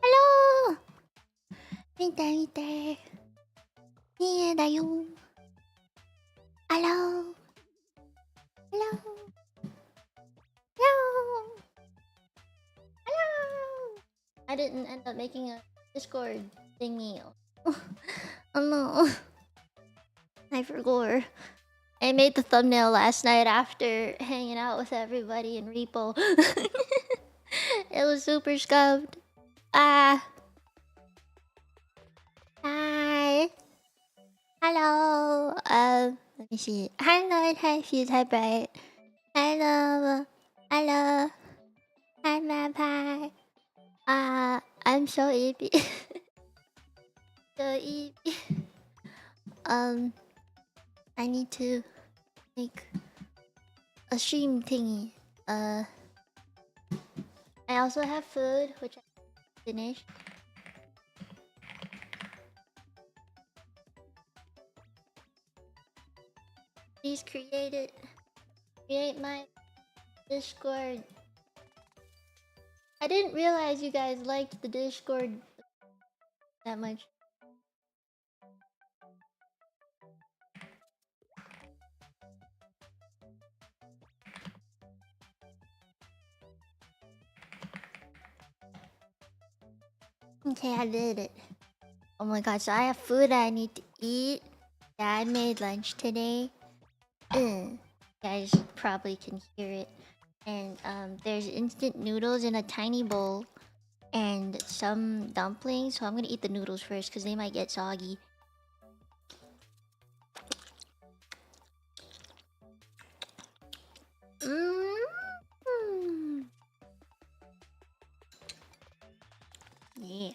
Hello! Mite Mite. Here da yo. Hello. Hello. Hello. Hello. I didn't end up making a Discord thingy. Oh no. I forgot. I made the thumbnail last night after hanging out with everybody in Repo. It was super scuffed. Ah. Hi. Hello. Let me see. Hello, hi, Fuse, hi, Bright. Hello. Hello. Hi, Vampire. I'm so eepy. So eepy. I need to make a stream thingy. I also have food, which I finished. Please create it. Create my Discord. I didn't realize you guys liked the Discord that much. Okay, I did it. Oh my god, so I have food I need to eat. Dad made lunch today. You guys probably can hear it. And there's instant noodles in a tiny bowl. And some dumplings. So I'm gonna eat the noodles first because they might get soggy. Yeah.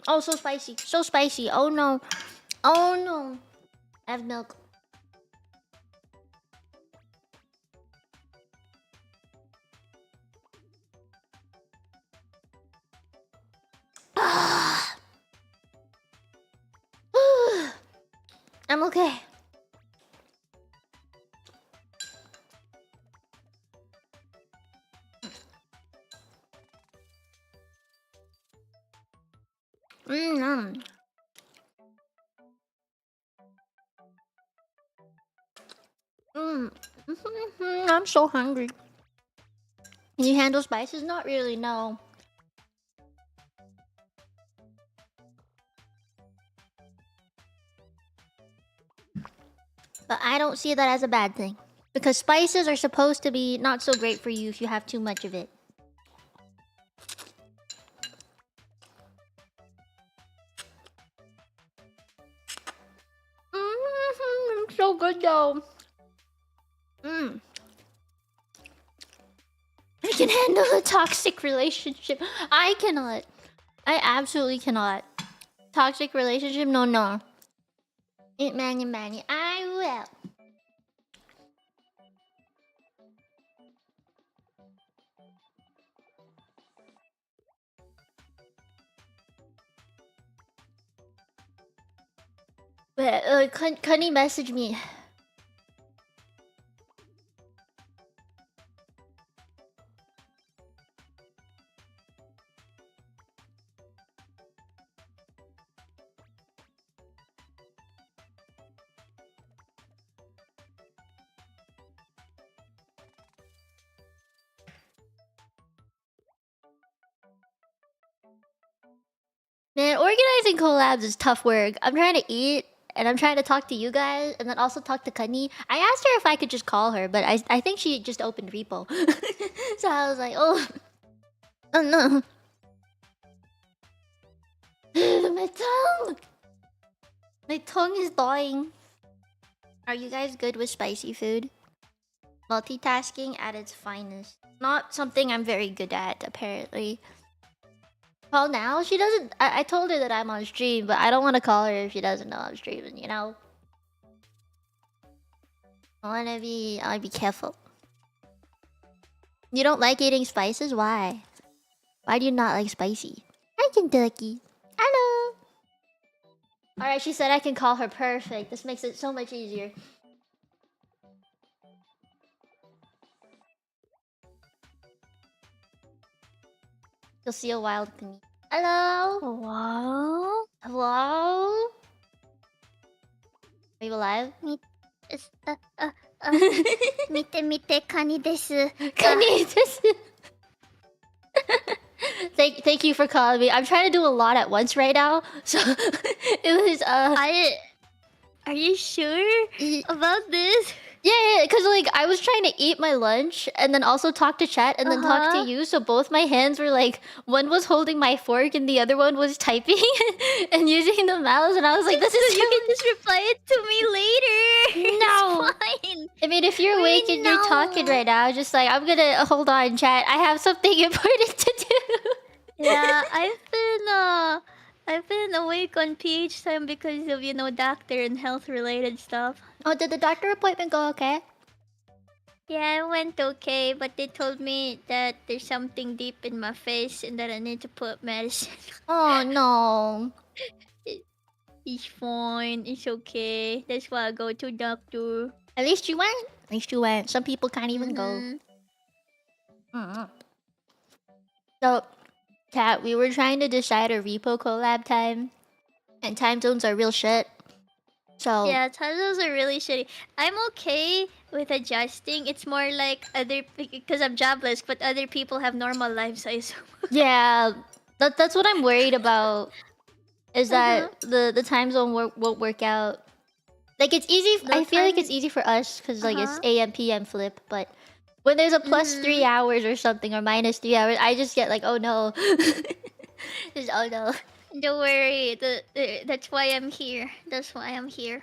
Oh, so spicy. So spicy. Oh no. Oh no. I have milk. I'm okay. I'm so hungry. Can you handle spices? Not really, no. But I don't see that as a bad thing. Because spices are supposed to be not so great for you if you have too much of it. so good though. I can handle a toxic relationship. I cannot. I absolutely cannot. Toxic relationship? No, no. Manny. I will. But Cunny message me. Man, organizing collabs is tough work. I'm trying to eat, and I'm trying to talk to you guys, and then also talk to Cunny. I asked her if I could just call her, but I think she just opened repo. So I was like, oh no. My tongue! My tongue is dying. Are you guys good with spicy food? Multitasking at its finest. Not something I'm very good at, apparently. Call now? She doesn't... I told her that I'm on stream, but I don't want to call her if she doesn't know I'm streaming, you know? I wanna be careful. You don't like eating spices? Why? Why do you not like spicy? Hi, Kentucky. Hello! Alright, she said I can call her. Perfect. This makes it so much easier. You'll see a wild thing. Hello? Hello? Hello? Are you alive? Mite Mite Kani desu. Kani desu. Thank you for calling me. I'm trying to do a lot at once right now. So it was Are you sure about this? Yeah, because like I was trying to eat my lunch and then also talk to chat and then talk to you. So both my hands were like, one was holding my fork and the other one was typing and using the mouse. And I was like, this is You can just reply it to me later. No. It's fine. I mean, if you're awake and you're talking right now, just like, I'm gonna hold on, chat. I have something important to do. Yeah, I've been awake on PH time because of, you know, doctor and health related stuff. Oh, did the doctor appointment go okay? Yeah, it went okay, but they told me that there's something deep in my face and that I need to put medicine. Oh no. It's fine, it's okay. That's why I go to doctor. At least you went. At least you went. Some people can't even go. So, Kat, we were trying to decide a repo collab time, and time zones are real shit. So yeah, time zones are really shitty. I'm okay with adjusting. It's more like because I'm jobless, but other people have normal lives. I assume. Yeah, that's what I'm worried about. Is that the time zone won't work out? Like it's easy. I feel like it's easy for us because like it's AM PM flip, but when there's a plus 3 hours or something or minus 3 hours, I just get like, oh no. Just oh no. Don't worry. That's why I'm here. That's why I'm here.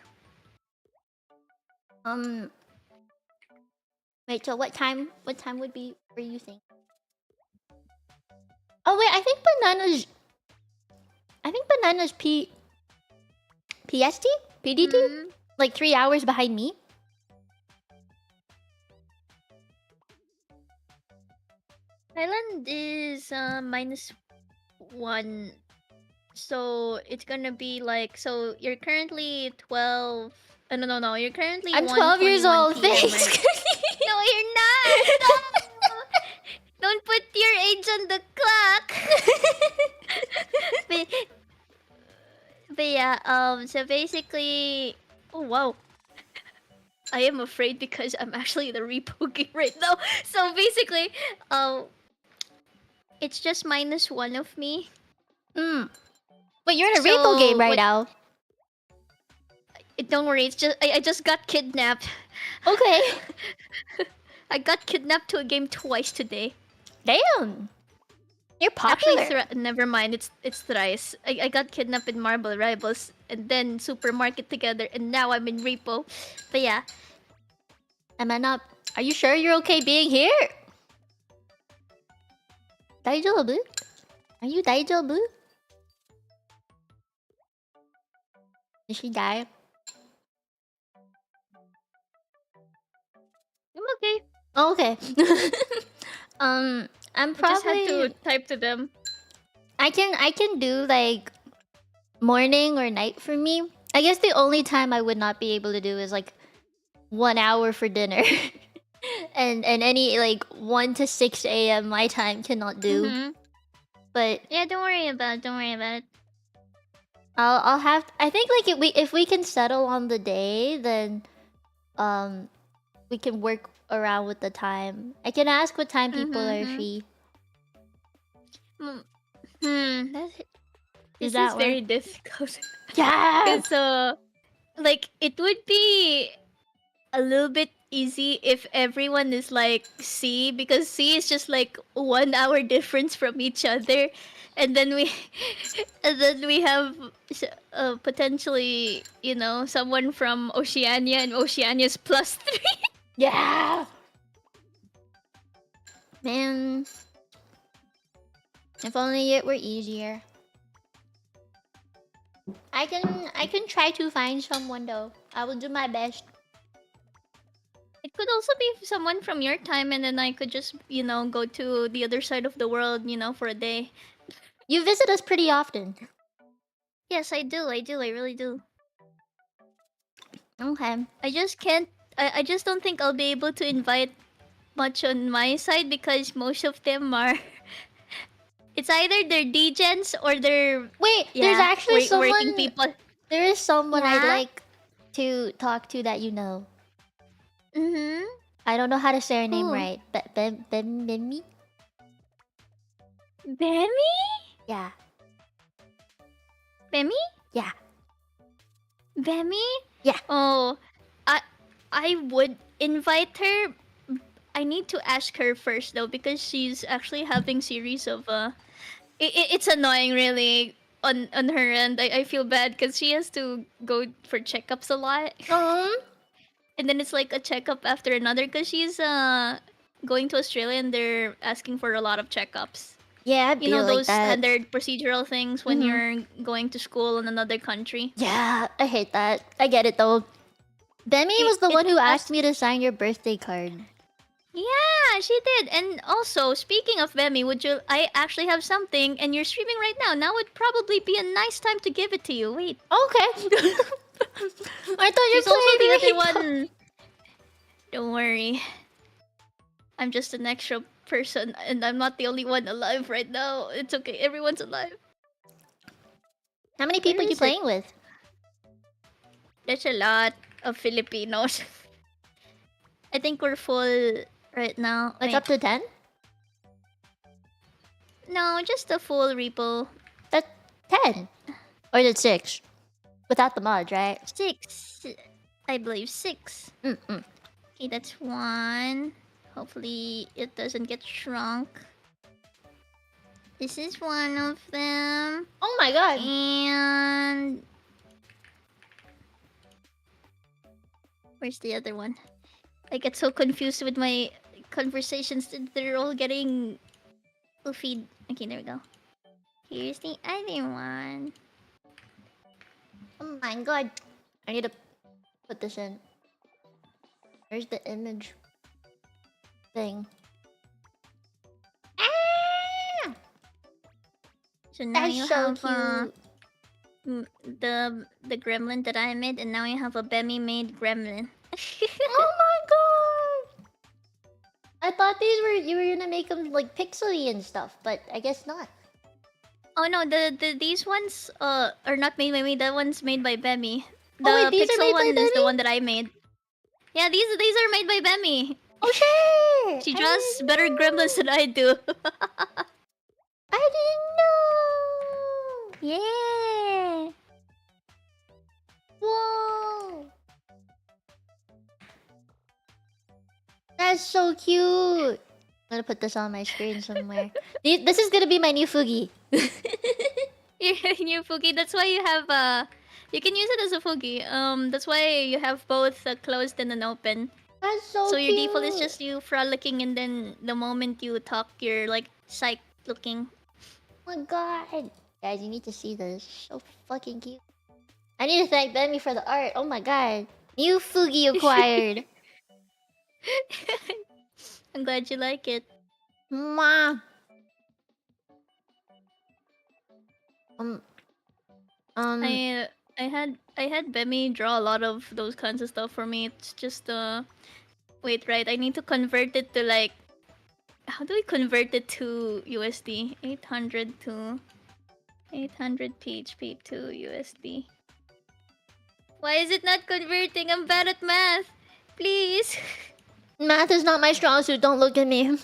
Wait. So what time? What time would be for you think? Oh wait, I think bananas. PST? PDT? Like 3 hours behind me. Thailand is -1. So it's gonna be like, so you're currently 12. No. You're currently I'm 12 years old. Thanks. Right? No, you're not. Stop. Don't put your age on the clock. but yeah, so basically, oh wow. I am afraid because I'm actually in the repo game right now. So basically, it's just -1 of me. But you're in a repo game right now. Don't worry, it's just I just got kidnapped. Okay. I got kidnapped to a game twice today. Damn. You're Actually, popular. never mind. It's thrice. I got kidnapped in Marble Rivals and then Supermarket together, and now I'm in Repo. But yeah, Am I not? Are you sure you're okay being here? 다이저브? Are you 다이저브? Did she die? I'm okay. Oh, okay. I'm I just had to probably. type to them. I can do like morning or night for me. I guess the only time I would not be able to do is like 1 hour for dinner. and any like 1 to 6 a.m. my time cannot do. But Yeah, don't worry about it. Don't worry about it. I'll have I think like if we can settle on the day, then we can work around with the time. I can ask what time people are free. That's Is this that is very difficult. Yeah. Because like it would be a little bit easy if everyone is like C, because C is just like 1 hour difference from each other, and then we and then we have potentially, you know, someone from Oceania, and Oceania's +3. Yeah. Man, if only it were easier. I can try to find someone though. I will do my best. It could also be someone from your time, and then I could just, you know, go to the other side of the world, you know, for a day. You visit us pretty often. Yes, I do. I really do. Okay. I just can't. I just don't think I'll be able to invite much on my side because most of them are. It's either they're degens or they're Wait, there's actually working someone. people. There is someone I'd Yeah. like to talk to that you know. Mhm. I don't know how to say her name Who? right. Bemi? Bemi? Yeah. Bemi? Yeah. Bemi? Yeah. Oh, I would invite her. I need to ask her first though, because she's actually having series of it's annoying really on her end. I feel bad because she has to go for checkups a lot. And then it's like a checkup after another because she's going to Australia and they're asking for a lot of checkups. Yeah, I You know feel like those that. standard procedural things when you're going to school in another country. Yeah, I hate that. I get it though. Bemi was the one who asked me to sign your birthday card. Yeah, she did. And also, speaking of Bemi, would you? I actually have something, and you're streaming right now. Now would probably be a nice time to give it to you. Wait. Okay. I thought you She's also the other played one. Don't worry. I'm just an extra person, and I'm not the only one alive right now. It's okay. Everyone's alive. How many people are you playing with? There's a lot of Filipinos. I think we're full right now. Like up to 10? No, just a full repo. That's 10. Or is it 6? Without the mods, right? 6. I believe 6. Okay, that's 1. Hopefully it doesn't get shrunk. This is one of them. Oh my god. And where's the other one? I get so confused with my conversations. They're all getting oofy. Okay, there we go. Here's the other one. Oh my god. I need to put this in. Where's the image thing? Ah! So now That's you so have cute. the gremlin that I made, and now you have a Bemi made gremlin. Oh my god! I thought you were gonna make them like pixely and stuff, but I guess not. Oh no, these ones are not made by me. That one's made by Bemi. The Oh wait, these are pixel made one by is the Bemi? one that I made. Yeah, these are made by Bemi. Oh shit! She draws better gremlins than I do. I didn't know! Yeah. Whoa! That's so cute! gonna put this on my screen somewhere. This is gonna be my new Fugi. Your Fugi. That's why you have you can use it as a Fugi. That's why you have both closed and an open. That's so So your cute. default is just you frolicking, and then the moment you talk, you're like psych looking. Oh my god. Guys, you need to see this. So fucking cute. I need to thank Benmy for the art. Oh my god. New Fugi acquired. I'm glad you like it. Mwah. Um. I had Bemi draw a lot of those kinds of stuff for me. It's just wait, right? I need to convert it to like, how do we convert it to USD? 800 PHP to USD. Why is it not converting? I'm bad at math. Please. Math is not my strong suit. Don't look at me.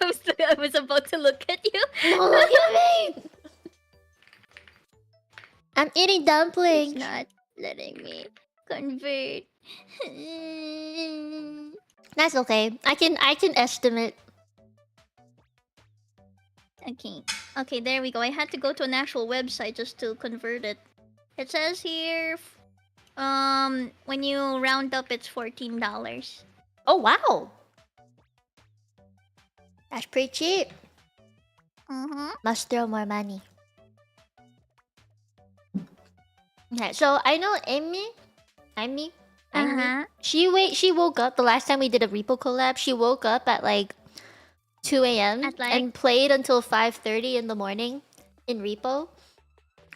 I was about to look at you. Don't look at me. I'm eating dumplings. It's not letting me convert. That's okay. I can estimate. Okay, there we go. I had to go to an actual website just to convert it. It says here, when you round up, it's $14. Oh wow. That's pretty cheap. Must throw more money. Okay, so I know Amy. She woke up the last time we did a repo collab. She woke up at like 2 a.m. and played until 5:30 in the morning in repo.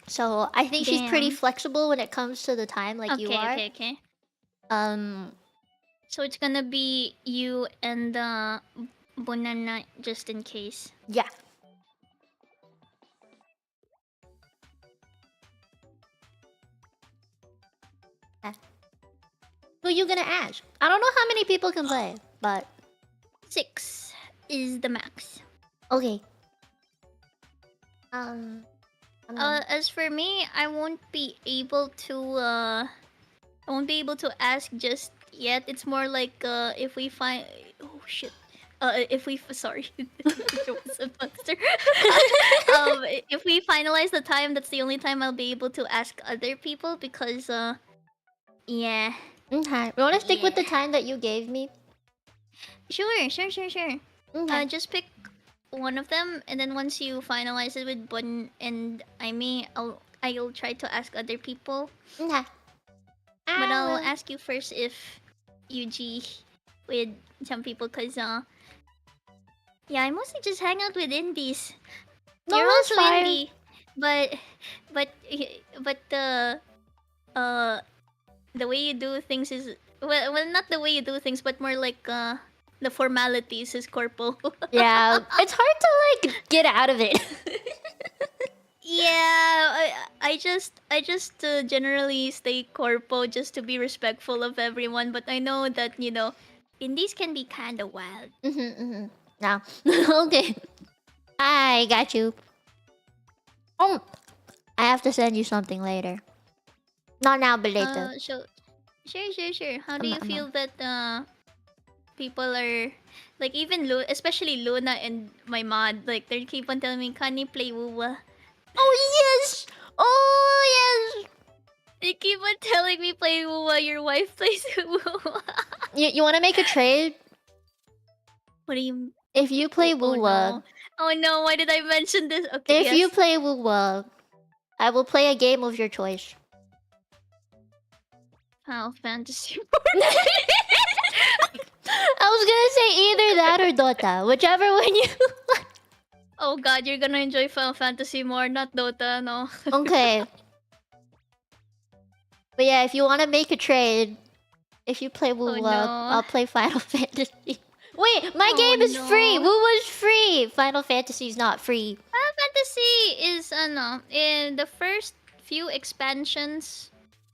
So I think she's pretty flexible when it comes to the time, like you are. Okay. So it's gonna be you and Banana just in case. Yeah. Who you gonna ask? I don't know how many people can play, but 6 is the max. okay. As for me, I won't be able to ask just yet. It's more like if we find if we sorry if we finalize the time, that's the only time I'll be able to ask other people, because yeah. Okay. You wanna stick with the time that you gave me? Sure. Okay. Just pick one of them, and then once you finalize it with Bun and Aimee, I'll try to ask other people. Okay. But I'll ask you first if UG with some people, cause yeah, I mostly just hang out with indies. No, You're that's also fine. indie, but the way you do things is well, not the way you do things, but more like the formalities is corpo. Yeah, it's hard to like get out of it. Yeah, I just generally stay corpo just to be respectful of everyone, but I know that, you know, indies can be kind of wild. No. Okay. I got you. I have to send you something later. Not now, but later. So sure. How do you feel that people are like, even especially Luna and my mod, like they keep on telling me, "Can you play Wuwa?" Oh yes! Oh yes! They keep on telling me, "Play Wuwa. Your wife plays Wuwa." You want to make a trade? What do you? If you play Wuwa, Oh no! Why did I mention this? Okay. if you play Wuwa, I will play a game of your choice. Final Fantasy. I was gonna say either that or Dota, whichever one you. Oh god, you're gonna enjoy Final Fantasy more, not Dota, no. Okay. But yeah, if you want to make a trade, if you play Wuwa, I'll play Final Fantasy. Wait, my game is free. Wuwa's free. Final Fantasy's not free. Final Fantasy is in the first few expansions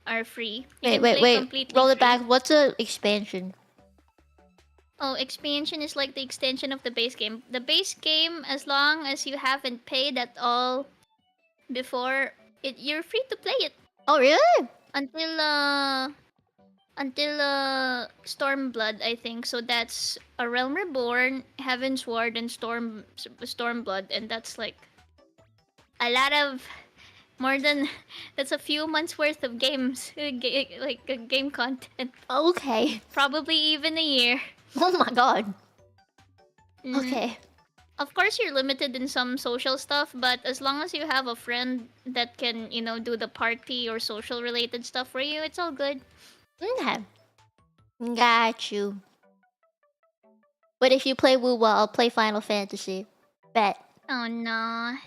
are free. Wait. Roll it back. What's a expansion? Oh, expansion is like the extension of the base game. The base game, as long as you haven't paid at all before it, you're free to play it. Oh, really? Until until Stormblood, I think. So that's a Realm Reborn, Heaven's Ward, and Stormblood, and that's like a lot of more than that's a few months worth of games, game content. Okay. Probably even a year. Oh my god. Mhm. Okay. Of course, you're limited in some social stuff, but as long as you have a friend that can, do the party or social related stuff for you, it's all good. Okay. Got you. But if you play Woo-Wah, I'll play Final Fantasy. Bet. Oh no.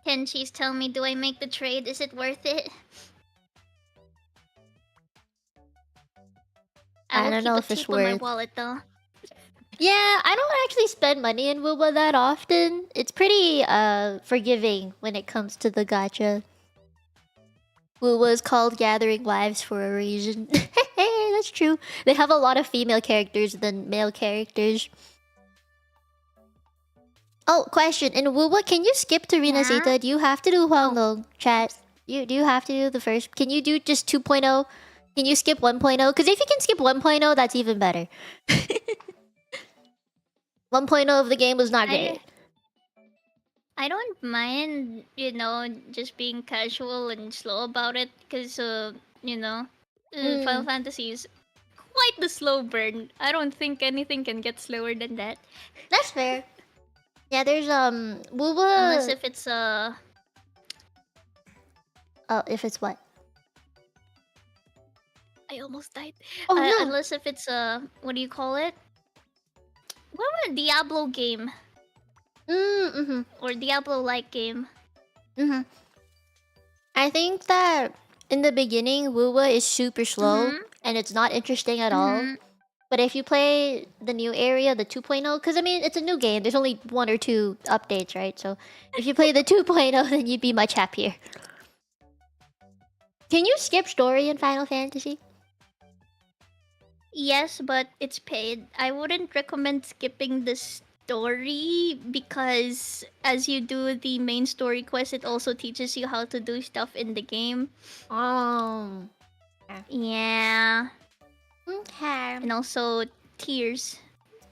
Tenchi's tell me, do I make the trade? Is it worth it? I I will don't keep know a if it's tip on my worth. wallet though. Yeah, I don't actually spend money in Woowa that often. It's pretty forgiving when it comes to the gacha. Woowa is called Gathering Wives for a reason. Hey, that's true. They have a lot of female characters than male characters. Oh, question. In Woowa, can you skip to Rina Yeah? Zeta? Do you have to do Huanglong, chat? Do you have to do the first? Can you do just 2.0? Can you skip 1.0? Because if you can skip 1.0, that's even better. 1.0 of the game was not great. I don't mind, just being casual and slow about it, because, Final Fantasy is quite the slow burn. I don't think anything can get slower than that. That's fair. Yeah, there's Woowa. Unless if it's Oh, if it's what? I almost died. Oh no. Unless if it's what do you call it? What about a Diablo game or Diablo-like game? I think that in the beginning, Woowa is super slow and it's not interesting at all. But if you play the new area, the 2.0, because I mean, it's a new game. There's only 1 or 2 updates, right? So if you play the 2.0, then you'd be much happier. Can you skip story in Final Fantasy? Yes, but it's paid. I wouldn't recommend skipping the story because as you do the main story quest, it also teaches you how to do stuff in the game. Yeah. Okay. And also tears.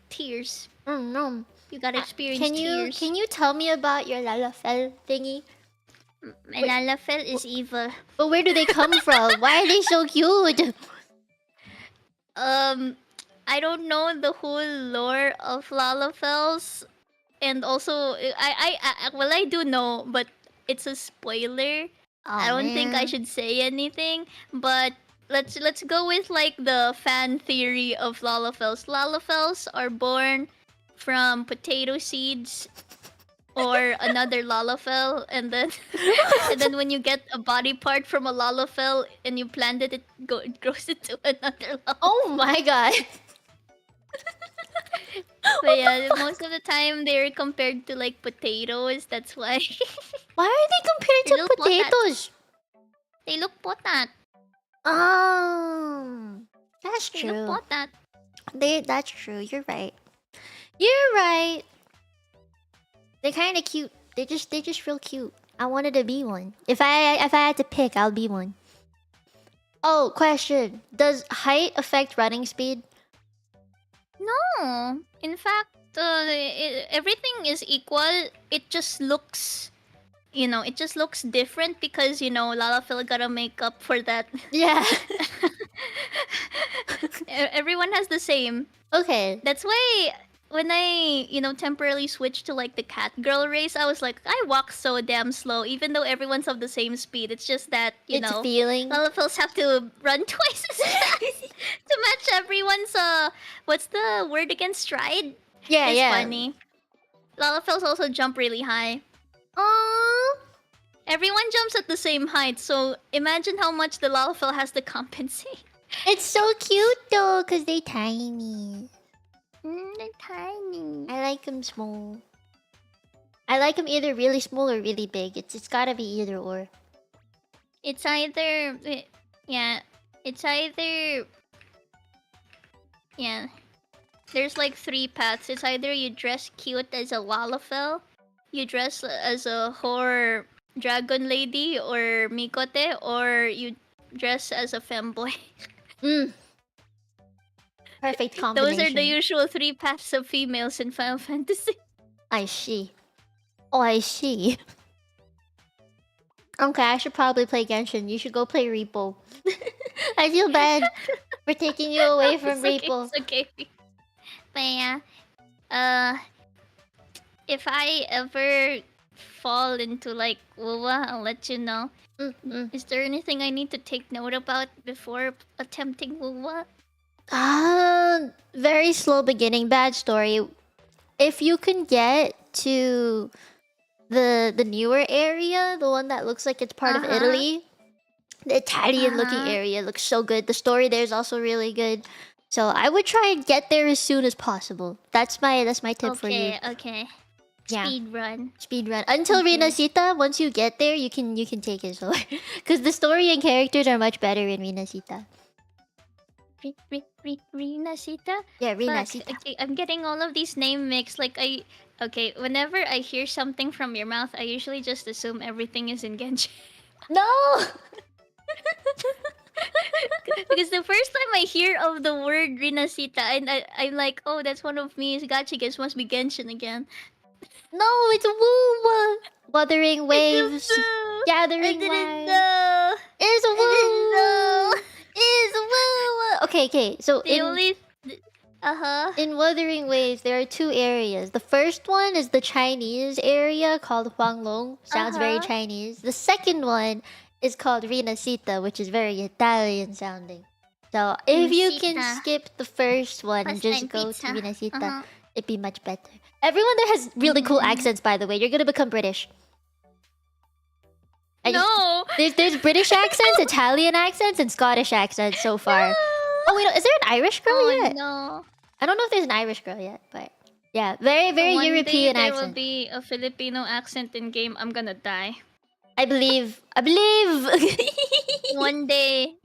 Tears. Oh no. You gotta experience tears. Can you tell me about your Lalafell thingy? My Lalafell is evil. But where do they come from? Why are they so cute? I don't know the whole lore of Lalafells, and also I do know, but it's a spoiler. I don't think I should say anything, but let's go with like the fan theory of Lalafells. Lalafells are born from potato seeds or another Lalafell, and then when you get a body part from a Lalafell and you plant it, it grows into another Lalafell. Oh my god. But yeah, most of the time they're compared to like potatoes. That's why. Why are they compared to Little potatoes? They look potat. Oh, that's They true. look potat. That's true. You're right. You're right. They're kind of cute. They're just real cute. I wanted to be one. If I had to pick, I'll be one. Oh, question. Does height affect running speed? No, in fact, everything is equal. It just looks, it just looks different because Lalafell gotta make up for that. Yeah. Everyone has the same. Okay. That's why when I, temporarily switched to like the cat girl race, I was like, I walk so damn slow, even though everyone's of the same speed. It's just that, It's a feeling. Lalafells have to run twice as fast to match everyone's what's the word again? Stride? Yeah, It's yeah. funny. Lalafells also jump really high. Aww. Everyone jumps at the same height, so imagine how much the Lalafell has to compensate. It's so cute though, cause they're tiny. They're tiny. I like them small. I like them either really small or really big. It's gotta be either or. It's either... Yeah. It's either... Yeah. There's like 3 paths. It's either you dress cute as a Lalafell, you dress as a horror dragon lady or Mikote, or you dress as a femboy. Perfect Those combination. are the usual 3 paths of females in Final Fantasy. I see. Oh, I see. Okay, I should probably play Genshin. You should go play Repo. I feel bad for taking you away from Repo. It's okay. But yeah, uh, if I ever fall into like Wuwa, I'll let you know. Is there anything I need to take note about before attempting Wuwa? Very slow beginning, bad story. If you can get to the newer area, the one that looks like it's part of Italy, the Italian-looking area looks so good. The story there is also really good. So I would try and get there as soon as possible. That's my tip for you. Okay. Yeah. Speed run. Until Okay. Rinasita, once you get there, you can take it slower. Because the story and characters are much better in Rinasita. Rinasita? Yeah, Fuck. Rinasita. Okay, I'm getting all of these name mixed. Okay, whenever I hear something from your mouth, I usually just assume everything is in Genshin. No! Because the first time I hear of the word Rinasita, and I'm like, oh, that's one of Mi's gachigans, must be Genshin again. No, it's Woo! Wuthering Waves. Gathering I didn't Light. know. It's Woo! It's Woo! Okay, so in Wuthering Waves, there are 2 areas. The first one is the Chinese area called Huanglong. Sounds very Chinese. The second one is called Rinasita, which is very Italian sounding. So if you can skip the first one and just go to Rinasita, it'd be much better. Everyone there has really cool accents, by the way. You're gonna become British. No! There's British accents, Italian accents, and Scottish accents so far. Oh wait, is there an Irish girl yet? No. I don't know if there's an Irish girl yet, but yeah, very European there accent. will be a Filipino accent in game. I'm gonna die. I believe. One day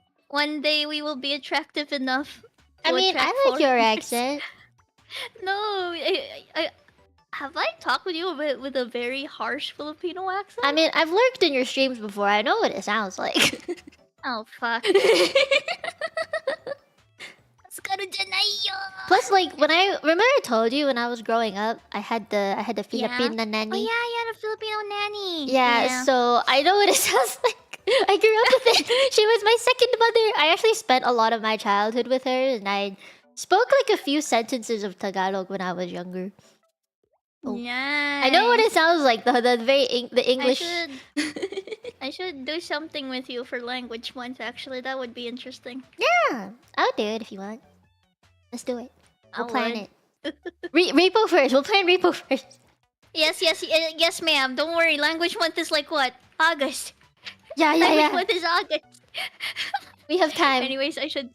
we will be attractive enough. I mean, I like your accent. No, I have I talked with you with a very harsh Filipino accent? I mean, I've lurked in your streams before. I know what it sounds like. Oh fuck. Plus, like when I remember, I told you when I was growing up, I had the Filipina nanny. Oh yeah, the Filipino nanny. Yeah, so I know what it sounds like. I grew up with it. She was my second mother. I actually spent a lot of my childhood with her, and I spoke like a few sentences of Tagalog when I was younger. Oh. Yeah. I know what it sounds like. The English. I should do something with you for language month. Actually, that would be interesting. Yeah, I'll do it if you want. Let's do it. We'll plan it. Repo first. We'll plan Repo first. Yes, ma'am. Don't worry. Language month is like what? August. Yeah. Language month is August. We have time. Anyways, I should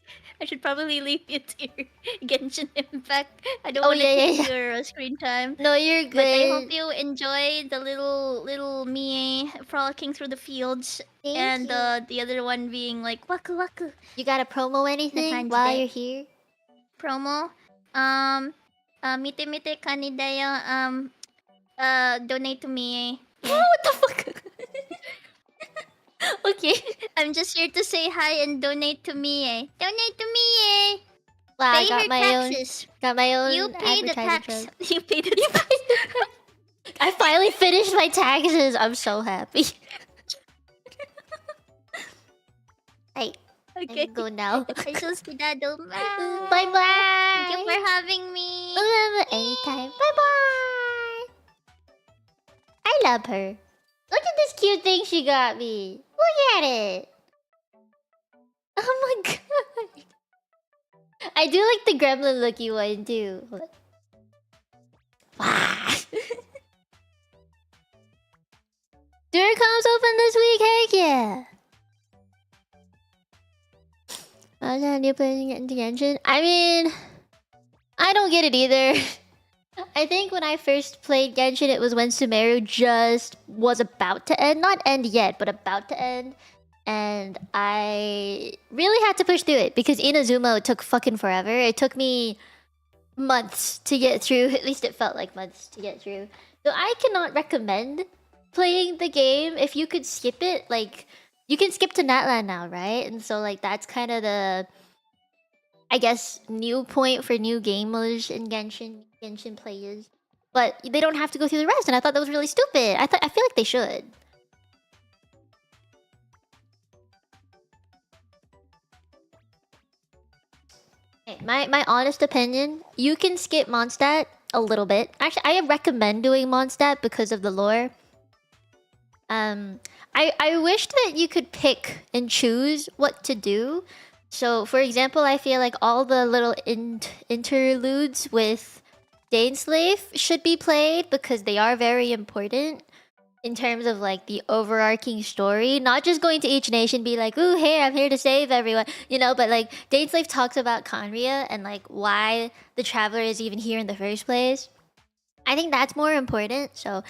probably leave you to your Genshin Impact. I don't want to take your screen time. No, you're good. But I hope you enjoy the little Mie frolicking through the fields. Thank you. The other one being like waku waku. You got a promo anything while you're here? Promo? Mite Mite kanidayo, donate to me. Oh, what the fuck? Okay. I'm just here to say hi and donate to me. Donate to me. Wow, pay her taxes. Got my own. You pay the tax. You pay the tax. I finally finished my taxes. I'm so happy. Hey. Okay. Go now. Cuidado. Bye bye. Thank you for having me. Anytime. Bye bye. I love her. Look at this cute thing she got me. Look at it. Oh my god. I do like the gremlin looky one too. Wow. Door comes open this week, heck yeah. You playing it into Genshin? I mean, I don't get it either. I think when I first played Genshin, it was when Sumeru just was about to end. Not end yet, but about to end. And I really had to push through it because Inazuma took fucking forever. It took me months to get through. At least it felt like months to get through. So I cannot recommend playing the game. If you could skip it, like, you can skip to Natlan now, right? And so, like, that's kind of I guess, new point for new gamers in Genshin players. But they don't have to go through the rest, and I thought that was really stupid. I feel like they should. Okay, my honest opinion, you can skip Mondstadt a little bit. Actually, I recommend doing Mondstadt because of the lore. I wish that you could pick and choose what to do. So, for example, I feel like all the little interludes with Daneslave should be played because they are very important in terms of like the overarching story. Not just going to each nation be like, "Ooh, hey, I'm here to save everyone," you know. But like Daneslave talks about Conria and like why the traveler is even here in the first place. I think that's more important. So,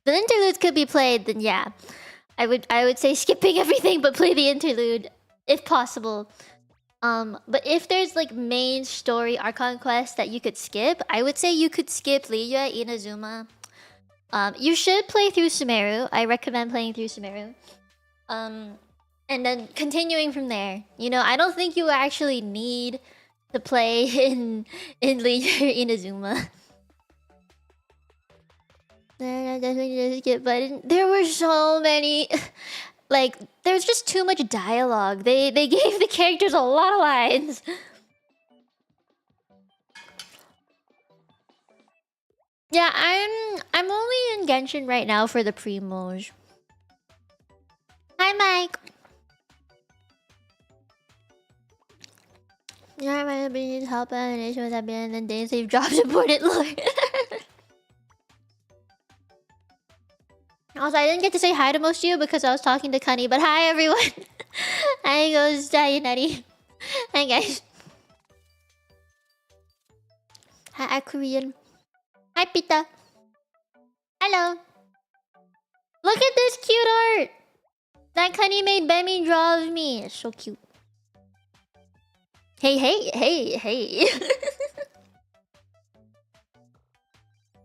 the interludes could be played. Then yeah, I would say skipping everything but play the interlude if possible. But if there's like main story Archon quests that you could skip, I would say you could skip Liya, Inazuma. You should play through Sumeru. I recommend playing through Sumeru. And then continuing from there. You know, I don't think you actually need to play in Liya or Inazuma. Then I definitely just skip button. There were so many. Like, there's just too much dialogue. They gave the characters a lot of lines. Yeah, I'm only in Genshin right now for the primos. Hi, Mike. Yeah, my husband needs help and nation was happy and then Danesave drops important lore. Also, I didn't get to say hi to most of you because I was talking to Kunny, but hi everyone. Hi goes Nutty. Hi guys. Hi Korean. Hi Pita. Hello. Look at this cute art. That Kunny made Bemi draw of me. It's so cute. Hey.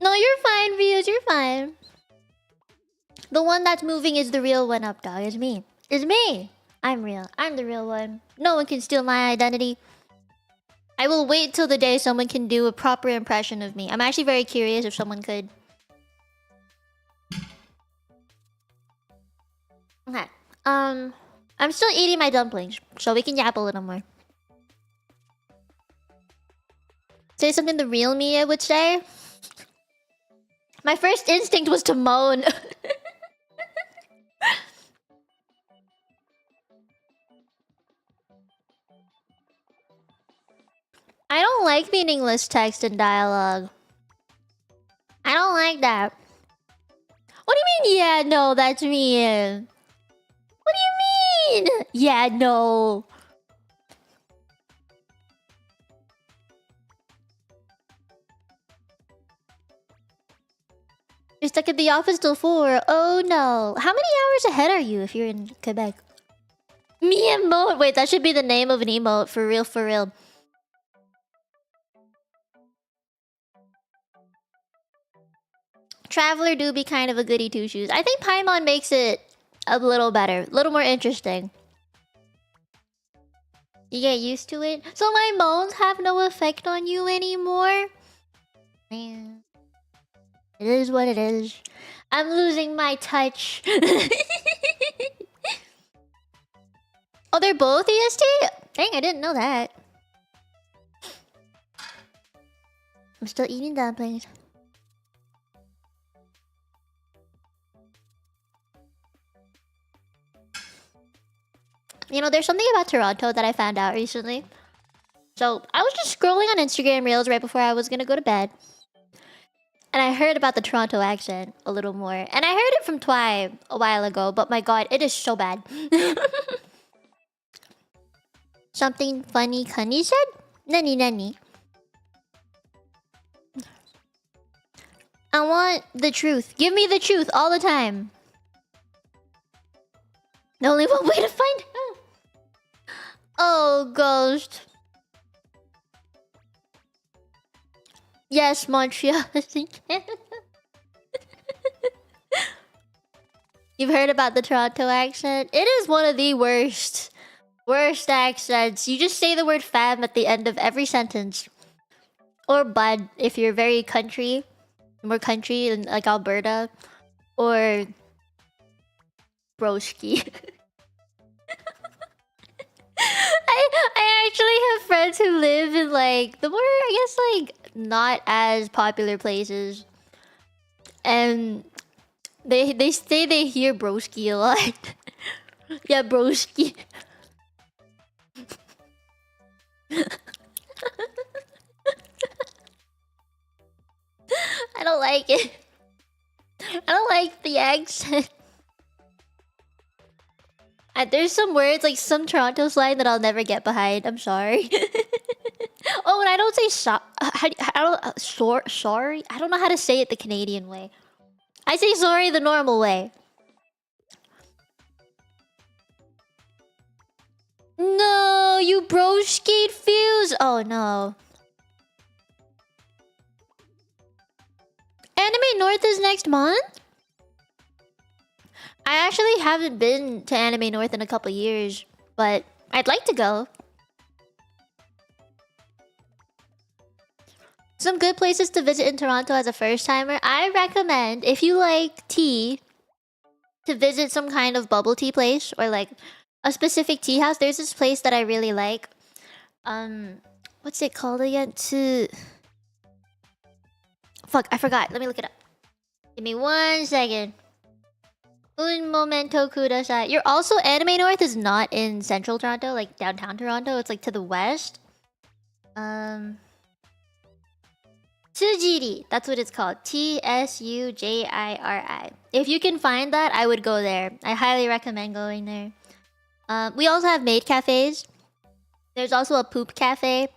No, you're fine, Views. You're fine. The one that's moving is the real one up, dog. It's me. It's me. I'm real. I'm the real one. No one can steal my identity. I will wait till the day someone can do a proper impression of me. I'm actually very curious if someone could. Okay. I'm still eating my dumplings, so we can yap a little more. Say something the real Mia would say. My first instinct was to moan. I don't like meaningless text and dialogue. I don't like that. What do you mean, yeah, no, that's mean? What do you mean? Yeah, no. You're stuck at the office till 4. Oh no. How many hours ahead are you if you're in Quebec? Me emote. Wait, that should be the name of an emote. For real, for real. Traveler do be kind of a goody two shoes. I think Paimon makes it a little better, a little more interesting. You get used to it. So my moans have no effect on you anymore? Man. It is what it is. I'm losing my touch. Oh, they're both EST? Dang, I didn't know that. I'm still eating dumplings. You know, there's something about Toronto that I found out recently. So, I was just scrolling on Instagram Reels right before I was gonna go to bed. And I heard about the Toronto accent a little more. And I heard it from Twy a while ago, but my god, it is so bad. Something funny Kunny said? Nani. I want the truth. Give me the truth all the time. The only one way to find out. Oh, Ghost. Yes, Montreal is in Canada. You've heard about the Toronto accent? It is one of the worst. Worst accents. You just say the word fam at the end of every sentence. Or bud if you're very country. More country in like Alberta. Or broski. I actually have friends who live in like the more, I guess, like not as popular places. And they say they hear broski a lot. Yeah, broski. I don't like it. I don't like the accent. There's some words, like some Toronto slang that I'll never get behind. I'm sorry. Oh, and I don't say sorry. I don't know how to say it the Canadian way. I say sorry the normal way. No, you broskate fuse. Oh no. Anime North is next month? I actually haven't been to Anime North in a couple years, but I'd like to go. Some good places to visit in Toronto as a first-timer. I recommend, if you like tea, to visit some kind of bubble tea place or like a specific tea house. There's this place that I really like. What's it called again? Fuck, I forgot. Let me look it up. Give me 1 second. Un momento kudasai. You're also Anime North is not in central Toronto, like downtown Toronto. It's like to the west. Tsujiri. That's what it's called. Tsujiri. If you can find that, I would go there. I highly recommend going there. We also have maid cafes. There's also a poop cafe.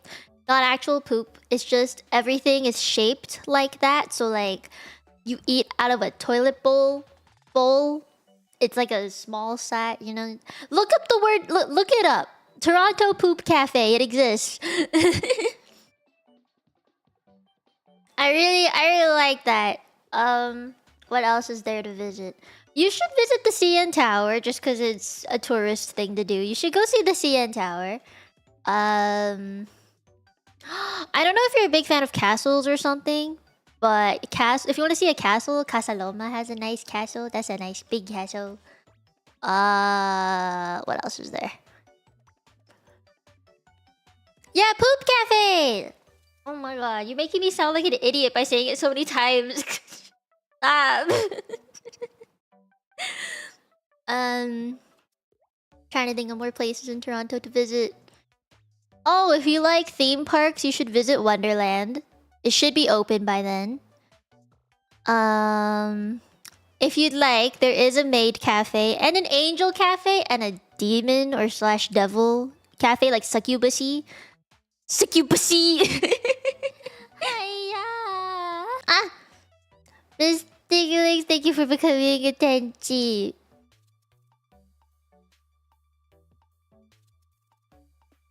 Not actual poop. It's just everything is shaped like that. So like you eat out of a toilet bowl. It's like a small size, you know. Look up the word. Look it up. Toronto Poop Cafe. It exists. I really like that. What else is there to visit? You should visit the CN Tower just because it's a tourist thing to do. You should go see the CN Tower. I don't know if you're a big fan of castles or something, but if you want to see a castle, Casaloma has a nice castle. That's a nice big castle. What else is there? Yeah, Poop Cafe! Oh my god, you're making me sound like an idiot by saying it so many times. Stop. Trying to think of more places in Toronto to visit. Oh, if you like theme parks, you should visit Wonderland. It should be open by then. If you'd like, there is a maid cafe and an angel cafe and a demon or slash devil cafe, like succubusy. Succubusy! Hiya! Miss Stiglix, thank you for becoming a Tenchi.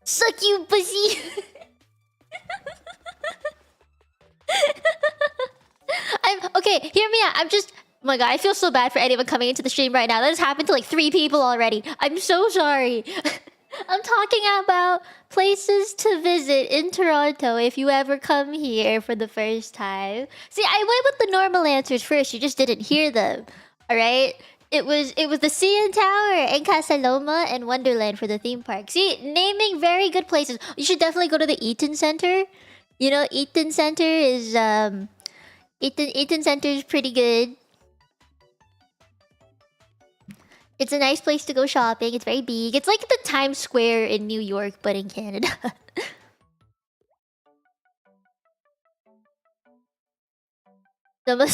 Succubusy! Okay, hear me out. Oh my god, I feel so bad for anyone coming into the stream right now. That has happened to like 3 people already. I'm so sorry. I'm talking about places to visit in Toronto if you ever come here for the first time. See, I went with the normal answers first. You just didn't hear them. Alright? It was the CN Tower and Casaloma and Wonderland for the theme park. See, naming very good places. You should definitely go to the Eaton Center. You know, Eaton Center is Eaton Center is pretty good. It's a nice place to go shopping. It's very big. It's like the Times Square in New York, but in Canada. No.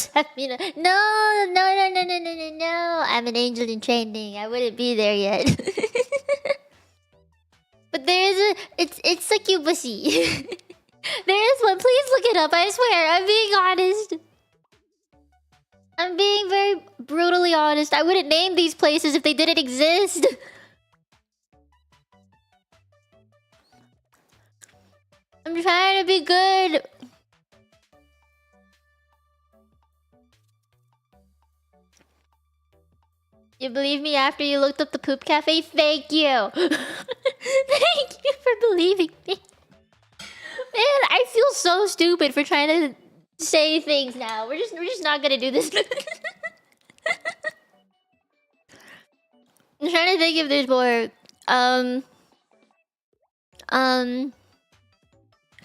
I'm an angel in training. I wouldn't be there yet. But there is it's succubusy. There is one. Please look it up. I swear. I'm being honest. I'm being very brutally honest. I wouldn't name these places if they didn't exist. I'm trying to be good. You believe me after you looked up the poop cafe? Thank you. Thank you for believing me. Man, I feel so stupid for trying to say things now. We're just not gonna do this. I'm trying to think if there's more.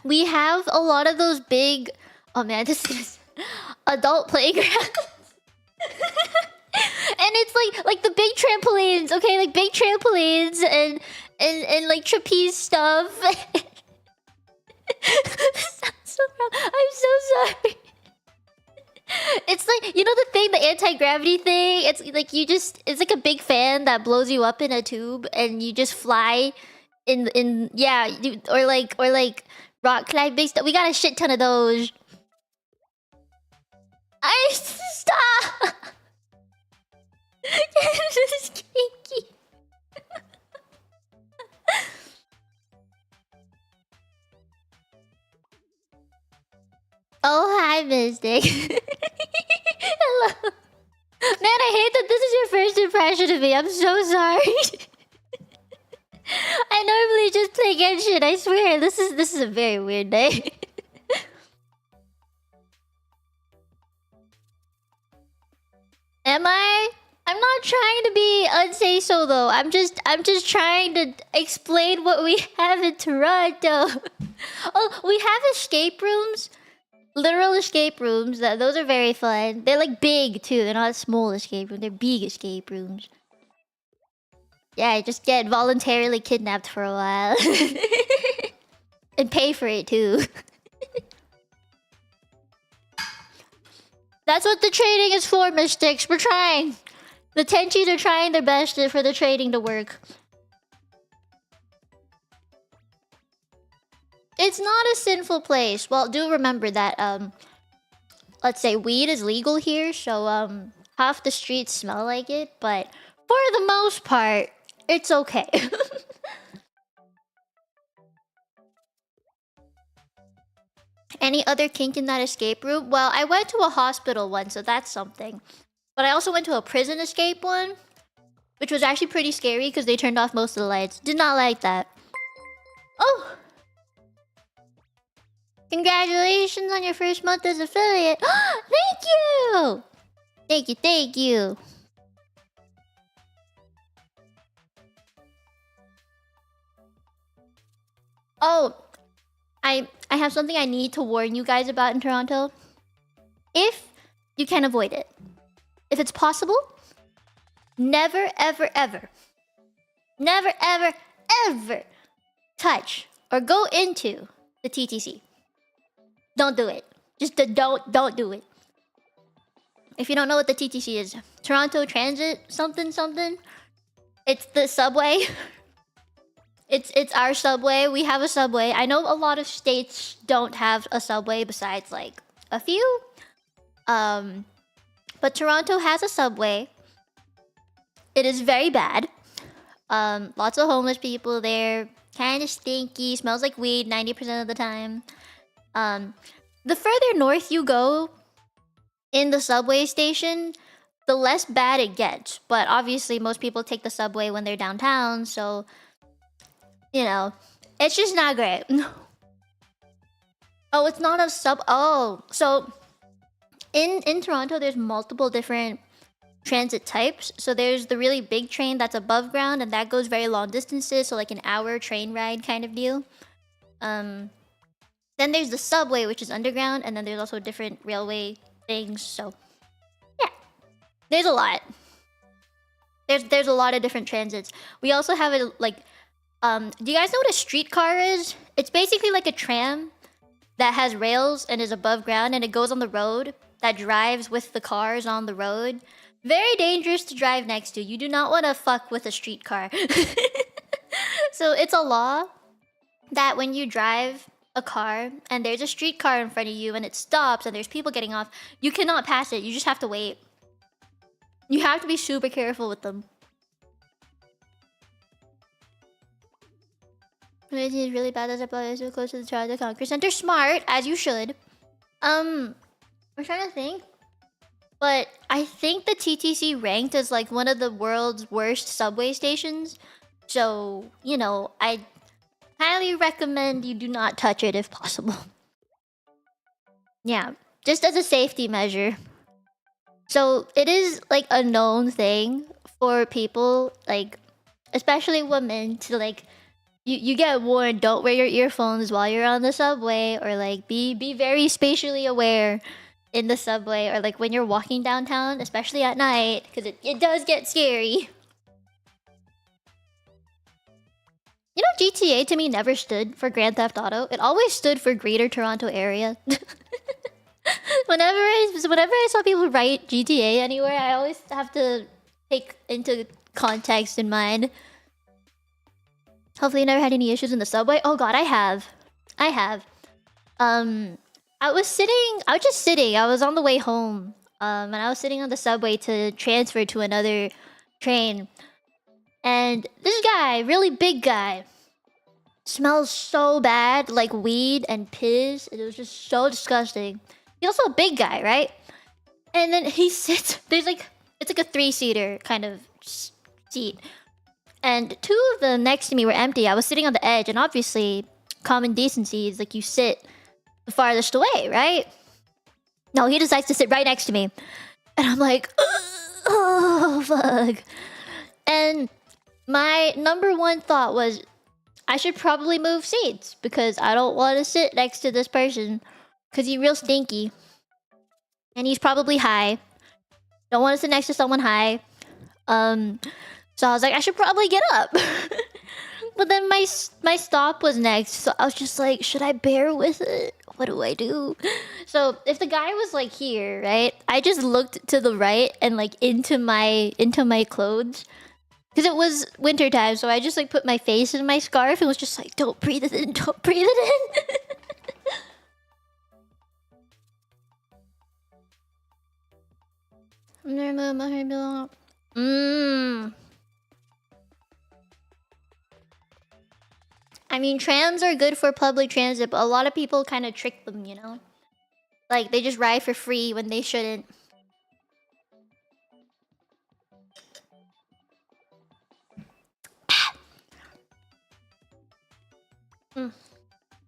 We have a lot of those big. Oh man, this is adult playgrounds. And it's like the big trampolines, okay, like big trampolines and like trapeze stuff. This sounds so wrong. I'm so sorry. It's like, you know the thing, the anti-gravity thing? It's like it's like a big fan that blows you up in a tube and you just fly in yeah, or like rock climbing stuff. We got a shit ton of those. I stop. This is kinky. Oh, hi, Mystic. Hello. Man, I hate that this is your first impression of me. I'm so sorry. I normally just play Genshin. I swear, this is a very weird day. Am I? I'm not trying to be unsay so though. I'm just trying to explain what we have in Toronto. Oh, we have escape rooms. Literal escape rooms. Those are very fun. They're like big too. They're not small escape rooms. They're big escape rooms. Yeah, I just get voluntarily kidnapped for a while. And pay for it too. That's what the trading is for, Mystics. We're trying. The Tenchis are trying their best for the trading to work. It's not a sinful place. Well, do remember that, let's say weed is legal here, so, half the streets smell like it, but for the most part, it's okay. Any other kink in that escape room? Well, I went to a hospital one, so that's something. But I also went to a prison escape one, which was actually pretty scary because they turned off most of the lights. Did not like that. Oh! Congratulations on your first month as affiliate. Thank you! Thank you, thank you. Oh, I have something I need to warn you guys about in Toronto. If you can avoid it, if it's possible, never, ever, ever, never, ever, ever touch or go into the TTC. Don't do it. Just don't do it. If you don't know what the TTC is, Toronto Transit something something. It's the subway. It's our subway. We have a subway. I know a lot of states don't have a subway besides like a few. But Toronto has a subway. It is very bad. Lots of homeless people there. Kind of stinky. Smells like weed 90% of the time. The further north you go in the subway station, the less bad it gets. But obviously, most people take the subway when they're downtown, so you know, it's just not great. Oh, it's not a sub. Oh, so in Toronto, there's multiple different transit types. So there's the really big train that's above ground, and that goes very long distances, so like an hour train ride kind of deal. Then there's the subway, which is underground, and then there's also different railway things. So yeah, there's a lot. There's a lot of different transits. We also have a like. Do you guys know what a streetcar is? It's basically like a tram that has rails and is above ground, and it goes on the road that drives with the cars on the road. Very dangerous to drive next to. You do not want to fuck with a streetcar. So it's a law that when you drive a car and there's a streetcar in front of you and it stops and there's people getting off, you cannot pass it. You just have to wait. You have to be super careful with them. It is really bad as I so close to the Toronto Conquer Center. Smart, as you should. I'm trying to think. But I think the TTC ranked as like one of the world's worst subway stations. So, you know, I highly recommend you do not touch it if possible. Yeah, just as a safety measure. So it is like a known thing for people, like especially women, to like you get warned, don't wear your earphones while you're on the subway, or like be very spatially aware in the subway, or like when you're walking downtown, especially at night, because it does get scary. You know, GTA to me never stood for Grand Theft Auto. It always stood for Greater Toronto Area. Whenever I saw people write GTA anywhere, I always have to take into context in mind. Hopefully you never had any issues in the subway. Oh god, I have. I was just sitting. I was on the way home. And I was sitting on the subway to transfer to another train. And this guy, really big guy, smells so bad, like weed and piss. It was just so disgusting. He's also a big guy, right? And then he sits. It's like a 3-seater kind of seat, and 2 of them next to me were empty. I was sitting on the edge, and obviously, common decency is like you sit the farthest away, right? No, he decides to sit right next to me, and I'm like, oh fuck. And my number one thought was, I should probably move seats because I don't want to sit next to this person because he's real stinky. And he's probably high. Don't want to sit next to someone high. So I was like, I should probably get up. But then my stop was next. So I was just like, should I bear with it? What do I do? So if the guy was like here, right? I just looked to the right and like into my clothes. Because it was winter time, so I just like put my face in my scarf and was just like, don't breathe it in, don't breathe it in. I mean, trams are good for public transit, but a lot of people kind of trick them, you know? Like, they just ride for free when they shouldn't.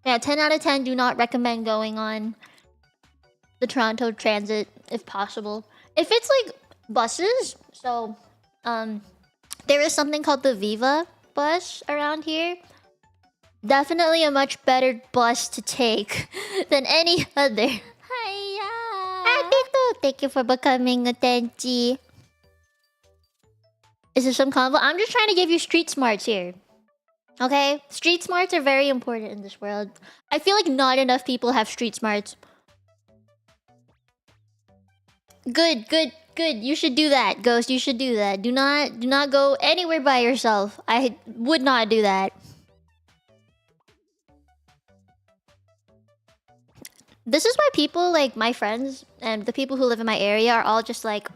Yeah, 10 out of 10 do not recommend going on the Toronto Transit if possible. If it's like buses, so there is something called the Viva bus around here. Definitely a much better bus to take than any other. Hiya! Atito, thank you for becoming a Tenchi. Is there some convo? I'm just trying to give you street smarts here. Okay? Street smarts are very important in this world. I feel like not enough people have street smarts. Good. You should do that, Ghost. You should do that. Do not go anywhere by yourself. I would not do that. This is why people, like my friends and the people who live in my area, are all just like,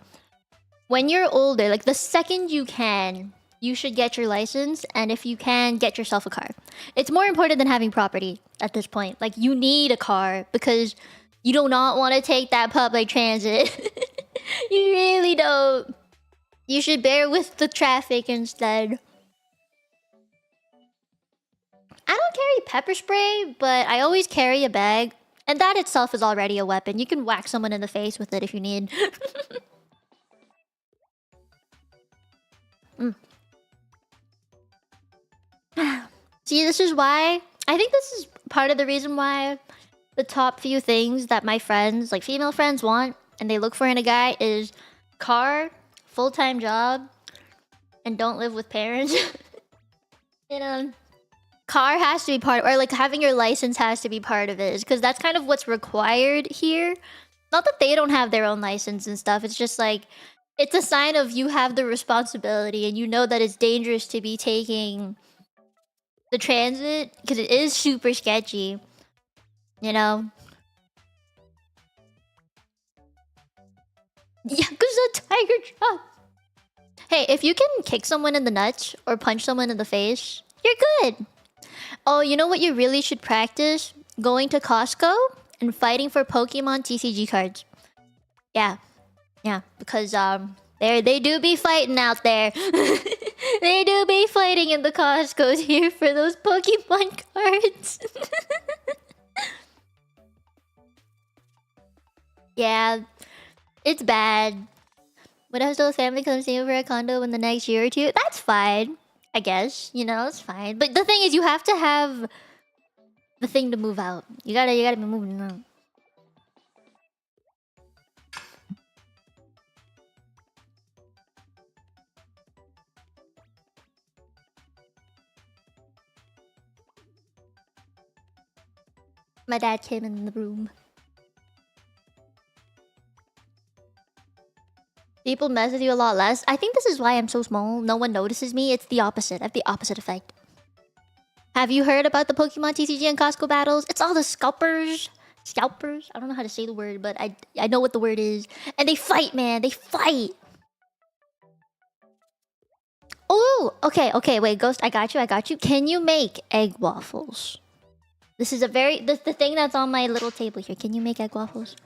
when you're older, like the second you can, you should get your license, and if you can, get yourself a car. It's more important than having property at this point. Like, you need a car because you do not want to take that public transit. You really don't. You should bear with the traffic instead. I don't carry pepper spray, but I always carry a bag. And that itself is already a weapon. You can whack someone in the face with it if you need. See, this is why... I think this is part of the reason why the top few things that my friends, like female friends, want and they look for in a guy is car, full-time job, and don't live with parents. You know, car has to be part, or like having your license has to be part of it, because that's kind of what's required here. Not that they don't have their own license and stuff, it's just like, it's a sign of you have the responsibility and you know that it's dangerous to be taking the transit, because it is super sketchy, you know? Yakuza Tiger Drop! Hey, if you can kick someone in the nuts or punch someone in the face, you're good! Oh, you know what you really should practice? Going to Costco and fighting for Pokemon TCG cards. Yeah, because They do be fighting out there. They do be fighting in the Costco's here for those Pokemon cards. Yeah, it's bad. What if the family comes in for a condo in the next year or two? That's fine, I guess. You know, it's fine. But the thing is, you have to have the thing to move out. You gotta be moving out. My dad came in the room. People mess with you a lot less. I think this is why I'm so small. No one notices me. It's the opposite. I have the opposite effect. Have you heard about the Pokemon TCG and Costco battles? It's all the scalpers. Scalpers? I don't know how to say the word, but I know what the word is. And they fight, man. They fight. Oh, okay. Wait, Ghost, I got you. Can you make egg waffles? This is a very... the thing that's on my little table here. Can you make egg waffles?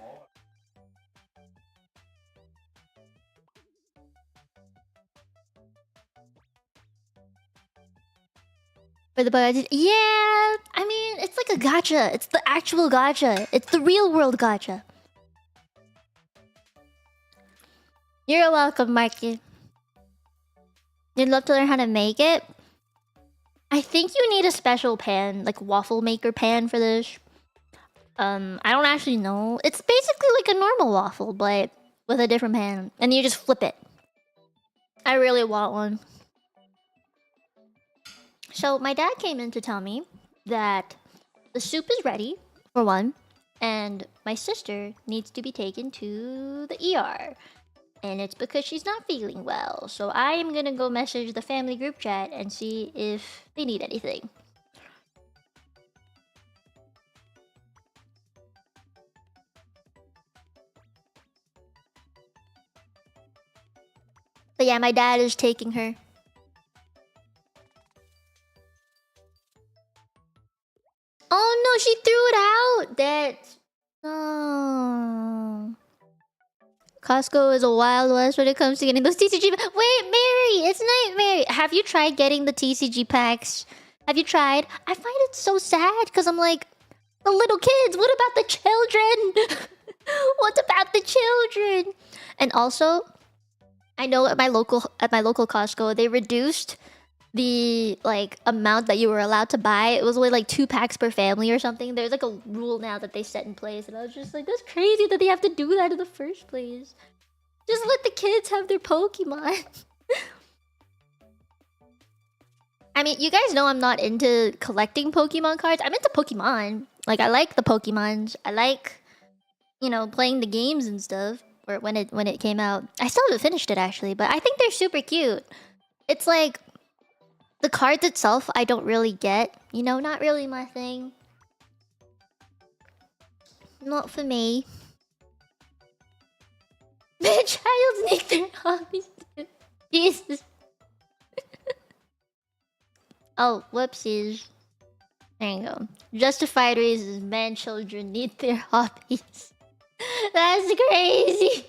For the budget? Yeah, I mean, it's like a gacha. It's the actual gacha. It's the real world gacha. You're welcome, Marky. You'd love to learn how to make it? I think you need a special pan, like waffle maker pan for this. I don't actually know. It's basically like a normal waffle, but with a different pan. And you just flip it. I really want one. So my dad came in to tell me that the soup is ready, for one, and my sister needs to be taken to the ER. And it's because she's not feeling well. So I am gonna go message the family group chat and see if they need anything. But yeah, my dad is taking her. Oh no, she threw it out! That's... Oh. Costco is a wild west when it comes to getting those TCG... Wait, Mary! It's not Mary! Have you tried getting the TCG packs? Have you tried? I find it so sad, because I'm like... The little kids! What about the children? What about the children? And also... I know at my local Costco, they reduced the like amount that you were allowed to buy. It was only like 2 packs per family or something. There's like a rule now that they set in place, and I was just like, that's crazy that they have to do that in the first place. Just let the kids have their Pokemon. I mean, you guys know I'm not into collecting Pokemon cards. I'm into Pokemon. Like, I like the Pokemons. I like, you know, playing the games and stuff. Or when it came out. I still haven't finished it actually, but I think they're super cute. It's like the cards itself I don't really get. You know, not really my thing. Not for me. The child's need their hobbies. Jesus. Oh, whoopsies. There you go. Justified reasons men children need their hobbies. That's crazy.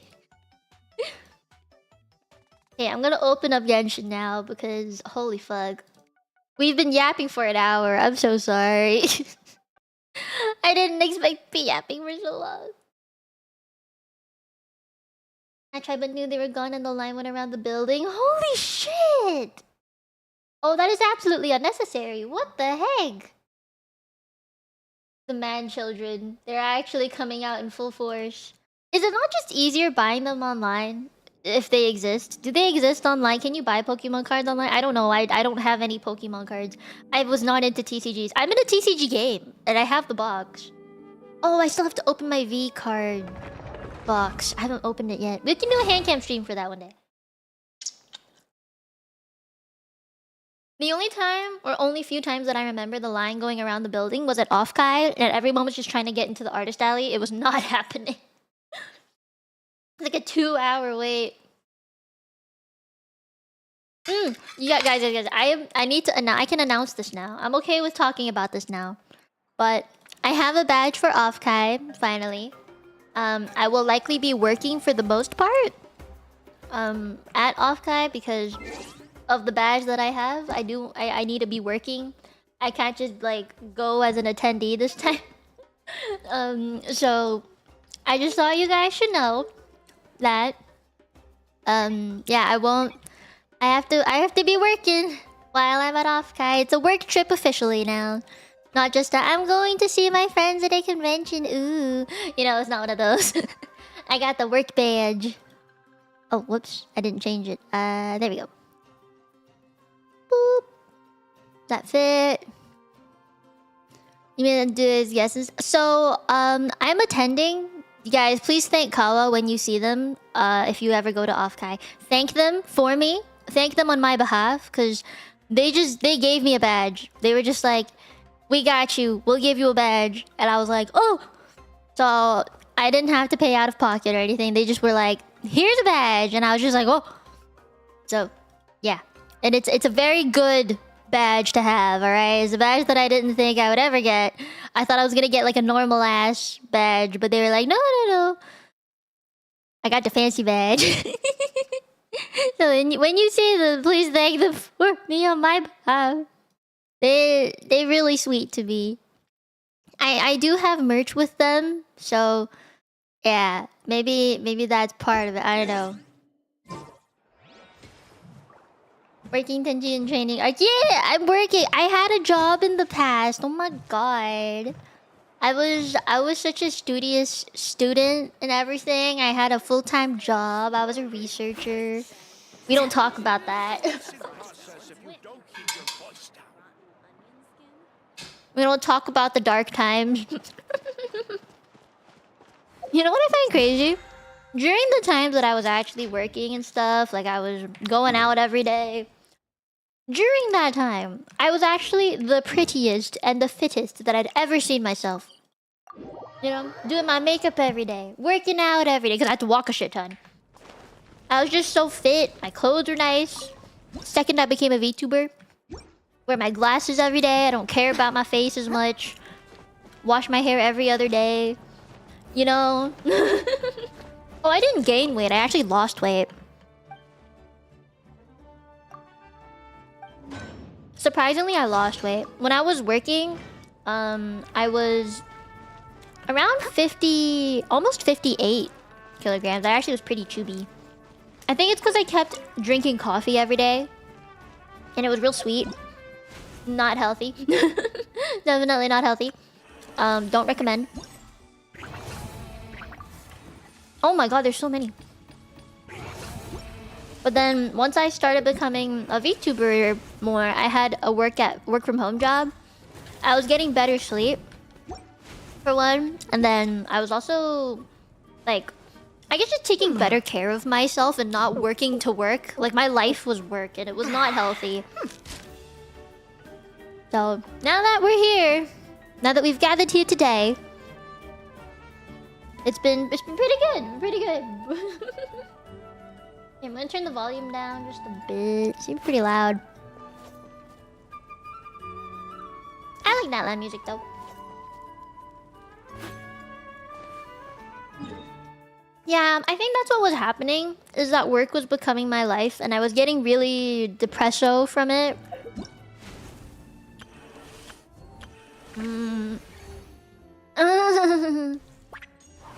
Okay, I'm gonna open up Genshin now because holy fuck. We've been yapping for an hour. I'm so sorry. I didn't expect to be yapping for so long. I tried but knew they were gone and the line went around the building. Holy shit! Oh, that is absolutely unnecessary. What the heck? The man children. They're actually coming out in full force. Is it not just easier buying them online? If they exist? Do they exist online? Can you buy Pokemon cards online? I don't know. I don't have any Pokemon cards. I was not into TCGs. I'm in a TCG game. And I have the box. Oh, I still have to open my V card box. I haven't opened it yet. We can do a hand cam stream for that one day. The only time, or only few times that I remember the line going around the building was at Offkai, and everyone was just trying to get into the artist alley. It was not happening. It's like a 2-hour wait. Yeah, guys, I can announce this now. I'm okay with talking about this now. But I have a badge for Offkai, finally. I will likely be working for the most part. at Offkai because of the badge that I have. I need to be working. I can't just like go as an attendee this time. So I just thought you guys should know that yeah, I have to be working while I'm at Offkai. It's a work trip officially now. Not just that I'm going to see my friends at a convention. Ooh. You know, it's not one of those. I got the work badge. Oh, whoops. I didn't change it. There we go. Boop. Does that fit? You mean to do his guesses? So, I'm attending. You guys, please thank Kawa when you see them. If you ever go to Offkai. Thank them for me. Thank them on my behalf. Because they gave me a badge. They were just like, we got you. We'll give you a badge. And I was like, oh. So, I didn't have to pay out of pocket or anything. They just were like, here's a badge. And I was just like, oh. So, yeah. And it's a very good badge to have, alright? It's a badge that I didn't think I would ever get. I thought I was gonna get like a normal ass badge, but they were like, no, no, no. I got the fancy badge. So when you see them, please thank them for me on my behalf. They're really sweet to me. I do have merch with them, so yeah, maybe that's part of it. I don't know. Working Tenji and training. Yeah, I'm working. I had a job in the past. Oh my god. I was such a studious student and everything. I had a full-time job. I was a researcher. We don't talk about that. We don't talk about the dark times. You know what I find crazy? During the times that I was actually working and stuff, like I was going out every day. During that time, I was actually the prettiest and the fittest that I'd ever seen myself. You know, doing my makeup every day, working out every day, because I had to walk a shit ton. I was just so fit, my clothes were nice. Second I became a VTuber, wear my glasses every day, I don't care about my face as much. Wash my hair every other day. You know? Oh, I didn't gain weight, I actually lost weight. Surprisingly, I lost weight. When I was working, I was around 50, almost 58 kilograms. I actually was pretty chubby. I think it's because I kept drinking coffee every day. And it was real sweet. Not healthy. Definitely not healthy. Don't recommend. Oh my god, there's so many. But then once I started becoming a VTuber more, I had a work from home job. I was getting better sleep for one, and then I was also like, I guess just taking better care of myself and not working to work. Like my life was work and it was not healthy. So now that we're here, now that we've gathered here today, it's been pretty good. I'm gonna turn the volume down just a bit. It seems pretty loud. I like that loud music though. Yeah, I think that's what was happening. Is that work was becoming my life, and I was getting really depresso from it.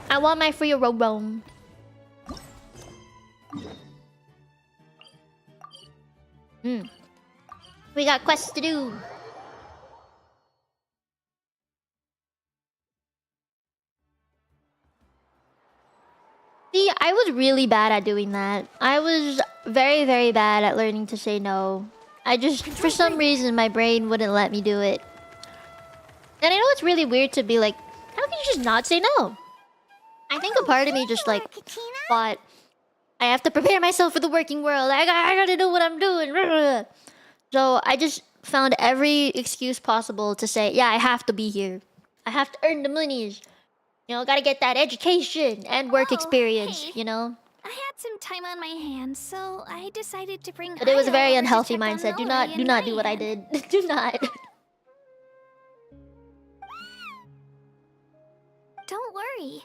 I want my free roam. We got quests to do. See, I was really bad at doing that. I was very, very bad at learning to say no. I just, for some reason, my brain wouldn't let me do it. And I know it's really weird to be like, how can you just not say no? I think a part of me just like thought, I have to prepare myself for the working world. I gotta know what I'm doing. So I just found every excuse possible to say, yeah, I have to be here. I have to earn the monies. You know, gotta get that education and work experience, hey. you know? I had some time on my hands, so I decided to bring. But it was a very Io over to unhealthy check on mindset. Do Nora not do and what I Ryan. did. Do not. Don't worry,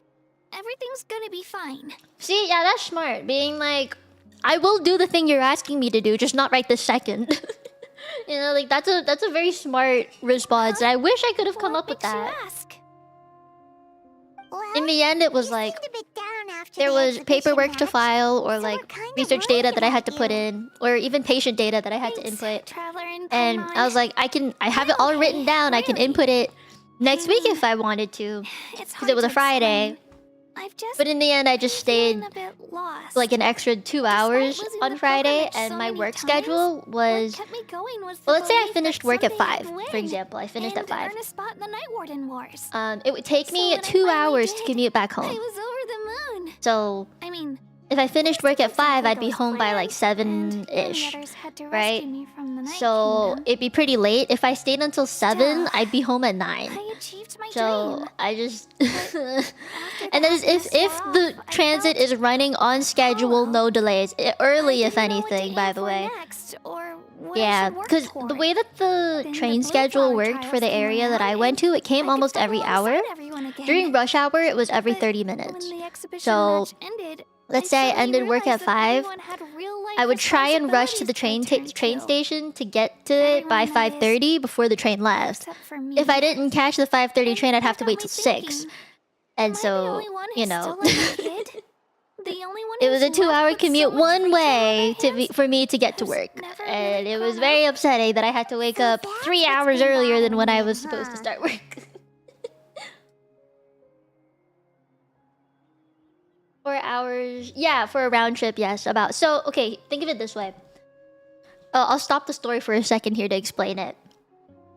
everything's gonna be fine. See, yeah, that's smart. Being like, I will do the thing you're asking me to do, just not right this second. You know, like that's a very smart response. I wish I could have come up with that. In the end, it was like there was paperwork to file, or like research data that I had to put in, or even patient data that I had to input. And I was like, I have it all written down. I can input it next week if I wanted to, because it was a Friday. But in the end, I just stayed like an extra 2 hours on Friday, and my work schedule was... Well, let's say I finished work at 5, for example. I finished at 5. It would take me 2 hours to commute back home. So, if I finished work at 5, I'd be home by like 7-ish, right? So, it'd be pretty late. If I stayed until 7, I'd be home at 9. So, I just... And then if the transit is running on schedule, no delays. Early, if anything, by the way. Yeah, because the way that the train schedule worked for the area that I went to, it came almost every hour. During rush hour, it was every 30 minutes. So, let's say I ended work at 5, I would try and rush to the train station to get to it by 5:30 before the train left. If I didn't catch the 5:30 train, I'd have to wait till 6. And so, you know, it was a 2-hour commute one way for me to get to work. And it was very upsetting that I had to wake up 3 hours earlier than when I was supposed to start work. 4 hours, yeah, for a round trip, yes, about. So, okay, think of it this way. I'll stop the story for a second here to explain it.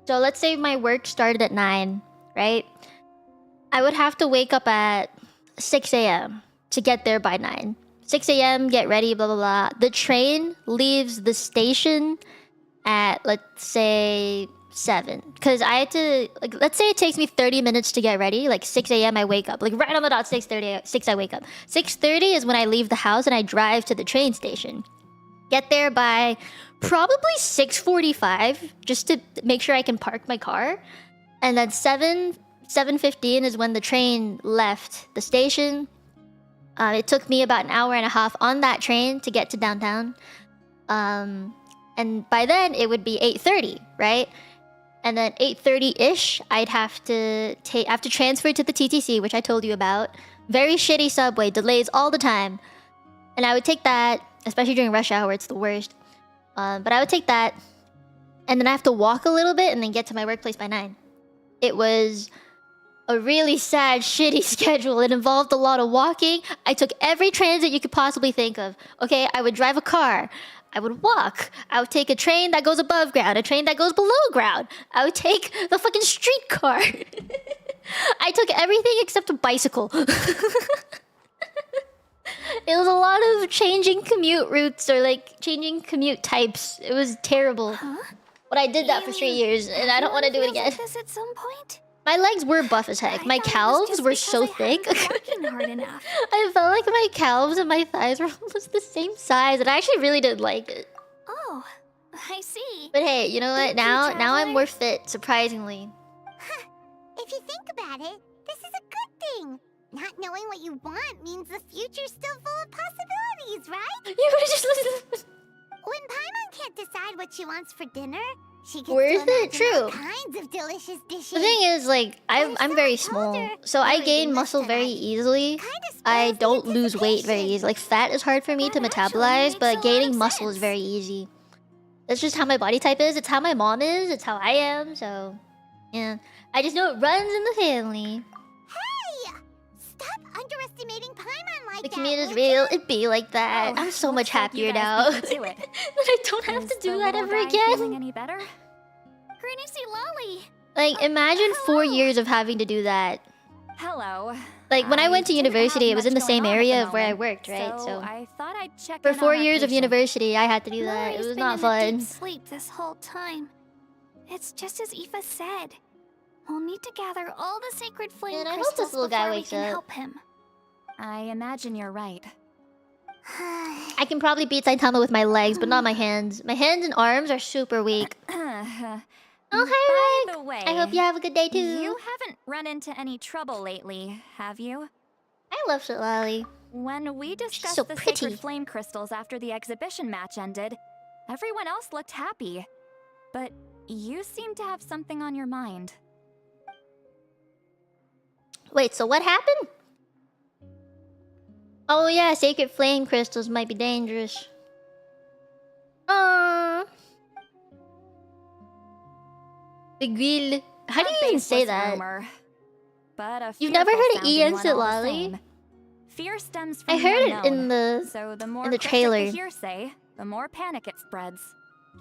So, let's say my work started at 9, right? I would have to wake up at 6 a.m. to get there by 9. 6 a.m., get ready, blah, blah, blah. The train leaves the station at, let's say, 7. Because I had to, like, let's say it takes me 30 minutes to get ready. Like, 6 a.m. I wake up. Like, right on the dot, 6 I wake up. 6:30 is when I leave the house and I drive to the train station. Get there by probably 6:45, just to make sure I can park my car. And then 7:15 is when the train left the station. It took me about an hour and a half on that train to get to downtown. And by then, it would be 8:30, right? And then 8:30-ish, I'd have to transfer to the TTC, which I told you about. Very shitty subway, delays all the time. And I would take that, especially during rush hour, it's the worst. But I would take that, and then I have to walk a little bit and then get to my workplace by 9. It was a really sad, shitty schedule. It involved a lot of walking. I took every transit you could possibly think of. Okay, I would drive a car. I would walk. I would take a train that goes above ground, a train that goes below ground. I would take the fucking streetcar. I took everything except a bicycle. It was a lot of changing commute routes, or like changing commute types. It was terrible. But I did that for 3 years, and I don't want to do it again. This at some point? My legs were buff as heck. My calves were so thick. I felt like my calves and my thighs were almost the same size, and I actually really did like it. Oh, I see. But hey, you know what? Now I'm more fit, surprisingly. If you think about it, this is a good thing. Not knowing what you want means the future's still full of possibilities, right? You were just listening. When Paimon can't decide what she wants for dinner, she gets Worth to it, imagine all true. kinds of delicious dishes. The thing is, like, I'm very small, so I gain muscle very easily. I don't lose weight very easily. Like, fat is hard for me to metabolize, but gaining muscle is very easy. That's just how my body type is. It's how my mom is. It's how I am. So, yeah. I just know it runs in the family. Hey! Stop underestimating Paimon like The that, commute is would real. ya? It be like that. I'm so much happier now. that I don't have to do that ever again. Feeling any better? Greenicy Lolly! Like, imagine 4 years of having to do that. Hello. Like, when I went to didn't have university, it was in the much same going on at area the of where I moment, worked, right? So, I thought I'd check for in on 4 our years of patient. university, I had to do that. It Lori's was been not in a fun. deep sleep this whole time. It's just as Aoife said. We'll need to gather all the sacred flame Man, I hope crystals this little guy before we wakes can up. help him. I imagine you're right. I can probably beat Saitama with my legs, but not my hands. My hands and arms are super weak. Oh, hi, By Rick! the way, I hope you have a good day, too. you haven't run into any trouble lately, have you? I love Shitlali. When we discussed so the pretty. sacred flame crystals after the exhibition match ended, everyone else looked happy. But you seem to have something on your mind. Wait, so what happened? Oh yeah, sacred flame crystals might be dangerous. The grill. How do you even say that? Rumor, but a You've never heard of fearful-sounding Ian one all the Lolly? same. Fear stems from I heard the it in unknown, the so the more in the cryptic trailer. the hearsay, the more panic it spreads.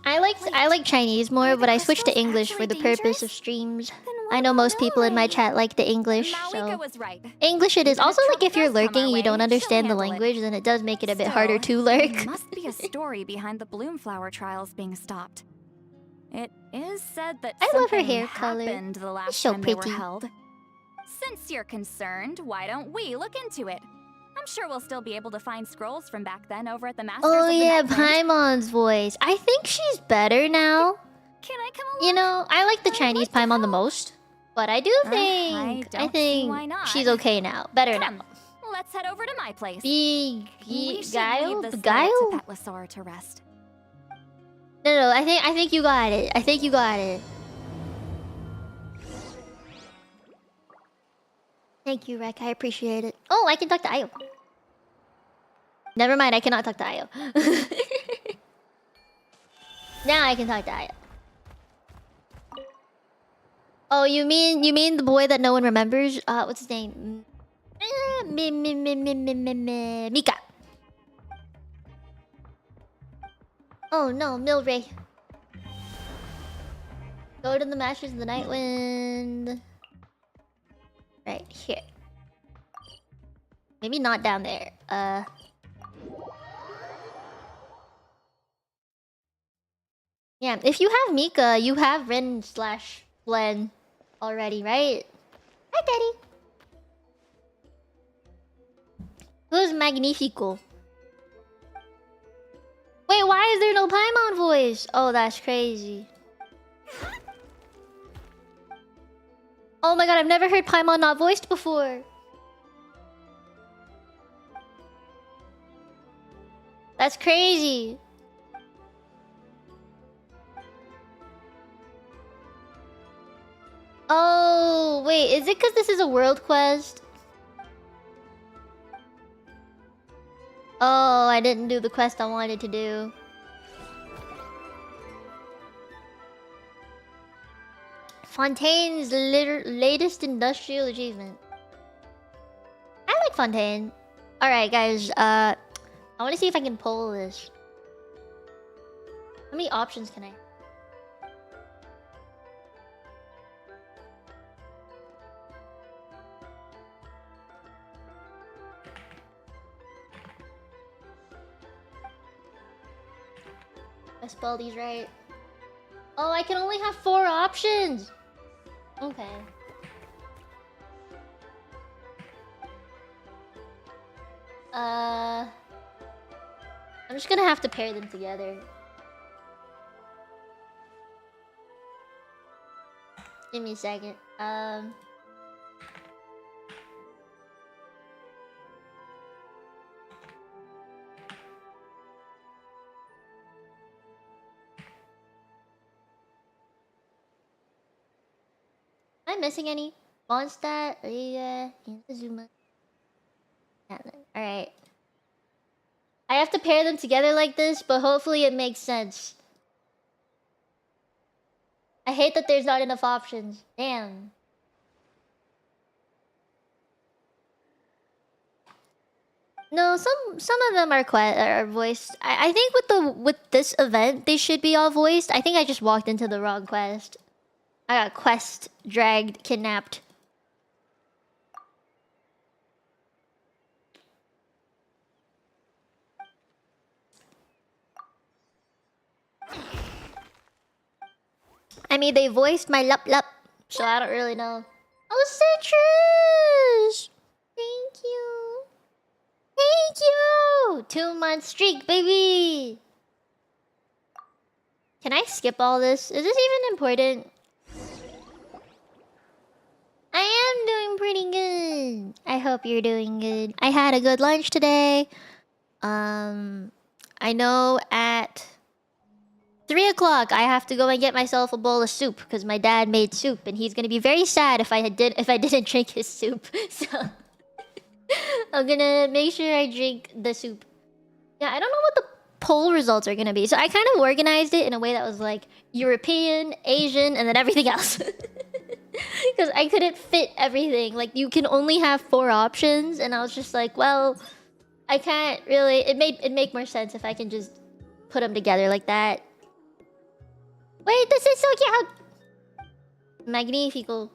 I like Chinese more, are the but I switched to crystals English for actually the purpose of dangerous? streams. Then what I know about most people in my Minowlive? chat like the English, Malika so was right. English it is. Even Also, if like if trouble you're does come lurking, our you way, don't she'll understand the handle it. language, then it does make it a bit Still, harder to there lurk. must be a story behind the Bloomflower trials being stopped. It is said that I love her something hair color. happened the last so time they pretty. were held. Since you're concerned, why don't we look into it? I'm sure we'll still be able to find scrolls from back then over at the Masters Oh of the yeah, Night Wind. Paimon's voice. I think she's better now. Can I come along? You know, I like the I'd Chinese like to Paimon the help. most, but I do I think don't see why think not. she's okay now. Better Come, now. let's head over to my place. We should Guile? leave the Guile? to Petlosaur to rest. No, I think you got it. I think you got it. Thank you, Rek. I appreciate it. Oh, I can talk to Ayo. Never mind, I cannot talk to Ayo. Now I can talk to Ayo. Oh, you mean the boy that no one remembers? What's his name? Mika. Oh no, Milray. Go to the Masters of the Night Wind. Right here. Maybe not down there. Yeah, if you have Mika, you have Ren slash Glenn already, right? Hi, Daddy. Who's Magnifico? Wait, why is there no Paimon voice? Oh, that's crazy. Oh my god, I've never heard Paimon not voiced before. That's crazy. Oh, wait, is it because this is a world quest? Oh, I didn't do the quest I wanted to do. Fontaine's latest industrial achievement. I like Fontaine. Alright, guys, I want to see if I can pull this. How many options can I have? I spelled these right. Oh, I can only have 4 options. Okay. I'm just gonna have to pair them together. Give me a second. Am I missing any? Mondstadt, Riga, Inazuma. Alright. I have to pair them together like this, but hopefully it makes sense. I hate that there's not enough options. Damn. No, some of them are voiced. I think with this event they should be all voiced. I think I just walked into the wrong quest. I got quest dragged, kidnapped. I mean, they voiced my lup lup, so I don't really know. Oh, Citrus! Thank you. Thank you! 2-month streak, baby! Can I skip all this? Is this even important? I am doing pretty good. I hope you're doing good. I had a good lunch today. I know at 3 o'clock I have to go and get myself a bowl of soup because my dad made soup and he's gonna be very sad if I didn't drink his soup. So I'm gonna make sure I drink the soup. Yeah, I don't know what the poll results are gonna be. So I kind of organized it in a way that was like European, Asian, and then everything else. Because I couldn't fit everything. Like, you can only have 4 options, and I was just like, well, I can't really. It'd make more sense if I can just put them together like that. Wait, this is so cute. Magnifico.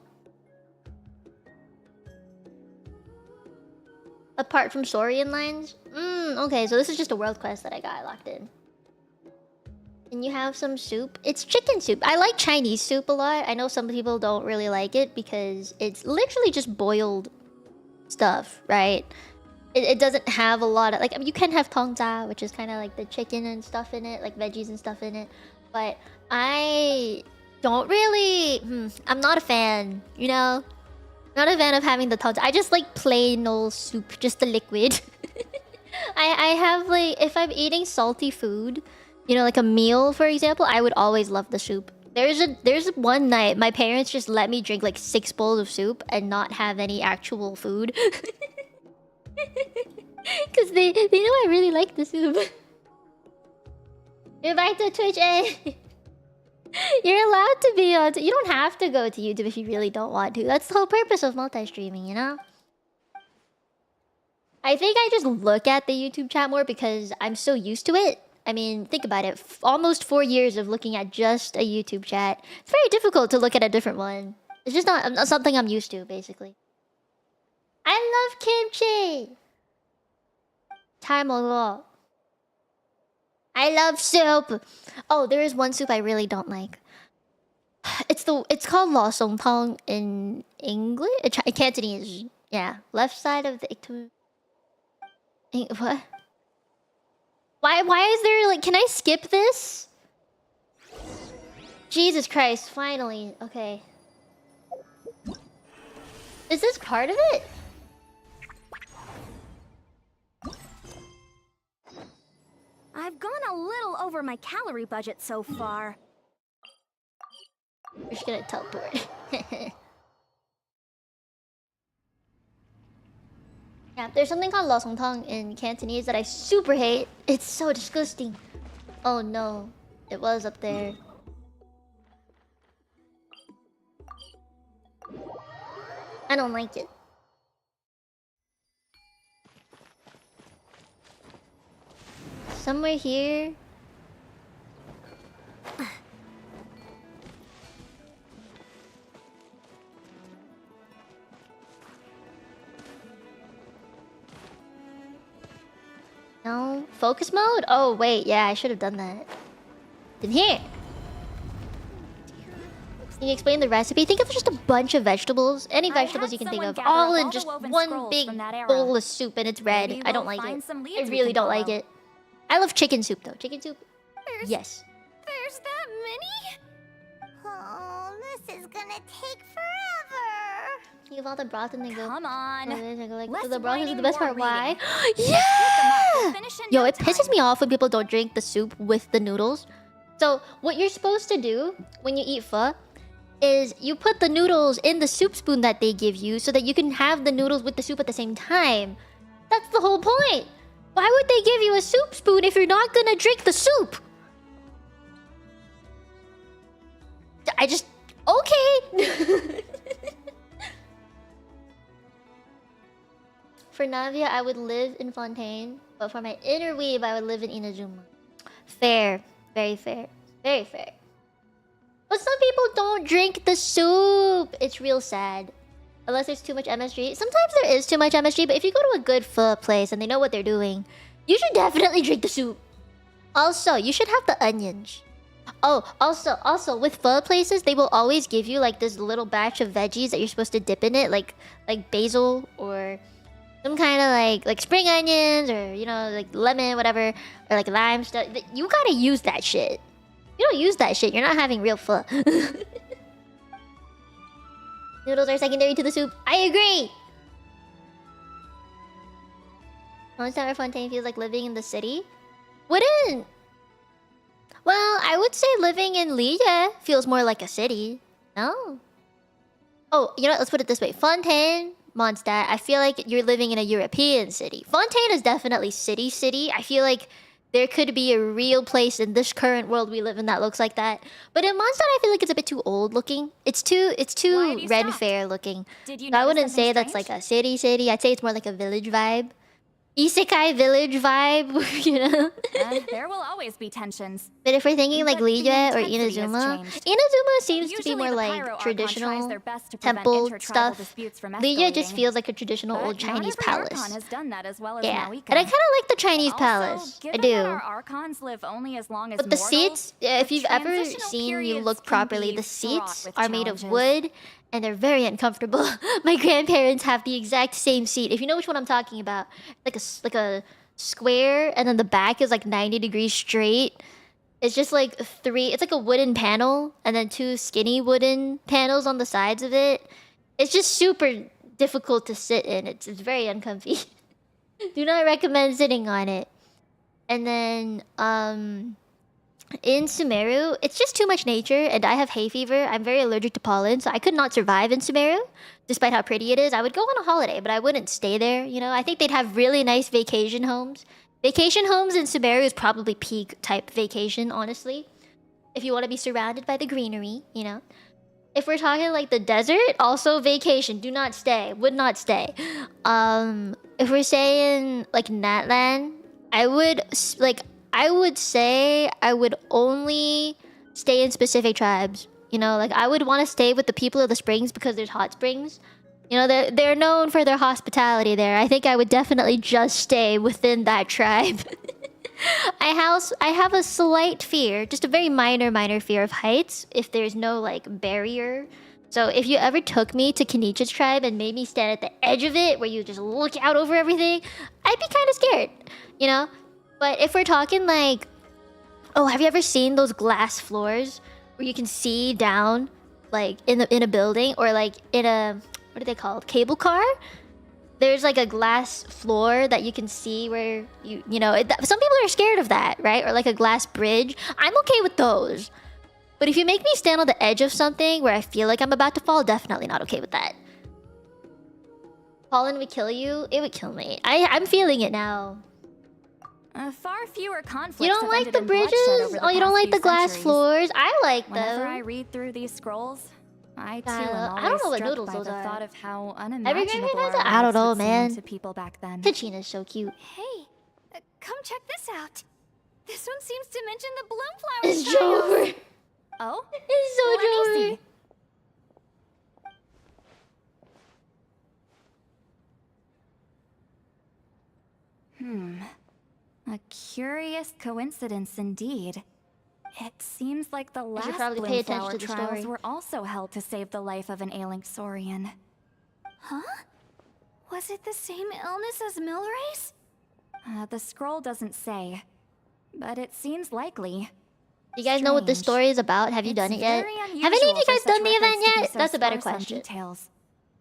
Apart from Saurian lines? Okay, so this is just a world quest that I got locked in. And you have some soup. It's chicken soup. I like Chinese soup a lot. I know some people don't really like it because it's literally just boiled stuff, right? It doesn't have a lot of... Like, I mean, you can have tongza, which is kind of like the chicken and stuff in it, like veggies and stuff in it. But I don't really... I'm not a fan, you know? Not a fan of having the tongza. I just like plain old soup, just the liquid. I have like... If I'm eating salty food... You know, like a meal, for example, I would always love the soup. There's one night my parents just let me drink like 6 bowls of soup and not have any actual food. Because they know I really like the soup. You're back to Twitch, eh? You're allowed to be on... You don't have to go to YouTube if you really don't want to. That's the whole purpose of multi-streaming, you know? I think I just look at the YouTube chat more because I'm so used to it. I mean, think about it. Almost 4 years of looking at just a YouTube chat. It's very difficult to look at a different one. It's just not something I'm used to, basically. I love kimchi! Time I love soup! Oh, there is one soup I really don't like. It's called lo song tong in English? Cantonese. Yeah. Left side of the... What? Why is there like... Can I skip this? Jesus Christ, finally. Okay. Is this part of it? I've gone a little over my calorie budget so far. We're just gonna teleport. Yeah, there's something called lo song tong in Cantonese that I super hate. It's so disgusting. Oh no, it was up there. I don't like it. Somewhere here. No? Focus mode? Oh, wait. Yeah, I should have done that. In here. Can you explain the recipe? Think of just a bunch of vegetables. Any vegetables you can think of. All in just one big bowl of soup and it's red. I don't like it. I really don't like it. I love chicken soup, though. Chicken soup? Yes. There's that many? Oh, this is gonna take forever. You have all the broth and then go... Come on. So the broth is the best part. Why? Reading. Yeah! Yo, no it pisses me off when people don't drink the soup with the noodles. So, what you're supposed to do when you eat pho is you put the noodles in the soup spoon that they give you so that you can have the noodles with the soup at the same time. That's the whole point. Why would they give you a soup spoon if you're not gonna drink the soup? I just... Okay! For Navia, I would live in Fontaine. But for my inner weeb, I would live in Inazuma. Fair. Very fair. Very fair. But some people don't drink the soup. It's real sad. Unless there's too much MSG. Sometimes there is too much MSG, but if you go to a good pho place and they know what they're doing, you should definitely drink the soup. Also, you should have the onions. Oh, also, with pho places, they will always give you like this little batch of veggies that you're supposed to dip in it, like basil or some kind of like spring onions or, you know, like lemon, whatever, or like lime stuff. You gotta use that shit. You don't use that shit, you're not having real pho. Noodles are secondary to the soup. I agree! Monster Fontaine feels like living in the city. Wouldn't... Well, I would say living in Liege feels more like a city. No? Oh, you know what? Let's put it this way. Fontaine, Mondstadt, I feel like you're living in a European city. Fontaine is definitely city. I feel like there could be a real place in this current world we live in that looks like that. But in Mondstadt, I feel like it's a bit too old looking. It's too red fair looking. Did you So I wouldn't notice say something that's like strange? a city. I'd say it's more like a village vibe. Isekai village vibe, you know? There will always be tensions. But if we're thinking like But the Liege or intensity has Inazuma, changed. Inazuma seems to be Usually more the like Pyro Archon traditional tries their best to prevent temple intertribal stuff. disputes from Liege just escalating. feels like a traditional But old not Chinese every Archon palace. has done that as well as Yeah, Maoika. and I kind of like the Chinese Also, palace. I given do. that our Archons live only as long as But the mortals, seats, if the you've ever transitional seen you periods look can properly, be the fraught seats with are made of challenges. wood and they're very uncomfortable. My grandparents have the exact same seat. If you know which one I'm talking about, like a square and then the back is like 90 degrees straight. It's just like it's like a wooden panel and then two skinny wooden panels on the sides of it. It's just super difficult to sit in. It's very uncomfy. Do not recommend sitting on it. And then in Sumeru, it's just too much nature, and I have hay fever. I'm very allergic to pollen, so I could not survive in Sumeru, despite how pretty it is. I would go on a holiday, but I wouldn't stay there, you know? I think they'd have really nice vacation homes. Vacation homes in Sumeru is probably peak type vacation, honestly. If you want to be surrounded by the greenery, you know? If we're talking like the desert, also vacation. Do not stay. Would not stay. If we're saying like Natlan, I would say I would only stay in specific tribes. You know, like I would want to stay with the people of the springs because there's hot springs. You know, they're known for their hospitality there. I think I would definitely just stay within that tribe. I have a slight fear, just a very minor fear of heights if there's no like barrier. So if you ever took me to Kenichi's tribe and made me stand at the edge of it where you just look out over everything, I'd be kind of scared, you know? But if we're talking like, oh, have you ever seen those glass floors where you can see down like in a building or like in a, what are they called? Cable car? There's like a glass floor that you can see where you know, some people are scared of that, right? Or like a glass bridge. I'm okay with those. But if you make me stand on the edge of something where I feel like I'm about to fall, definitely not okay with that. Pollen would kill you? It would kill me. I'm feeling it now. Far fewer conflicts. You don't have like ended the in bloodshed bridges? over Oh, you don't past like few the glass centuries. floors? I like Whenever I them. read through these scrolls, I too Kyla, am I don't always know what struck noodles by those the are. thought of how Every unimaginable grandma has our it? I don't lives know, would seem man. to people back then. Kachina's so cute. Hey, come check this out. This one seems to mention the It's bloom flowers. Jover. Oh, It's so let me Jover. see. A curious coincidence indeed. It seems like the should last probably pay bloom attention flower to the trials story. were also held to save the life of an ailing Saurian. Huh? Was it the same illness as Milrace? The scroll doesn't say, but it seems likely. Do you guys know what this Strange. story is about? Have you done it It's yet? very Have any of you unusual for guys such done the event records to be yet? so That's a better sparse on question. details.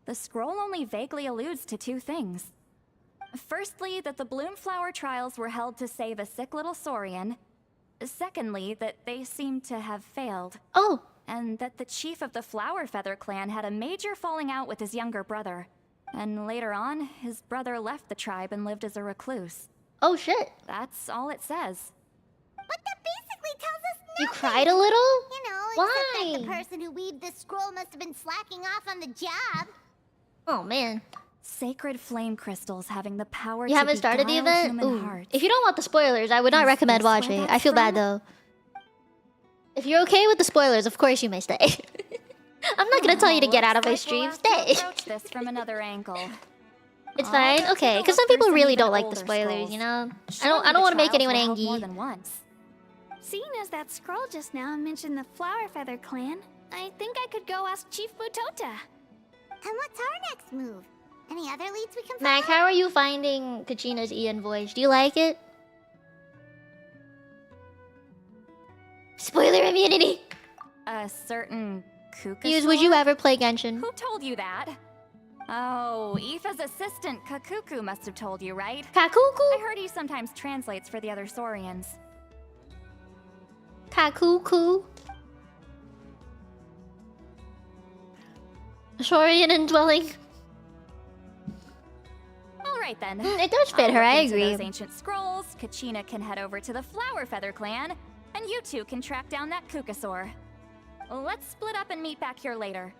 The scroll only vaguely alludes to two things. Firstly, that the bloom flower trials were held to save a sick little Saurian. Secondly, that they seem to have failed. Oh, And that the chief of the Flower Feather clan had a major falling out with his younger brother. And later on, his brother left the tribe and lived as a recluse. oh shit. That's all it says. But that basically tells us You nothing. cried a little? You know, Why? except that the person who weaved this scroll must have been slacking off on the job. Oh man. Sacred flame crystals having the power You to haven't started the beguile event? human Ooh. hearts. If you don't want the spoilers, I would not Is recommend this where watching. I that's feel bad from? though. If you're okay with the spoilers, of course you may stay. I'm not gonna tell you to get out of my Looks stream. like we'll have to Stay. approach this from another angle. It's I'll fine. go Okay, take a because some look through people some really even don't like the older spoilers, scrolls. you know? I Surely don't the want to make trials anyone were held more angry. than once. Seeing as that scroll just now mentioned the Flower Feather clan, I think I could go ask Chief Butota. And what's our next move? Any other leads we can follow? Mac, how are you finding Kachina's Ian voice? Do you like it? Spoiler immunity! A certain Kakuka Muse, would you store? ever play Genshin? Who told you that? Oh, Aoife's assistant Kakuku must have told you, right? I Kakuku? heard he sometimes translates for the other Saurians. Kakuku? Saurian indwelling? Alright then. It does fit I'll her, look I into agree. those ancient scrolls, Kachina can head over to the Flower Feather clan, and you two can track down that Kukasaur. Let's split up and meet back here later.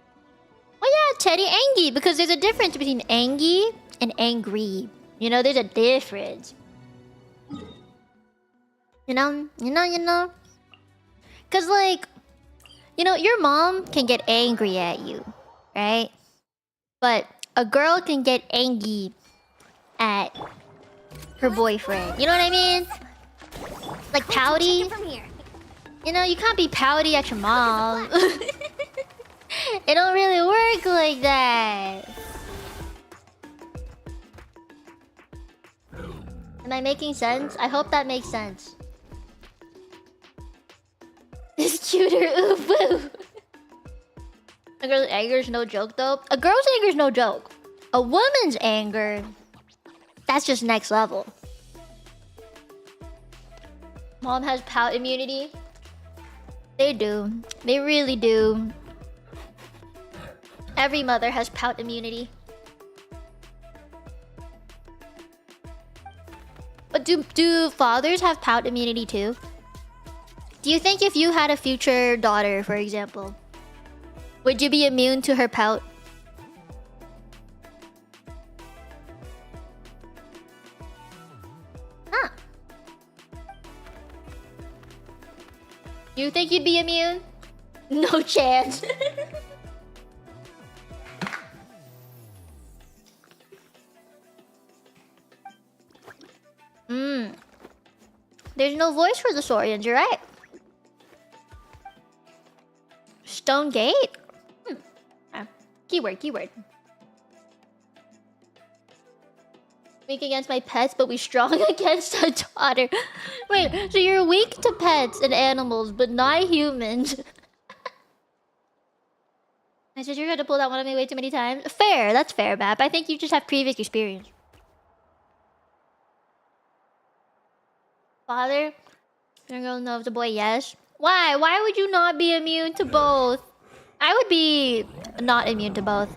Oh yeah, Teddy Angie, because there's a difference between Angie and angry. You know, there's a difference. You know? Cause like, you know, your mom can get angry at you, right? But a girl can get angry at her boyfriend. You know what I mean? Like pouty. From here. You know, you can't be pouty at your mom. It don't really work like that. Am I making sense? I hope that makes sense. It's cuter, ooh boo. A girl's anger is no joke though. A girl's anger is no joke. A woman's anger, that's just next level. Mom has pout immunity. They do. They really do. Every mother has pout immunity. But do fathers have pout immunity too? Do you think if you had a future daughter, for example, would you be immune to her pout? Huh. You think you'd be immune? No chance. There's no voice for the Saurians, you're right. Stone Gate? Keyword. Weak against my pets, but we strong against a daughter. Wait, so you're weak to pets and animals, but not humans. My sister had to pull that one on me way too many times. Fair, that's fair, Bap. I think you just have previous experience. Father? Your girl knows the boy, yes. Why? Why would you not be immune to both? I would be not immune to both.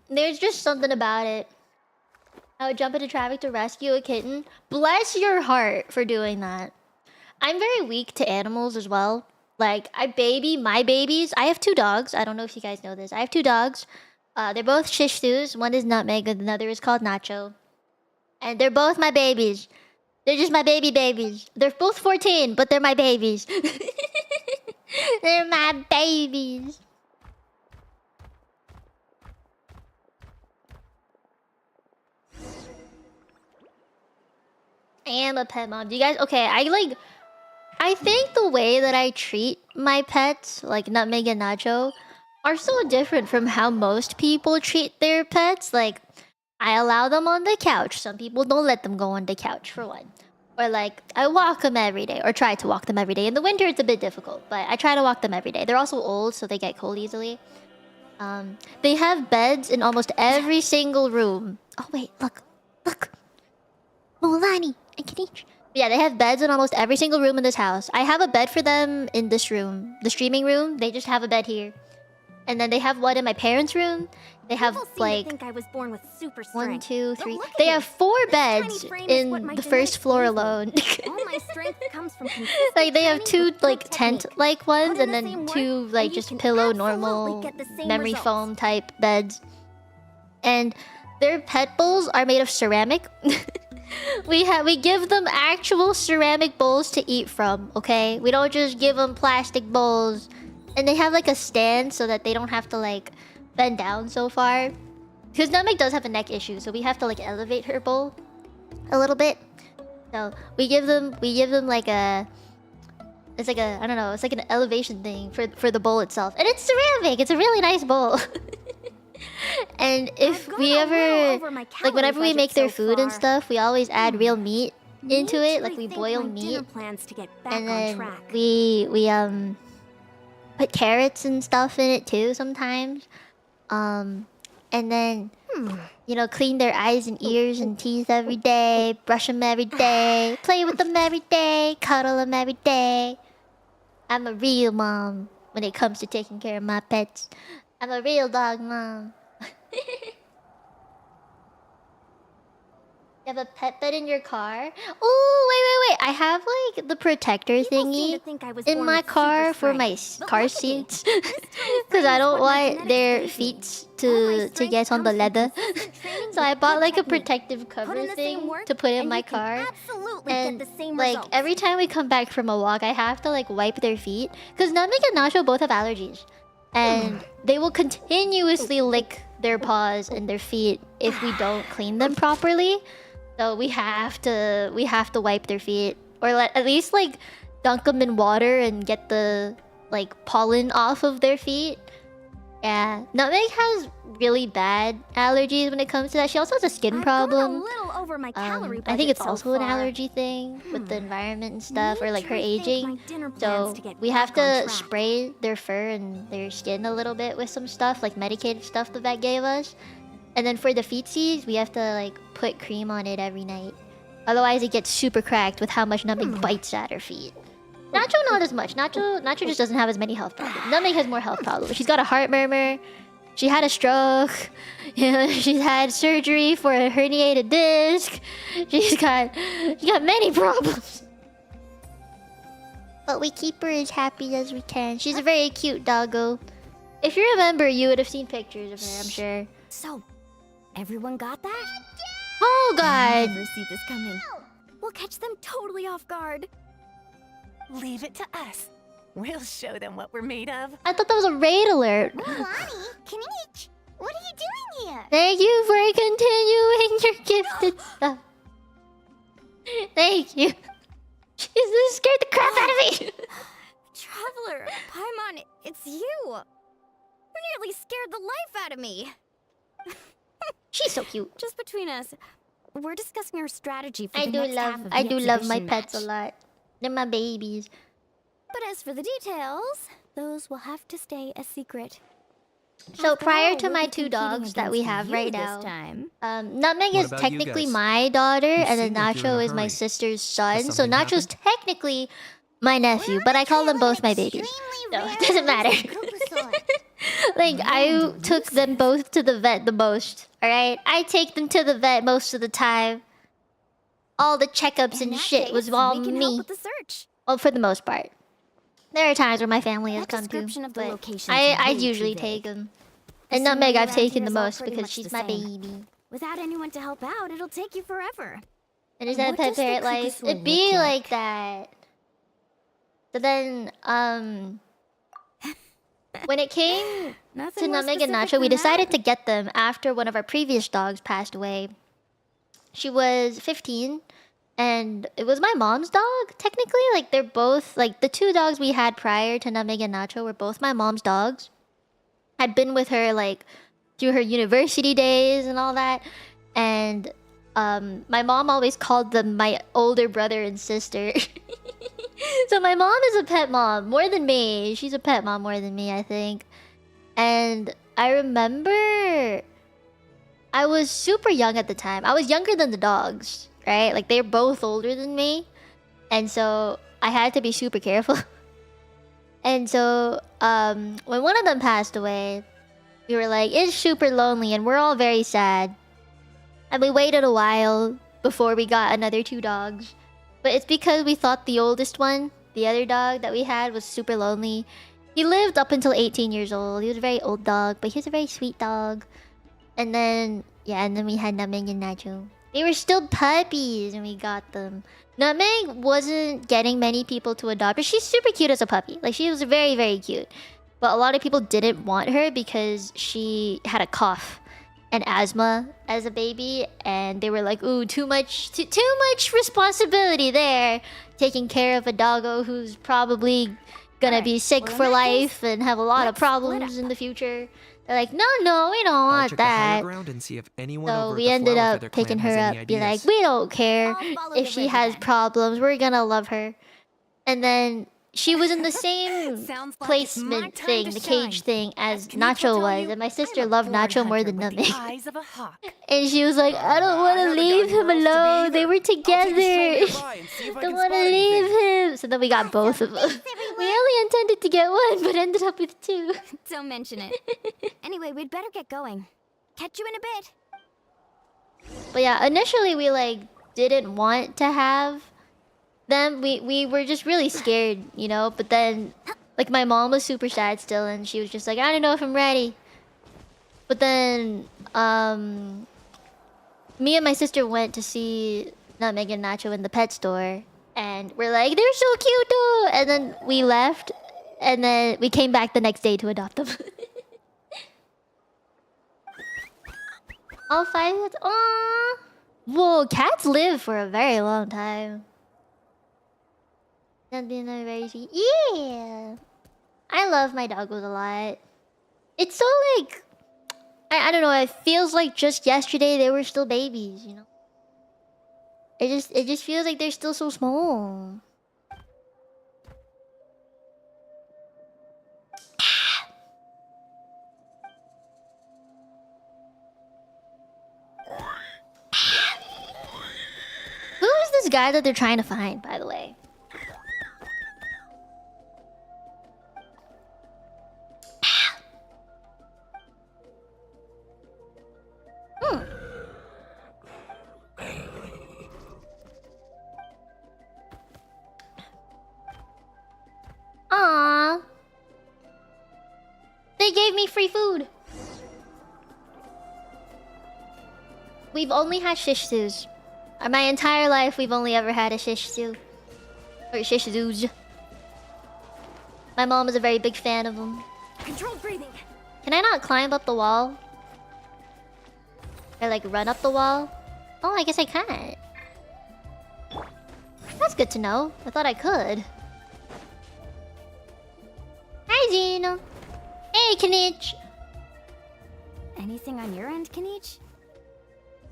There's just something about it. I would jump into traffic to rescue a kitten. Bless your heart for doing that. I'm very weak to animals as well. Like, I baby my babies. I have 2 dogs. I don't know if you guys know this. I have 2 dogs. They're both Shih Tzus. One is Nutmeg and the other is called Nacho. And they're both my babies. They're just my babies. They're both 14, but they're my babies. They're my babies. I am a pet mom. Do you guys... Okay, I think the way that I treat my pets, like Nutmeg and Nacho, are so different from how most people treat their pets. Like, I allow them on the couch. Some people don't let them go on the couch, for one. Or like, I walk them every day, or try to walk them every day. In the winter, it's a bit difficult, but I try to walk them every day. They're also old, so they get cold easily. They have beds in almost every single room. Oh wait, look. Molani and Kanichi. Yeah, they have beds in almost every single room in this house. I have a bed for them in this room. The streaming room, they just have a bed here. And then they have one in my parents' room. They have like think I was born with super 1, strength. 2, But 3. look at They me. have 4 This tiny beds frame is what in my the genetics first floor gave me. alone. All my strength comes from consistent Like they have training 2 with like good tent technique. like ones Put in and the then same 2 work, like and you just can pillow absolutely normal get the same memory results. foam type beds. And their pet bowls are made of ceramic. We give them actual ceramic bowls to eat from, okay? We don't just give them plastic bowls. And they have like a stand so that they don't have to like bend down so far. Because Namek does have a neck issue, so we have to like elevate her bowl a little bit. So we give them like a... It's like a, I don't know, it's like an elevation thing for the bowl itself. And it's ceramic! It's a really nice bowl. And if I've we gone a little ever... over my Like calorie whenever we budget make their so food and far. stuff, we always add real meat into it. Like we boil meat, and then we put carrots and stuff in it too sometimes. And then you know, clean their eyes and ears and teeth every day, brush them every day, play with them every day, cuddle them every day. I'm a real mom when it comes to taking care of my pets. I'm a real dog mom. You have a pet bed in your car? Oh, wait. I have like the protector thingy in my car for my car seats. Because I don't want their feet to get on the leather. So I bought like a protective cover thing to put in my car. And like every time we come back from a walk, I have to like wipe their feet. Because Namek and Nacho both have allergies. And they will continuously lick their paws and their feet if we don't clean them properly. So we have to wipe their feet, or at least like dunk them in water and get the like pollen off of their feet. Yeah, Nutmeg has really bad allergies when it comes to that. She also has a skin problem. I think it's also an allergy thing with the environment and stuff, or like her aging. So we have to spray their fur and their skin a little bit with some stuff, like medicated stuff the vet gave us. And then for the feetsies, we have to like put cream on it every night. Otherwise, it gets super cracked with how much Nutmeg bites at her feet. Nacho not as much. Nacho just doesn't have as many health problems. Nutmeg has more health problems. She's got a heart murmur. She had a stroke. You know, she's had surgery for a herniated disc. She got many problems. But we keep her as happy as we can. She's a very cute doggo. If you remember, you would have seen pictures of her, I'm sure. So, everyone got that? Oh god! I never see this coming. We'll catch them totally off guard. Leave it to us. We'll show them what we're made of. I thought that was a raid alert. Lonnie, Kinich, what are you doing here? Thank you for continuing your gifted stuff. Thank you. Jesus, scared the crap out of me. Traveler, Paimon, it's you. You nearly scared the life out of me. She's so cute. Just between us, we're discussing our strategy for I the do next half love of I the do love my exhibition pets a match. lot. They're my babies. But as for the details, those will have to stay a secret. So After prior all, to we'll my be two competing dogs that we against have you right this now. time. Nutmeg What is about you technically guys? my daughter, You and then seem like you're in a Nacho is my hurry. sister's son. So something Nacho's technically my nephew, but I call them both my babies. So it doesn't matter. Like I took them both to the vet the most. All right, I take them to the vet most of the time. All the checkups In and that shit case, was all we can me. help with the search. Well, for the most part. There are times where my family has That come description to, of the but location's I way too usually vague. take them. The And Nutmeg scenery I've around taken here the is all most pretty because much she's the my same. baby. Without anyone to help out, it'll take you forever. And is What that pet does the parrot life? Kukusor It'd be look like that. So then, when it came Nothing to more Nutmeg and specific Nacho, we than decided that. to get them after one of our previous dogs passed away. She was 15, and it was my mom's dog, technically. Like, they're both, like, the two dogs we had prior to Nutmeg and Nacho were both my mom's dogs. Had been with her, like, through her university days and all that. And, my mom always called them my older brother and sister. So my mom is a pet mom, more than me. She's a pet mom more than me, I think. And I remember I was super young at the time. I was younger than the dogs, right? Like they're both older than me. And so I had to be super careful. And so when one of them passed away, we were like, it's super lonely and we're all very sad. And we waited a while before we got another two dogs. But it's because we thought the oldest one, the other dog that we had, was super lonely. He lived up until 18 years old. He was a very old dog, but he was a very sweet dog. And then, yeah, and then we had Nutmeg and Nacho. They were still puppies when we got them. Nutmeg wasn't getting many people to adopt her. She's super cute as a puppy. Like, she was very, very cute. But a lot of people didn't want her because she had a cough and asthma as a baby, and they were like, ooh, too much responsibility there, taking care of a doggo who's probably gonna be sick well, in for that life and have a lot of let's split problems up. in the future. They're like, no, we don't I'll want check the higher that. ground and see if anyone So over we at the ended Flower up Feather picking Clan her has up, any be like, ideas. we don't care I'll follow if the she river has then. problems. We're gonna love her. And then she was in the same Sounds like it's my placement time thing, to the cage shine. thing, as Can you Nacho tell was, you, and my I'm sister a loved born Nacho more hunter than with the Nami. eyes of a hawk. And she was like, I don't want to haven't leave got him anywhere else to be alone. They either. were I'll take a stroll together. nearby and see if I Don't can want to spot leave anything. him. So then we got both of them. We only intended to get one, but ended up with two. Don't mention it. Anyway, we'd better get going. Catch you in a bit. But yeah, initially we like didn't want to have them. We were just really scared, you know. But then, like, my mom was super sad still, and she was just like, I don't know if I'm ready. But then, me and my sister went to see Nutmeg and Nacho in the pet store, and we're like, they're so cute though. And then we left, and then we came back the next day to adopt them. All 5 cats. Aww. Whoa, cats live for a very long time. That's been a very sweet. Yeah. I love my doggos a lot. It's so like, I don't know. It feels like just yesterday they were still babies. You know. It just feels like they're still so small. Who is this guy that they're trying to find, by the way? Hmm. Aww. They gave me free food. We've only had shish tzus. My entire life, we've only ever had a shish tzu. Or shish tzus. My mom is a very big fan of them. Controlled breathing. Can I not climb up the wall? Or like run up the wall? Oh, I guess I can't. That's good to know. I thought I could. Hi, Zeno. Hey, Kanich. Anything on your end, Kanich?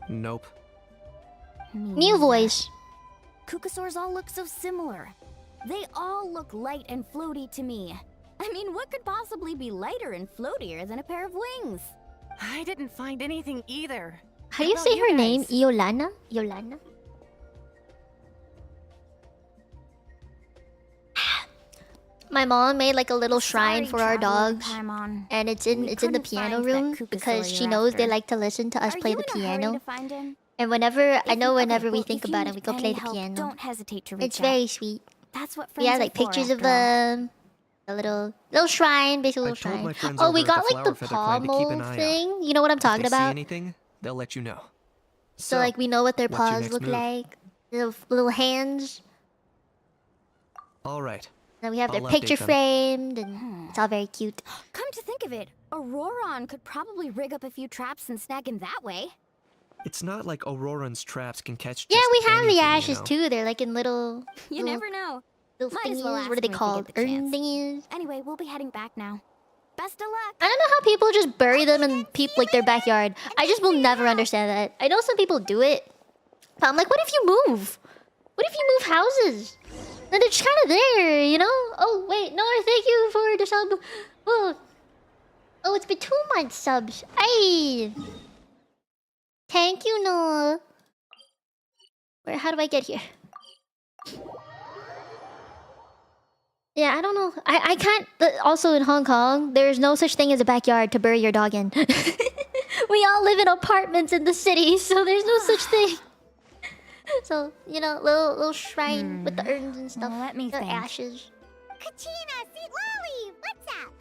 Nope. New voice. Kukasaurs all look so similar. They all look light and floaty to me. I mean, what could possibly be lighter and floatier than a pair of wings? I didn't find anything either. How do you about say you her name? guys? Iolana? Iolana? My mom made like a little shrine for our dogs, and it's in the piano room because she knows they like to listen to us play the piano. And whenever we think about it, we go play the piano. Don't hesitate to reach It's out. very sweet. That's what We friends have are like for, pictures of after all. them. A little shrine, basically a I little told my shrine. friends Oh, over we at got the like the Flower Feather Clan to keep pommel an eye out. thing. You know what I'm If talking they see about? anything, they'll let you know. So like we know what their what's your paws next look move? like. Little hands. All right. Then we have their I'll update picture them. framed, and it's all very cute. Come to think of it, Auroron could probably rig up a few traps and snag him that way. It's not like Auroran's traps can catch. Yeah, just we have the anything, ashes you know? too. They're like in little You little, never know. little Might as well thingies. ask What are they him if you called? get the Urn chance. thingies. Anyway, we'll be heading back now. Best of luck. I don't know how people just bury them in like their backyard. I just will never understand that. I know some people do it, but I'm like, what if you move? What if you move houses? Then they're just kind of there, you know? Oh wait, no, thank you for the sub. Oh, it's been 2 months subs. Ay, thank you, Noah. How do I get here? Yeah, I don't know. I can't. Also, in Hong Kong, there's no such thing as a backyard to bury your dog in. We all live in apartments in the city, so there's no such thing. So, you know, little shrine with the urns and stuff. Let me the think. ashes. Kachina, sweet lolly, what's up?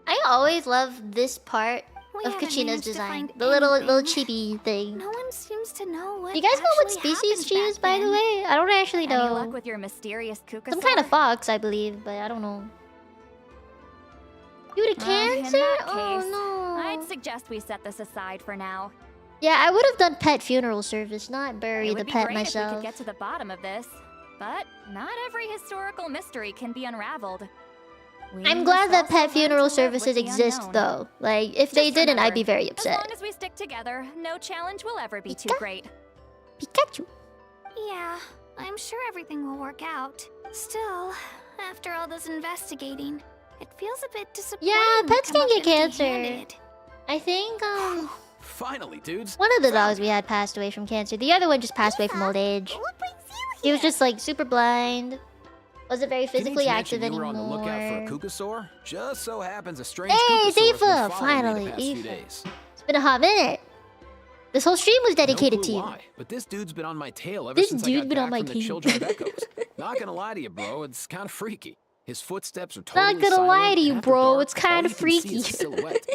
I always love this part We of haven't Kachina's managed to design. find The little anything. chibi thing. No one seems to know what. You guys know what actually species happened she is, back by the then. way? I don't actually Any know. luck with your mysterious Kukasaur? Some kind of fox, I believe, but I don't know. Due to In cancer? that Oh case, no. I'd suggest we set this aside for now. Yeah, I would have done pet funeral service, not bury It the would be pet great if we myself. could get to the bottom of this, but not every historical mystery can be unraveled. I'm glad that pet funeral services exist, though. Like, if they didn't, I'd be very As upset. long as we stick together, no challenge will ever be too great. Pikachu. Yeah, I'm sure everything will work out. Still, after all this investigating, it feels a bit disappointing. Yeah, pets to come can up get cancer. empty-handed. I think, Finally, dudes. one of the dogs we had passed away from cancer. The other one just passed away from old age. What brings you He here? was just, like, super blind. Wasn't very Didn't physically you active mention you were anymore. on the lookout for a Kukasaur? Just so happens a strange Hey, Kukasaur's been Tifa! following me Finally, the past few Tifa. days. It's been a hot minute. This whole stream was dedicated No to clue you. why, but this dude's been on my tail ever This since dude's I got been back on my from the tail. Children of Echoes. Not gonna lie to you, bro, it's kind of freaky. His footsteps are Not totally gonna silent, lie to and you, after bro, dark, it's kinda all you can see freaky. is his silhouette.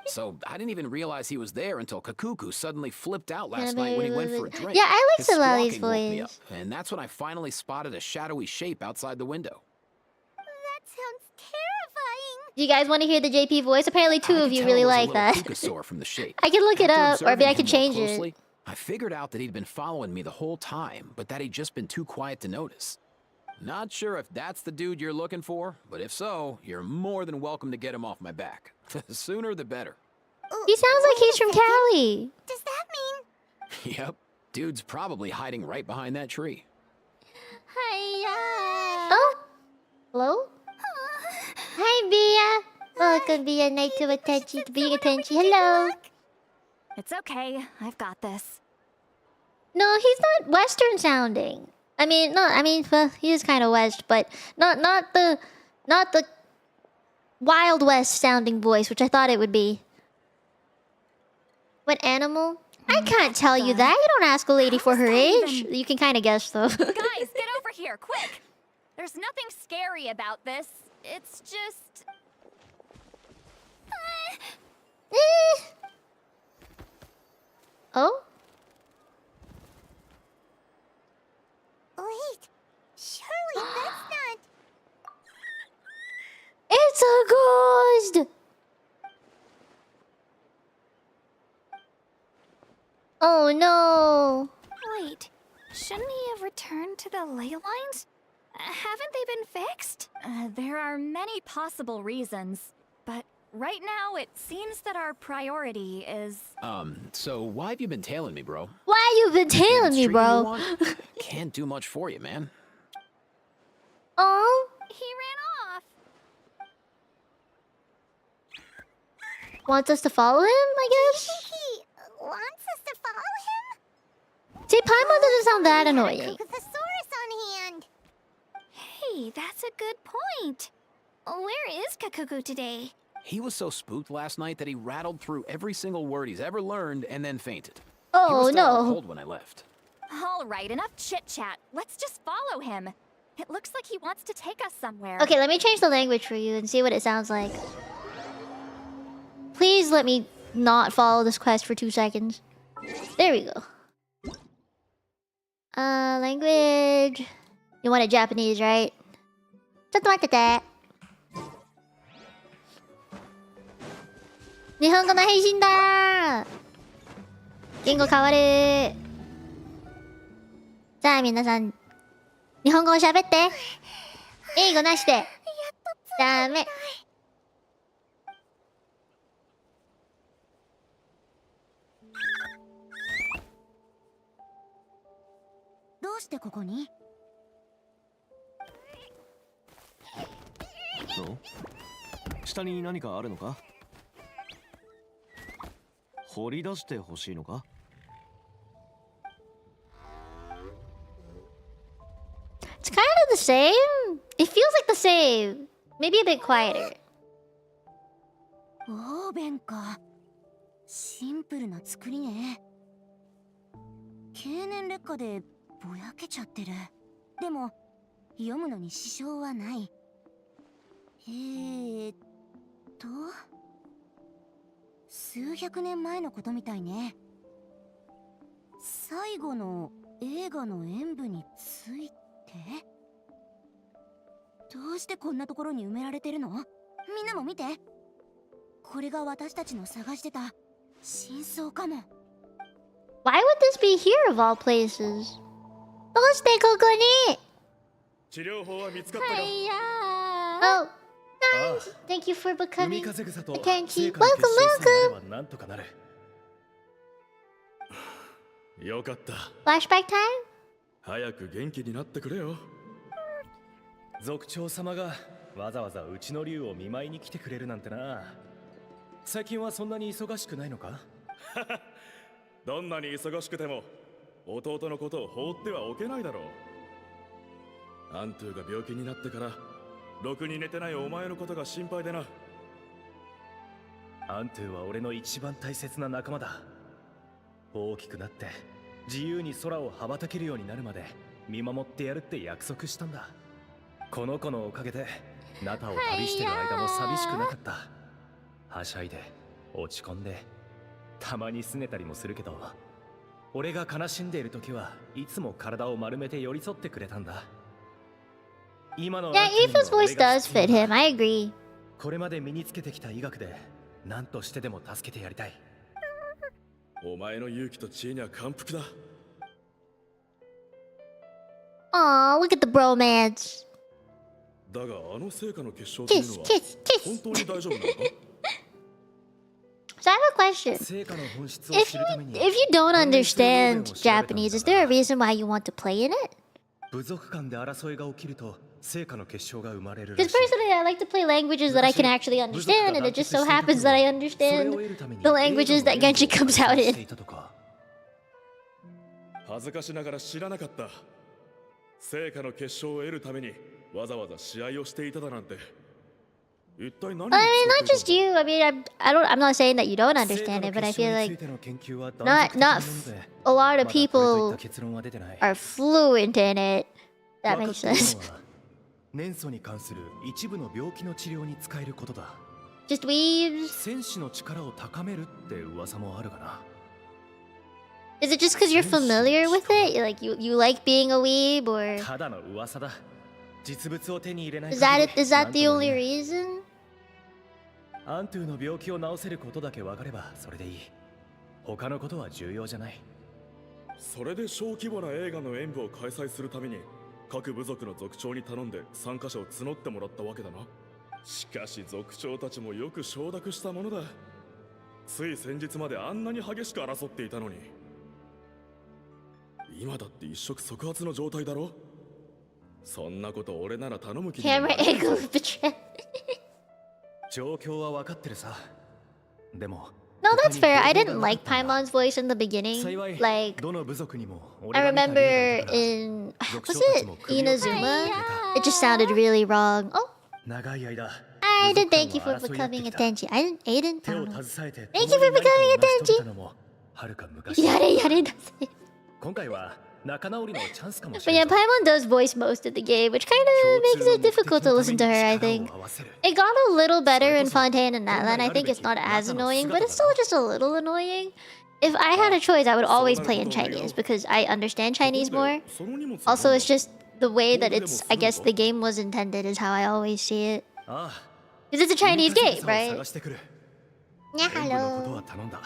So I didn't even realize he was there until Kakuku suddenly flipped out last night when he went for a drink. Yeah, I like His Solali's squawking woke me up, voice. and that's when I finally spotted a shadowy shape outside the window. That sounds terrifying. Do you guys want to hear the JP voice? Apparently two I of could you tell really it was a like little that. Kukasaur from the shape. I can look it After up, or maybe I observing can him more change closely, it. I figured out that he'd been following me the whole time, but that he'd just been too quiet to notice. Not sure if that's the dude you're looking for, but if so, you're more than welcome to get him off my back. The sooner the better. He sounds like he's from Cali. Does that mean? Yep, dude's probably hiding right behind that tree. Hiya. Oh? Hello? Hi, Bia. Welcome, Bia. Nice to attention. Being attention. Hello. It's okay, I've got this. No, he's not Western sounding. Well, he is kind of West, but not the Wild West sounding voice, which I thought it would be. What animal? I can't tell you that. You don't ask a lady for her that age. even- You can kind of guess though. Guys, get over here, quick! There's nothing scary about this. It's just... Eh. Oh? Wait. Surely that's not. It's a ghost! Oh no! Wait. Shouldn't he have returned to the ley lines? Haven't they been fixed? there are many possible reasons, but right now it seems that our priority is... So why have you been tailing me, bro? Why you been tailing me, Treating you bro? want? Can't do much for you, man. Oh? He ran off. Wants us to follow him, I guess? He wants us to follow him? See, Paimon doesn't sound that He had a annoying. Kukasaurus on hand. Hey, that's a good point. Where is Kakuku today? He was so spooked last night that he rattled through every single word he's ever learned and then fainted. He Oh was still out no. cold when I left. All right, enough chit-chat. Let's just follow him. It looks like he wants to take us somewhere. Okay, let me change the language for you and see what it sounds like. Please let me not follow this quest for 2 seconds. There we go. Language. You want it Japanese, right? ちょっと待ってて。日本語の配信だ。言語変わる。さあ皆さん、日本語を喋って。英語なしで。ダメ。どうしてここに？下に何かあるのか？掘り出してほしいのか？ It's kind of the same. It feels like the same. Maybe a bit quieter. オーベンか。シンプルな作りね。経年劣化でぼやけちゃってる。でも読むのに支障はない。数百年前のことみたいね。最後の映画の演舞について？どうしてこんなところに埋められてるの？みんなも見て。これが私たちの探してた真相かも。Why would this be here of all places? どうしてここに？治療法は見つかったか？Oh, Nice. Thank you for becoming 海風草と a Tenchi. 成果の Welcome, 結晶さえあれ welcome. ばなんとかなる。よかった。 Flashback time? 早く元気になってくれよ。族長様がわざわざうちの竜を見舞いに来てくれるなんてな。最近はそんなに忙しくないのか？どんなに忙しくても弟のことを放ってはおけないだろう。アントゥが病気になってからろくに寝てないお前のことが心配でな。アントゥは俺の一番大切な仲間だ。大きくなって自由に空を羽ばたけるようになるまで見守ってやるって約束したんだ。この子のおかげでナタを旅してる間も寂しくなかった。はしゃいで落ち込んでたまに拗ねたりもするけど、俺が悲しんでいる時はいつも体を丸めて寄り添ってくれたんだ。今の Yeah, Eva's voice does fit him. I agree. これまで身につけてきた医学で何としてでも助けてやりたい。お前の勇気と知恵には感服だ。 Aw, look at the bromance. だがあの成果の結晶という Kiss, のは kiss, 本 kiss. 当に大丈夫なのか？ So I have a question. 成果の本質を If 知るために you don't understand Japanese, is there a reason why you want to play in it? 部族間で争いが起きると成果の結晶が生まれるら Because しい。 personally, I like to play languages that I can actually understand, and it just so happens that I understand the languages that Genshin comes out in. 恥ずかしながら知らなかった。成果の結晶を得るためにわざわざ試合をしていただなんて。一体何を But I mean, 使 not ってい just たの？ you. I mean, I'm not saying that you don't understand it, but I feel like not a lot of people are fluent in it. That makes sense. 年素に関する一部の病気の治療に使えることだ。 Just weaves. 戦士の力を高めるって噂もあるがな。 Is it just because you're familiar with it? Like you like being a weeb, or ただの噂だ。実物を手に入れない is that the only reason? アントゥの病気を治せることだけ分かればそれでいい。他のことは重要じゃない。それで小規模な映画の演舞を開催するために各部族の族長に頼んで参加者を募ってもらったわけだな。しかし族長たちもよく承諾したものだ。つい先日まであんなに激しく争っていたのに。今だって一触即発の状態だろ。そんなこと俺なら頼む気にもな Camera らない。 angle betrayal. 状況は分かってるさ。でも No, that's fair. I didn't like Paimon's voice in the beginning. 幸い Like どの部族にも I 俺が見た例 remember がいたから in 族 was 長たち it も首を絞めてくれ Inazuma? た。 It just sounded really wrong. Oh, 長い間 I 部 did 族間 thank you は for 争い合って becoming き a た。 Tenchi. I didn't Aiden. 手 I を don't know. 携えて Thank you for becoming a 成し遂げ Tenchi. たのもはるか昔。 Yare that's it. 今回は仲直りのチャンスかもし But れ yeah, ない。 Paimon does voice most of the game, which kind of makes it difficult to listen to her, I think. It got a little better in Fontaine and Natlan. I think it's not as annoying, but it's still just a little annoying. If I had a choice, I would always play in Chinese because I understand Chinese more. Also, it's just the way that it's, I guess, the game was intended is how I always see it. ああ、 Because it's a Chinese game, 探 right? してくる。 Yeah, 全部のことは hello. 頼んだ。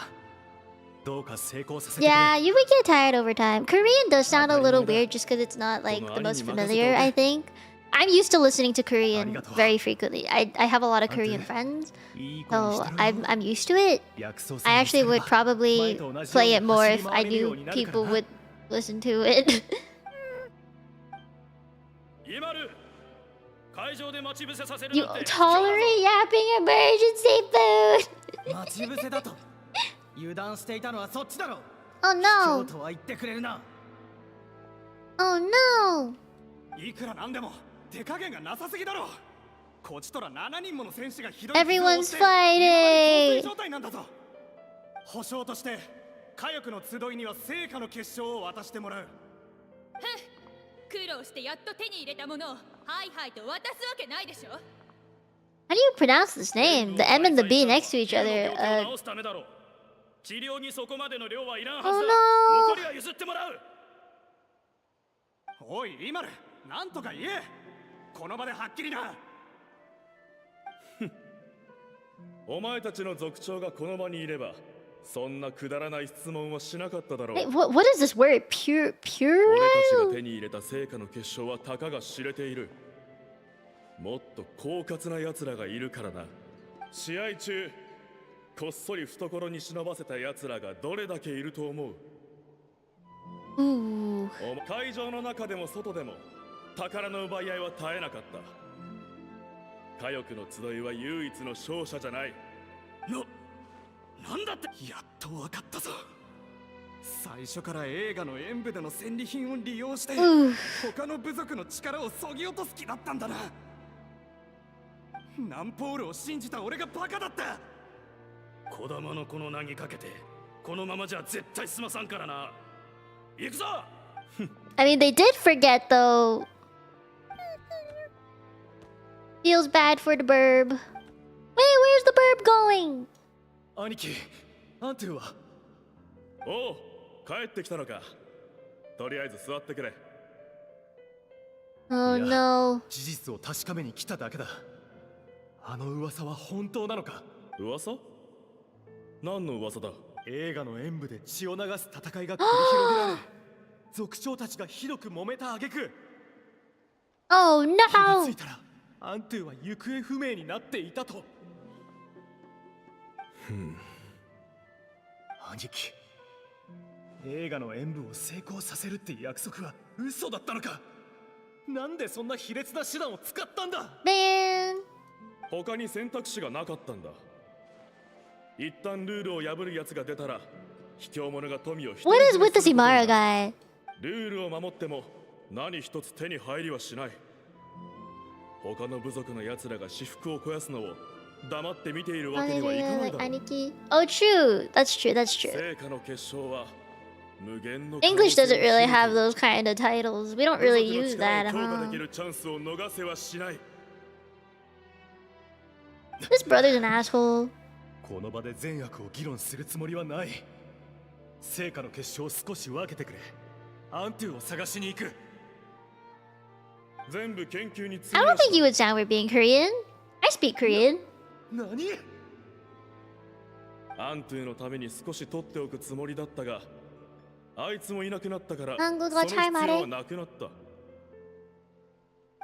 どうか成功させてくれ。 Yeah, you would get tired over time. Korean does sound a little weird just because it's not like the most familiar, I think. I'm used to listening to Korean very frequently. I have a lot of Korean friends, いい子に so してろ。 I'm used to it. 約束さ I れ actually て would probably play it more if I 走り回れるよ knew うになるからな。 people would listen to it. イマル、会場で待ち伏せさせる You なんて tolerate yapping emergency food. 待ち伏せだと。油断していたのはそっちだろ。 Oh 今 no. 日とは言ってくれるな。 Oh no. いくらなんでも手加減がなさすぎだろ。こちとら7人もの戦士がひどい Everyone's 傷を負って fighting. 今まで状態なんだぞ。保証として火力の集いには成果の結晶を渡してもらう。苦労してやっと手に入れたものをハイハイと渡すわけないでしょ。 How do you pronounce this name? The M and the B next to each other. 治すためだろう。治療にそこまでの量はいらんは Oh ずだ。 no. 残りは譲ってもらう。おい、イマル、なんとか言え。この場ではっきりな。お前たちの族長がこの場にいれば、そんなくだらない質問はしなかっただろう。 Wait, what is this word? Pure 俺たちが pure? 手に入れた成果の結晶はたかが知れている。もっと狡猾な奴らがいるからな。試合中こっそり懐に忍ばせた奴らがどれだけいると思う？会場の中でも外でも宝の奪い合いは絶えなかった。火翼の集いは唯一の勝者じゃない。なんだって。やっと分かったぞ。最初から映画の演武での戦利品を利用して他の部族の力を削ぎ落とす気だったんだな。ナンポールを信じた俺がバカだった。児玉のこの名にかけてこのままじゃ絶対済まさんからな。行くぞ。I mean, they did forget though. Feels bad for the burb. Wait, where's the burb going? 兄貴、アントゥは？おう、帰ってきたのか。とりあえず座ってくれ。Oh no. 事実を確かめに来ただけだ。あの噂は本当なのか？噂？何の噂だ？映画の演武で血を流す戦いが繰り広げられ、族長たちがひどく揉めた挙句、Oh 気が no. ついたらアントゥは行方不明になっていたと。兄貴、映画の演武を成功させるって約束は嘘だったのか？なんでそんな卑劣な手段を使ったんだ？ Man. 他に選択肢がなかったんだ。一旦ルールを破る奴が出たら卑怯者が富を一人 What is 占め with this することにな Imara る。 guy? ルールを守っても何一つ手に入りはしない。他の部族の奴らが私腹を肥やすのを黙って見ているわけにはいかないだろう。 Aniki. Oh, true. That's true. That's true. 成果の結晶は無限の English doesn't really have those kind of titles. We don't really use that, 強化 huh? できるチャンスを逃せはしない。 This brother's an asshole. この場で善悪を議論するつもりはない。成果の結晶を少し分けてくれ。アントゥを探しに行く。全部研究に I don't think you would sound we're being Korean. I speak Korean. 何？アントゥのために少し取っておくつもりだったが、あいつもいなくなったからその 한국어 必 잘 要 말해. はなくなった。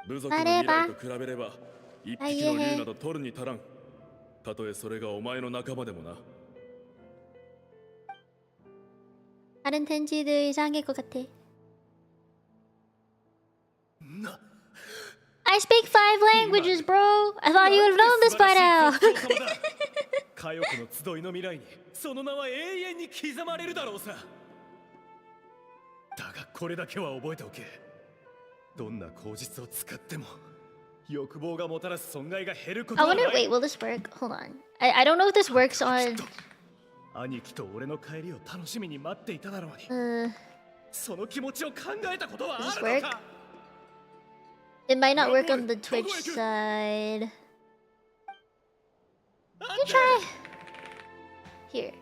部族の未来と比べれば一匹の竜など取るに足らん。たとえそれがお前の仲間でもな。 다른 텐지들 이상할 것 같아. I speak 5 languages, bro. I thought you would have known this by now. 火翼の集いの未来にその名は永遠に刻まれるだろうさ。だがこれだけは覚えておけ。どんな口実を使っても欲望がもたらす損害が減ること I はな wonder, い。 wait, will this work? Hold on. I don't know if this works on... 兄貴と俺の帰りを楽しみに待っていただろうに。その気持ちを考えたことはあるのか？ It might not work on the Twitch side. You try. Here.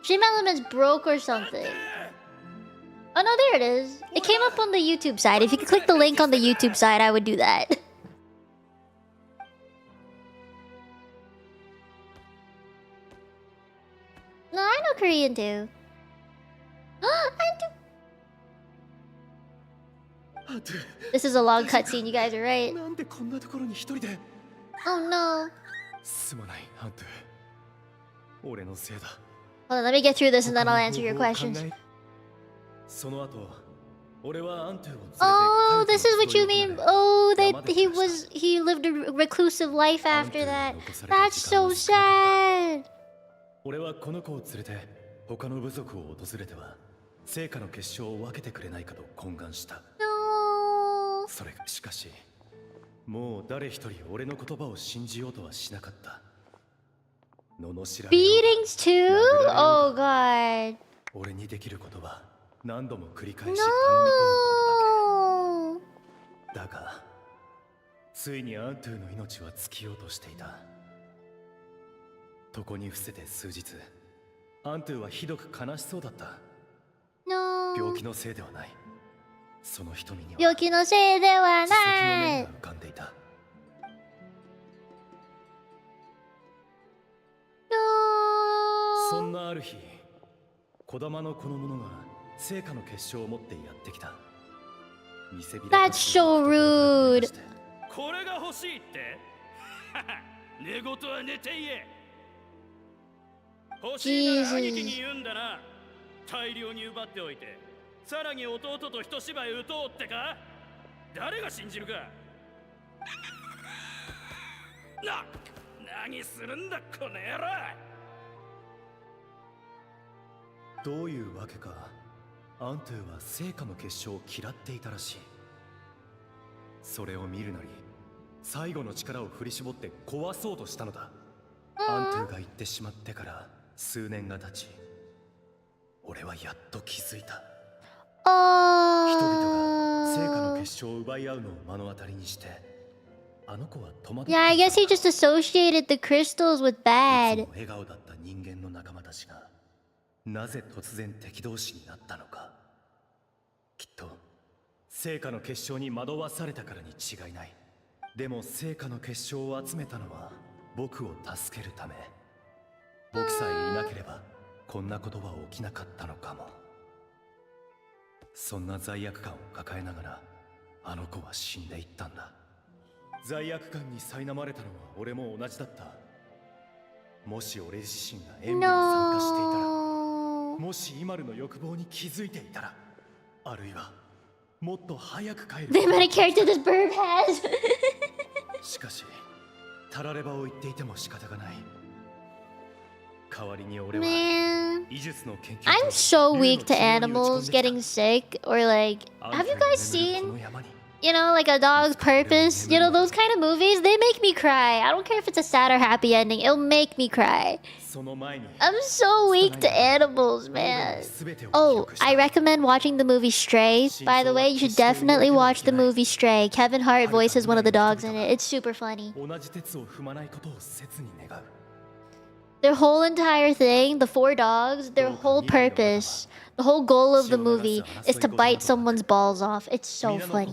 Stream Elements broke or something. Oh no, there it is. It came up on the YouTube side. If you could click the link on the YouTube side, I would do that. No, I know Korean too. I do. This is a long cutscene, you guys are right. なんでこんなところに一人で。 Oh no. すまない、アントゥ。俺のせいだ。 Hold on, let me get through this and then I'll answer your questions. その後、俺はアントゥを連れて Oh, this is what you mean. Oh, he lived a reclusive life after that. That's so sad. 俺はこの子を連れて他の部族を訪れては成果の結晶を分けてくれないかと懇願した。 No. それがしかしもう誰一人俺の言葉を信じようとはしなかった。罵られよう Beatings too? Oh god. 俺にできることは何度も繰り返し頼み込むことだけ。だがついにアントゥの命は尽きようとしていた。床に伏せて数日、アントゥはひどく悲しそうだった。 No. 病気のせいではない。その瞳には病気のせいでは自責のない。念が浮かんでいた。 No. そんなある日、児玉のこの者が成果の結晶を持ってやってきた。見せびらか That's so rude. これが欲しいって寝言は寝て言え。欲しいなら兄貴に言うんだな。大量に奪っておいてさらに弟と一芝居打とうってか。誰が信じるか。何するんだこの野郎。どういうわけかアントゥは聖火の結晶を嫌っていたらしい。それを見るなり最後の力を振り絞って壊そうとしたのだ。アントゥが言ってしまってから数年が経ち、俺はやっと気づいた。人々が聖火の結晶を奪い合うのを目の当たりにして、あの子は戸惑っていた。 Yeah, I guess he just associated the crystals with いつ bad. も笑顔だった人間の仲間たちがなぜ突然敵同士になったのか。きっと聖火の結晶に惑わされたからに違いない。でも聖火の結晶を集めたのは僕を助けるため。僕さえいなければこんなことは起きなかったのかも。そんな罪悪感を抱えながらあの子は死んでいったんだ。罪悪感に苛まれたのは俺も同じだった。もし俺自身が演舞に参加していたら、もしイマルの欲望に気づいていたら、あるいはもっと早く帰る。 The amount of character this bird has. しかし、たらればを言っていても仕方がない。代わりに俺は Man, 医術の研究 I'm so weak to animals getting sick or like. Have you guys seen, you know, like A Dog's Purpose? You know, those kind of movies? They make me cry. I don't care if it's a sad or happy ending. It'll make me cry. I'm so weak to animals, man. Oh, I recommend watching the movie Stray. By the way, you should definitely watch the movie Stray. Kevin Hart voices one of the dogs in it. It's super funny. Their whole entire thing, the 4 dogs, their whole purpose, the whole goal of the movie is to bite someone's balls off. It's so funny.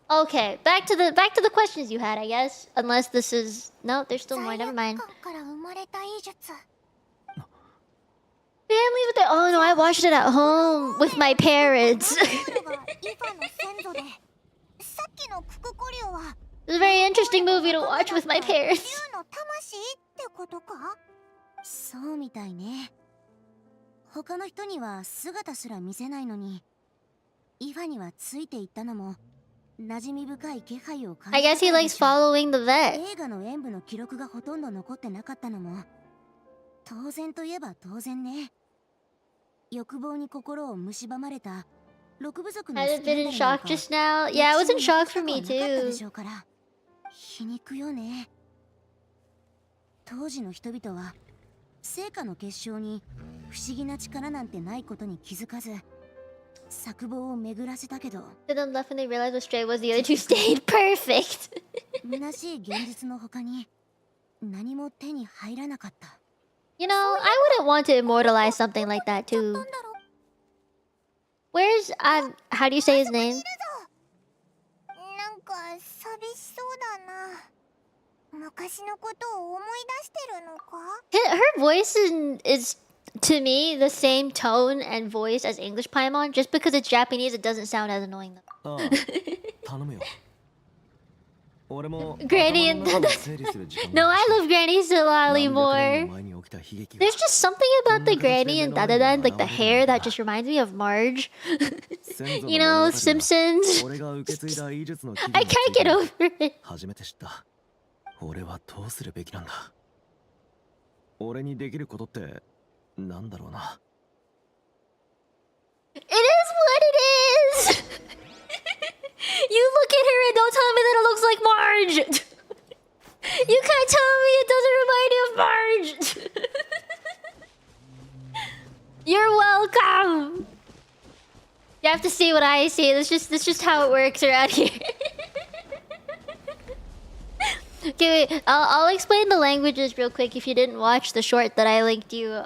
Okay, back to the questions you had, I guess. Unless this is no, there's still more. Never mind. Family with the oh no, I watched it at home with my parents. It's a very interesting movie to watch with my parents. そうみたいね。他の人には姿すら見せないのに、イファにはついていったのも馴染み深い気配を感じ I guess he likes following the vet. 映画の演舞の記録がほとんど残ってなかったのも当然といえば当然ね。欲望に心を蝕まれた6部族の Had it been in shock just now? Yeah, it was in shock for me too. 皮肉よね。当時の人々は聖火の結晶に不思議な力なんてないことに気づかず策謀を巡らせたけど To them left when they realized what Stray was, the other two stayed. Perfect. 虚しい現実の他に何も手に入らなかった。You know, I wouldn't want to immortalize something like that too. Where's how do you say his name? なんか寂しそうだな。昔のことを思い出してるのか？ Her voice is to me the same tone and voice as English Paimon. Just because it's Japanese, it doesn't sound as annoying though. Granny and no, I love Granny Silali more. There's just something about the Granny and Dadadan, like the hair, that just reminds me of Marge. You know, Simpsons. I can't get over it. 俺はどうするべきなんだ。俺にできることってなんだろうな。It is what it is. You look at her and don't tell me that it looks like Marge. You can't tell me it doesn't remind you of Marge. You're welcome. You have to see what I see. That's just how it works around here. Okay, wait. I'll explain the languages real quick if you didn't watch the short that I linked you.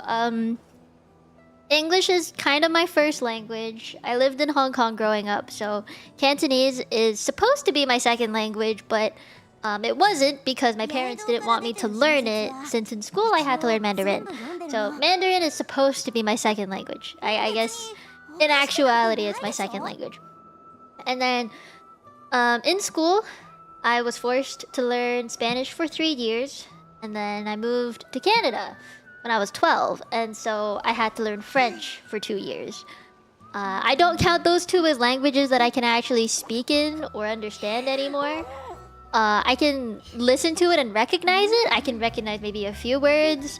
English is kind of my first language. I lived in Hong Kong growing up, so Cantonese is supposed to be my second language, but It wasn't because my parents didn't want me to learn it, since in school I had to learn Mandarin. So Mandarin is supposed to be my second language. I guess in actuality it's my second language. And then in school, I was forced to learn Spanish for 3 years, and then I moved to Canada when I was 12, and so I had to learn French for 2 years. I don't count those two as languages that I can actually speak in or understand anymore. I can listen to it and recognize it. I can recognize maybe a few words.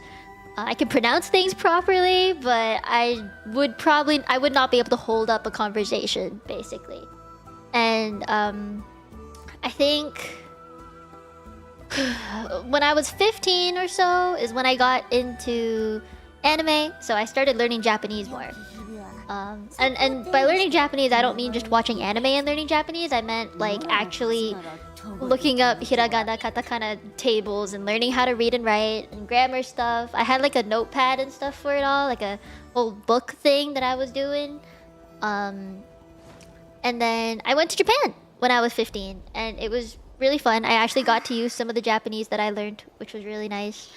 I can pronounce things properly, but I would not be able to hold up a conversation, basically. And I think when I was 15 or so is when I got into anime, so I started learning Japanese more. And by learning Japanese, I don't mean just watching anime and learning Japanese. I meant like actually looking up hiragana, katakana tables and learning how to read and write and grammar stuff. I had like a notepad and stuff for it all, like a whole book thing that I was doing. And then I went to Japan when I was 15, and it was really fun. I actually got to use some of the Japanese that I learned, which was really nice.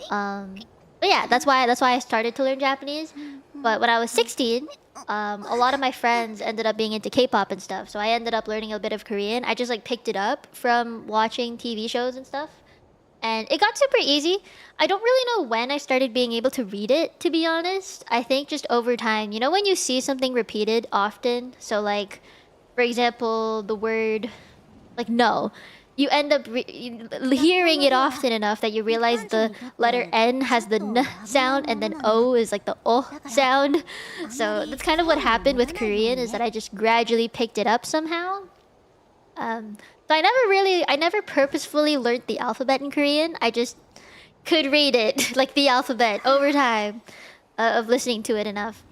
But yeah, that's why I started to learn Japanese. But when I was 16, a lot of my friends ended up being into K-pop and stuff, so I ended up learning a bit of Korean. I just like picked it up from watching TV shows and stuff, and it got super easy. I don't really know when I started being able to read it, to be honest. I think just over time. You know when you see something repeated often? So like, for example, the word like no. You end up hearing it often enough that you realize the letter N has the N sound and then O is like the O sound. So that's kind of what happened with Korean, is that I just gradually picked it up somehow. So I never purposefully learned the alphabet in Korean. I just could read it, like the alphabet, over time of listening to it enough.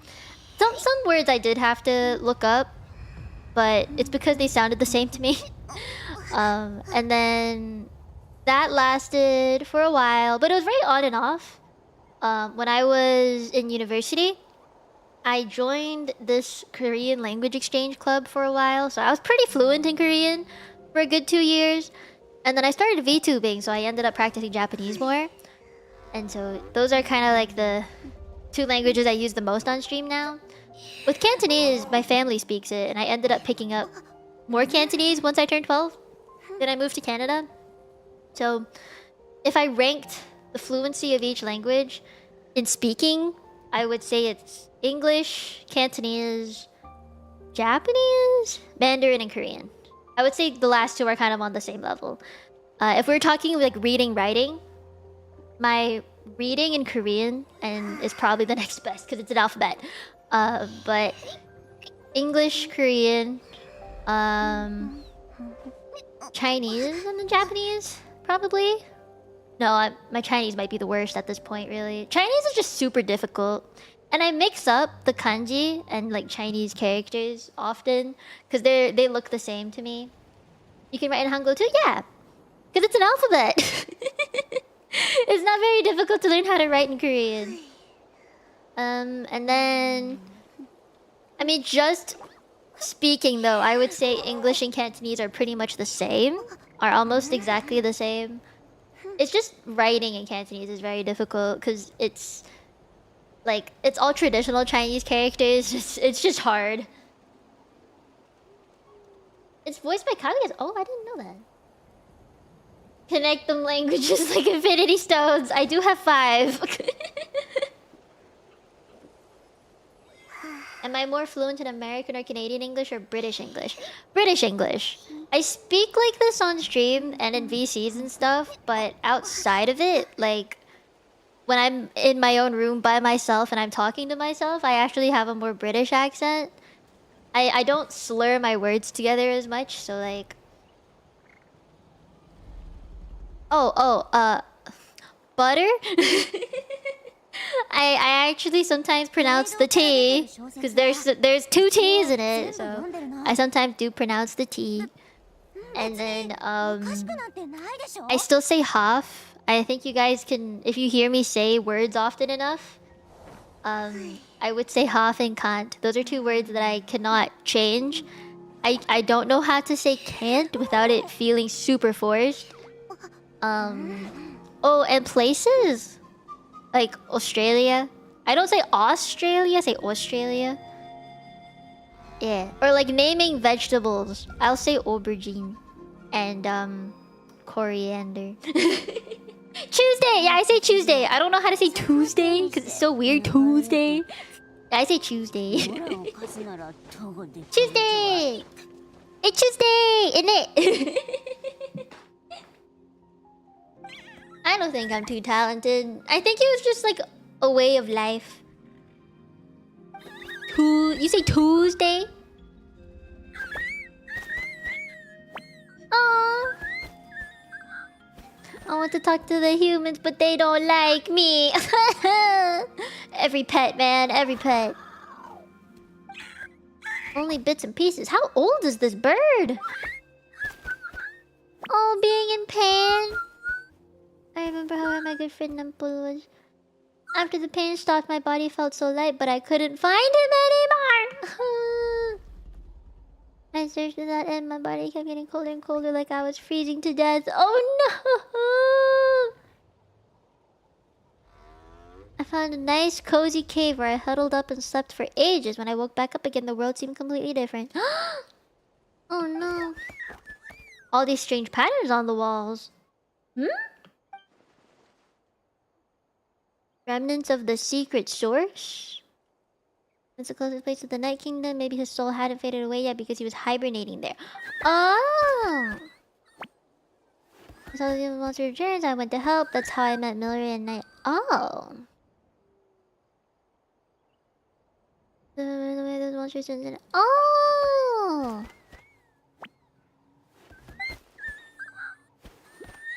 Some words I did have to look up, but it's because they sounded the same to me. And then that lasted for a while, but it was very on and off. When I was in university, I joined this Korean language exchange club for a while, so I was pretty fluent in Korean for a good 2 years. And then I started VTubing, so I ended up practicing Japanese more. And so those are kind of like the 2 languages I use the most on stream now. With Cantonese, my family speaks it, and I ended up picking up more Cantonese once I turned 12. Then I moved to Canada. So if I ranked the fluency of each language in speaking, I would say it's English, Cantonese, Japanese, Mandarin, and Korean. I would say the last 2 are kind of on the same level. If we're talking like reading, writing, my reading in Korean is probably the next best because it's an alphabet. But English, Korean, Chinese and then Japanese, probably. No, my Chinese might be the worst at this point, really. Chinese is just super difficult. And I mix up the kanji and like Chinese characters often because they look the same to me. You can write in Hangul too? Yeah. Because it's an alphabet. It's not very difficult to learn how to write in Korean. And then... I mean, just speaking though, I would say English and Cantonese are pretty much the same. Are almost exactly the same. It's just writing in Cantonese is very difficult because it's... like, it's all traditional Chinese characters. It's just hard. It's voiced by Kaguya. Oh, I didn't know that. Connect them languages like Infinity Stones. I do have 5. Am I more fluent in American or Canadian English or British English? British English. I speak like this on stream and in VCs and stuff, but outside of it, like... when I'm in my own room by myself and I'm talking to myself, I actually have a more British accent. I don't slur my words together as much, so like... butter? I actually sometimes pronounce the T, because there's 2 T's in it, so I sometimes do pronounce the T. And then, I still say half. I think you guys can, if you hear me say words often enough, I would say half and can't. Those are 2 words that I cannot change. I don't know how to say can't without it feeling super forced. Oh, and places like Australia. I don't say Australia, I say Australia. Yeah, or like naming vegetables. I'll say aubergine and coriander. Tuesday. Yeah, I say Tuesday. I don't know how to say Tuesday because it's so weird. Tuesday. I say Tuesday. Tuesday. It's Tuesday, isn't it? I don't think I'm too talented. I think it was just like a way of life. You say Tuesday? Aww. I want to talk to the humans, but they don't like me. Every pet, man. Every pet. Only bits and pieces. How old is this bird? Oh, being in pain. I remember how my good friend Nimple was. After the pain stopped, my body felt so light, but I couldn't find him anymore. I searched for that end. My body kept getting colder and colder, like I was freezing to death. Oh no! I found a nice, cozy cave where I huddled up and slept for ages. When I woke back up again, the world seemed completely different. Oh no! All these strange patterns on the walls. Remnants of the secret source? It's the closest place to the Night Kingdom. Maybe his soul hadn't faded away yet because he was hibernating there. Oh! I saw the monster returns. I went to help. That's how I met Millery and Night. Oh! The way those monsters turns in. Oh!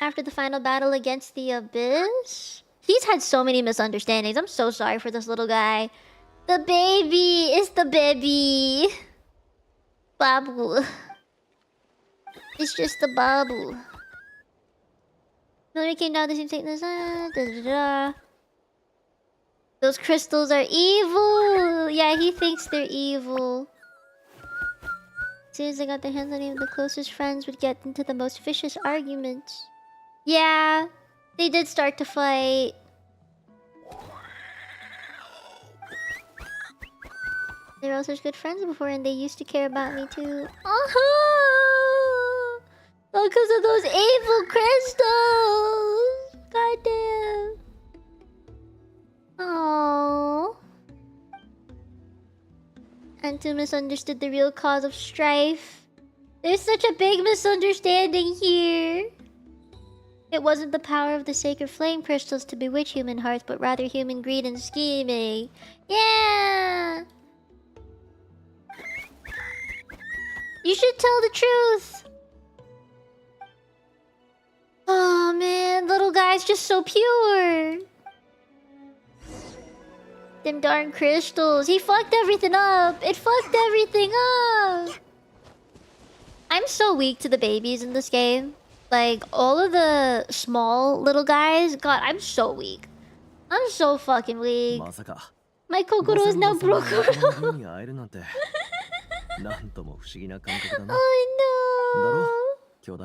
After the final battle against the Abyss? He's had so many misunderstandings. I'm so sorry for this little guy. The baby! It's the baby! Babu. It's just the babu. Millery came down the same sickness. Those crystals are evil! Yeah, he thinks they're evil. As soon as they got their hands on him, the closest friends would get into the most vicious arguments. Yeah, they did start to fight. They were all such good friends before, and they used to care about me too. Oh, because of those evil crystals. Goddamn. Oh. Antu misunderstood the real cause of strife. There's such a big misunderstanding here. It wasn't the power of the sacred flame crystals to bewitch human hearts, but rather human greed and scheming. Yeah! You should tell the truth! Oh man, little guy's just so pure! Them darn crystals. He fucked everything up! It fucked everything up! I'm so weak to the babies in this game. Like, all of the small little guys, God, I'm so weak. I'm so fucking weak. My kokoro is now broken. Oh no.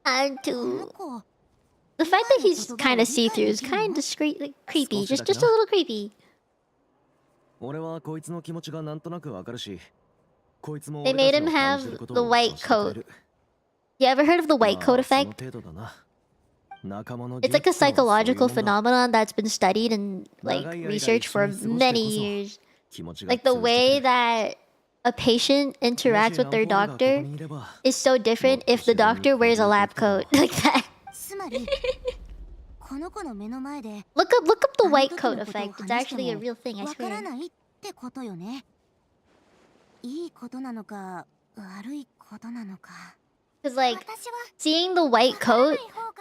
Antu. The fact that he's kind of see-through is kind of creepy. Just a little creepy. They made him have the white coat. You ever heard of the white coat effect? It's like a psychological phenomenon that's been studied and like researched for many years. Like the way that a patient interacts with their doctor is so different if the doctor wears a lab coat like that. Look up the white coat effect. It's actually a real thing, I swear. Because like seeing the white coat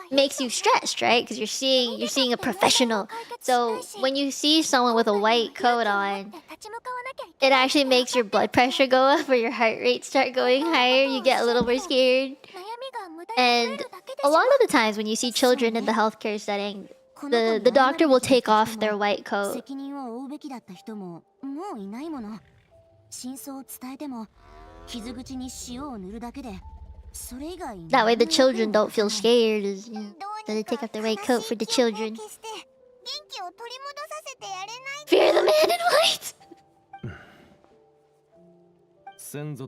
makes you stressed, right? Because you're seeing a professional. So when you see someone with a white coat on, it actually makes your blood pressure go up or your heart rate start going higher. You get a little more scared. And a lot of the times when you see children in the healthcare setting, the doctor will take off their white coat. That way the children don't feel scared. You know, so they take off the white coat for the children. Fear the man in white!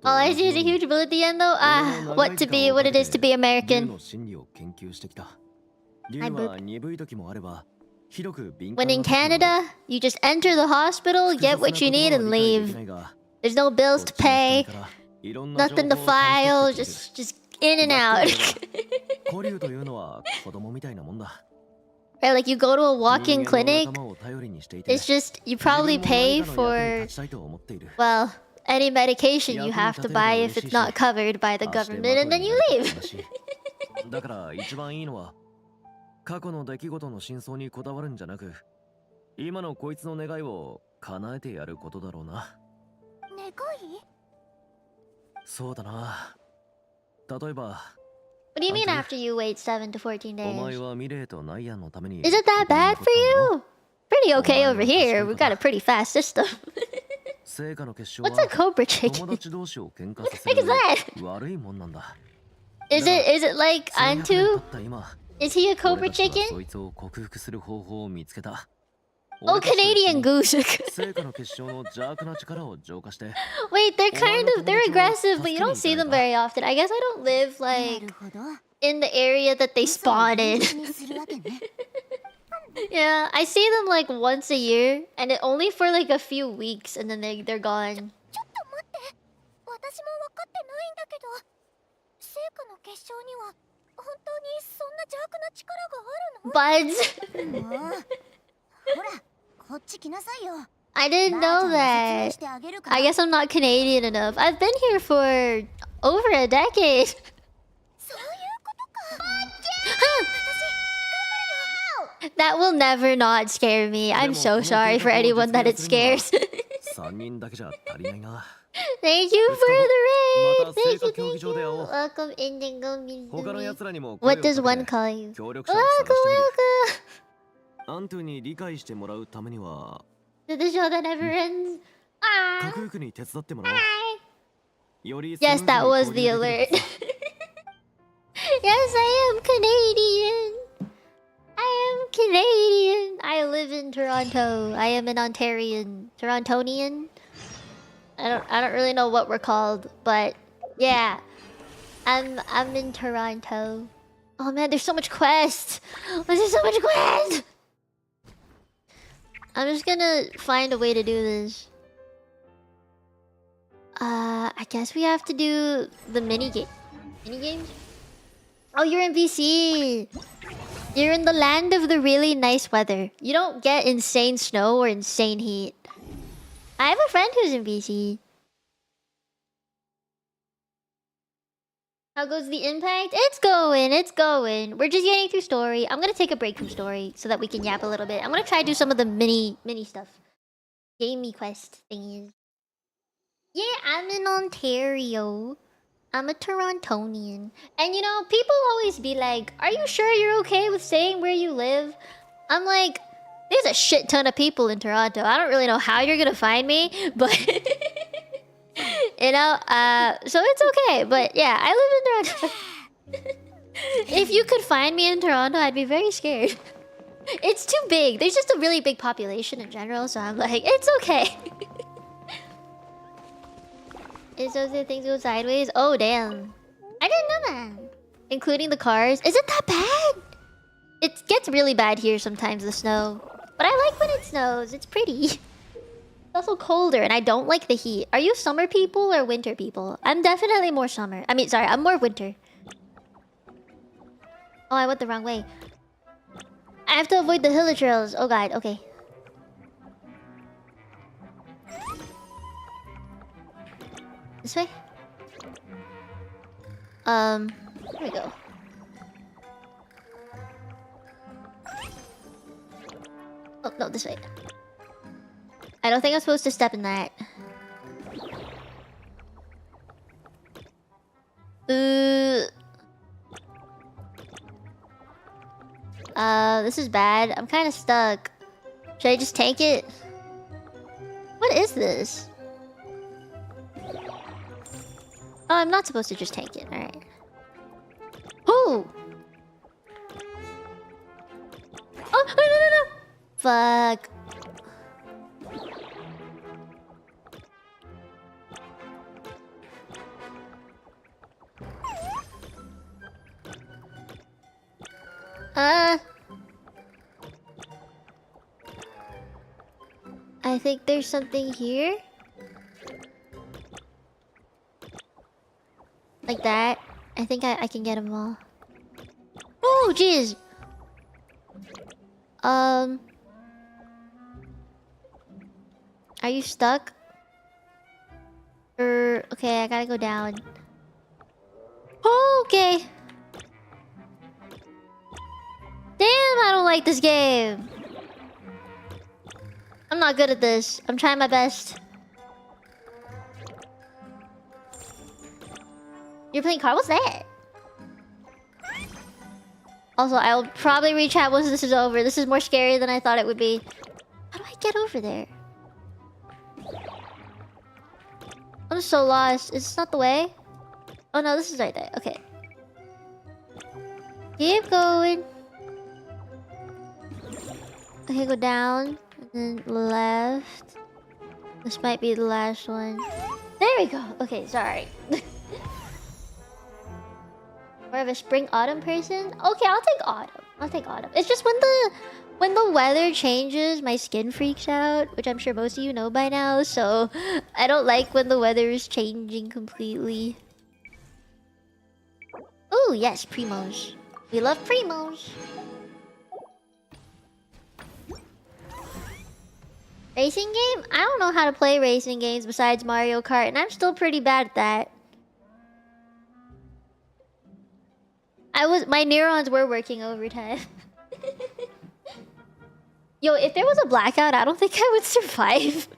All I see is a huge bill at the end though. What it is to be American. I booped. When in Canada, you just enter the hospital, get what you need, and leave. There's no bills to pay, nothing to file, just in and out. Right, like you go to a walk-in clinic, it's just, you probably pay for, well, any medication you have to buy if it's not covered by the government, and then you leave. 過去の出来事の真相にこだわるんじゃなく、今のこいつの願いを叶えてやることだろうな。願い？そうだな。例えば。What do you mean after you wait 7 to 14 days? お前はミレイとナイアンのために。Is it that bad for you? Pretty okay over here. We've got a pretty fast system. What's a cobra chicken? What the heck is that? 悪いもんなんだ。Is it like Antu? Is he a cobra chicken? Oh, Canadian goose. Wait, they're aggressive, but you don't see them very often. I guess I don't live like in the area that they spawn in. Yeah, I see them like once a year, and only for like a few weeks, and then they're gone. Buds. I didn't know that. I guess I'm not Canadian enough. I've been here for over a decade. That will never not scare me. I'm so sorry for anyone that it scares. Thank you for the raid! Thank you. Welcome, Indigo Mizumi. What does one call you? Welcome! To the show that never ends. Yes, that was the alert. Yes, I am Canadian. I am Canadian. I live in Toronto. I am an Ontarian. Torontonian? I don't really know what we're called, but yeah. I'm in Toronto. Oh man, there's so much quest. There's so much quest. I'm just gonna find a way to do this. I guess we have to do the mini games. Oh, you're in BC. You're in the land of the really nice weather. You don't get insane snow or insane heat. I have a friend who's in BC. How goes the impact? It's going. We're just getting through story. I'm gonna take a break from story so that we can yap a little bit. I'm gonna try to do some of the mini stuff. Gamey quest thingies. Yeah, I'm in Ontario. I'm a Torontonian. And you know, people always be like, are you sure you're okay with saying where you live? I'm like, there's a shit ton of people in Toronto. I don't really know how you're gonna find me, but you know, so it's okay. But yeah, I live in Toronto. If you could find me in Toronto, I'd be very scared. It's too big. There's just a really big population in general, so I'm like, it's okay. It's those things go sideways? Oh, damn. I didn't know that. Including the cars. Is it that bad? It gets really bad here sometimes, the snow. But I like when it snows. It's pretty. It's also colder, and I don't like the heat. Are you summer people or winter people? I'm definitely more summer. I mean, sorry, I'm more winter. Oh, I went the wrong way. I have to avoid the hilly trails. Oh god, okay. This way? Here we go. Oh, no, this way. I don't think I'm supposed to step in that. This is bad. I'm kind of stuck. Should I just tank it? What is this? Oh, I'm not supposed to just tank it. Alright. Oh! Oh, no, no, no, no! Fuck. I think there's something here. Like that. I think I can get them all. Oh, jeez! Are you stuck? Okay, I gotta go down. Okay. Damn, I don't like this game. I'm not good at this. I'm trying my best. You're playing card? What's that? Also, I'll probably rechat once this is over. This is more scary than I thought it would be. How do I get over there? I'm so lost. Is this not the way? Oh no, this is right there. Okay. Keep going. Okay, go down. And then left. This might be the last one. There we go. Okay, sorry. More of a spring-autumn person? Okay, I'll take autumn. I'll take autumn. It's just when the weather changes, my skin freaks out, which I'm sure most of you know by now, so I don't like when the weather is changing completely. Oh, yes, primos. We love primos. Racing game? I don't know how to play racing games besides Mario Kart, and I'm still pretty bad at that. My neurons were working overtime. Yo, if there was a blackout, I don't think I would survive.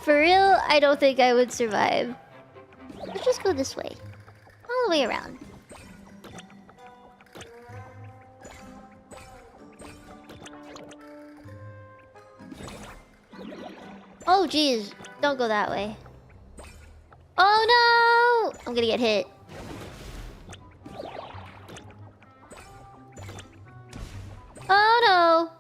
For real, I don't think I would survive. Let's just go this way. All the way around. Oh, jeez. Don't go that way. Oh, no! I'm gonna get hit. Oh, no.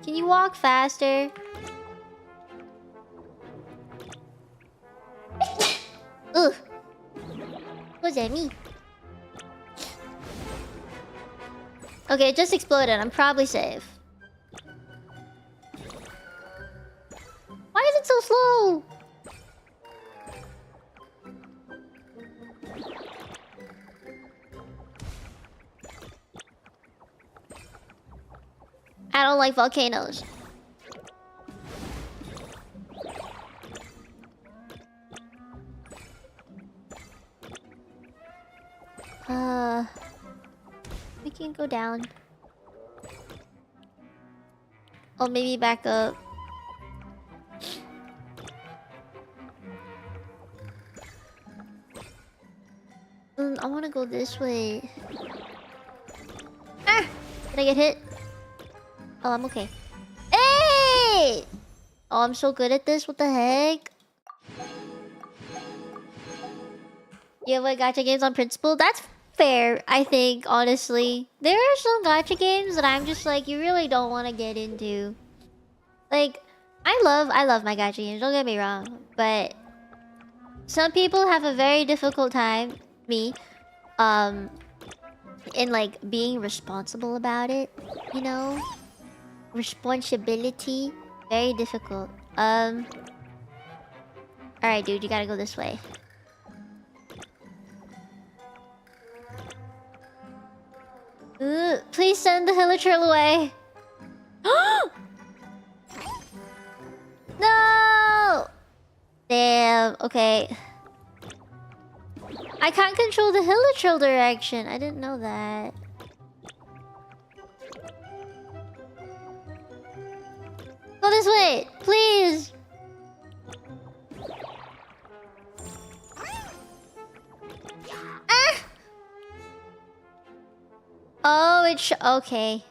Can you walk faster? Ugh. Was that me? Okay, it just exploded. I'm probably safe. Why is it so slow? I don't like volcanoes. We can go down. Or maybe back up. I want to go this way. Ah! Did I get hit? Oh, I'm okay. Hey! Oh, I'm so good at this. What the heck? You have like gacha games on principle? That's fair, I think, honestly. There are some gacha games that I'm just like, you really don't want to get into. Like, I love my gacha games, don't get me wrong. But some people have a very difficult time, me, in like being responsible about it, you know? Responsibility, very difficult. Alright, dude, you gotta go this way. Please send the hilichurl away. No! Damn, okay. I can't control the hilichurl direction. I didn't know that. Go this way, please. Ah! Oh, it's okay.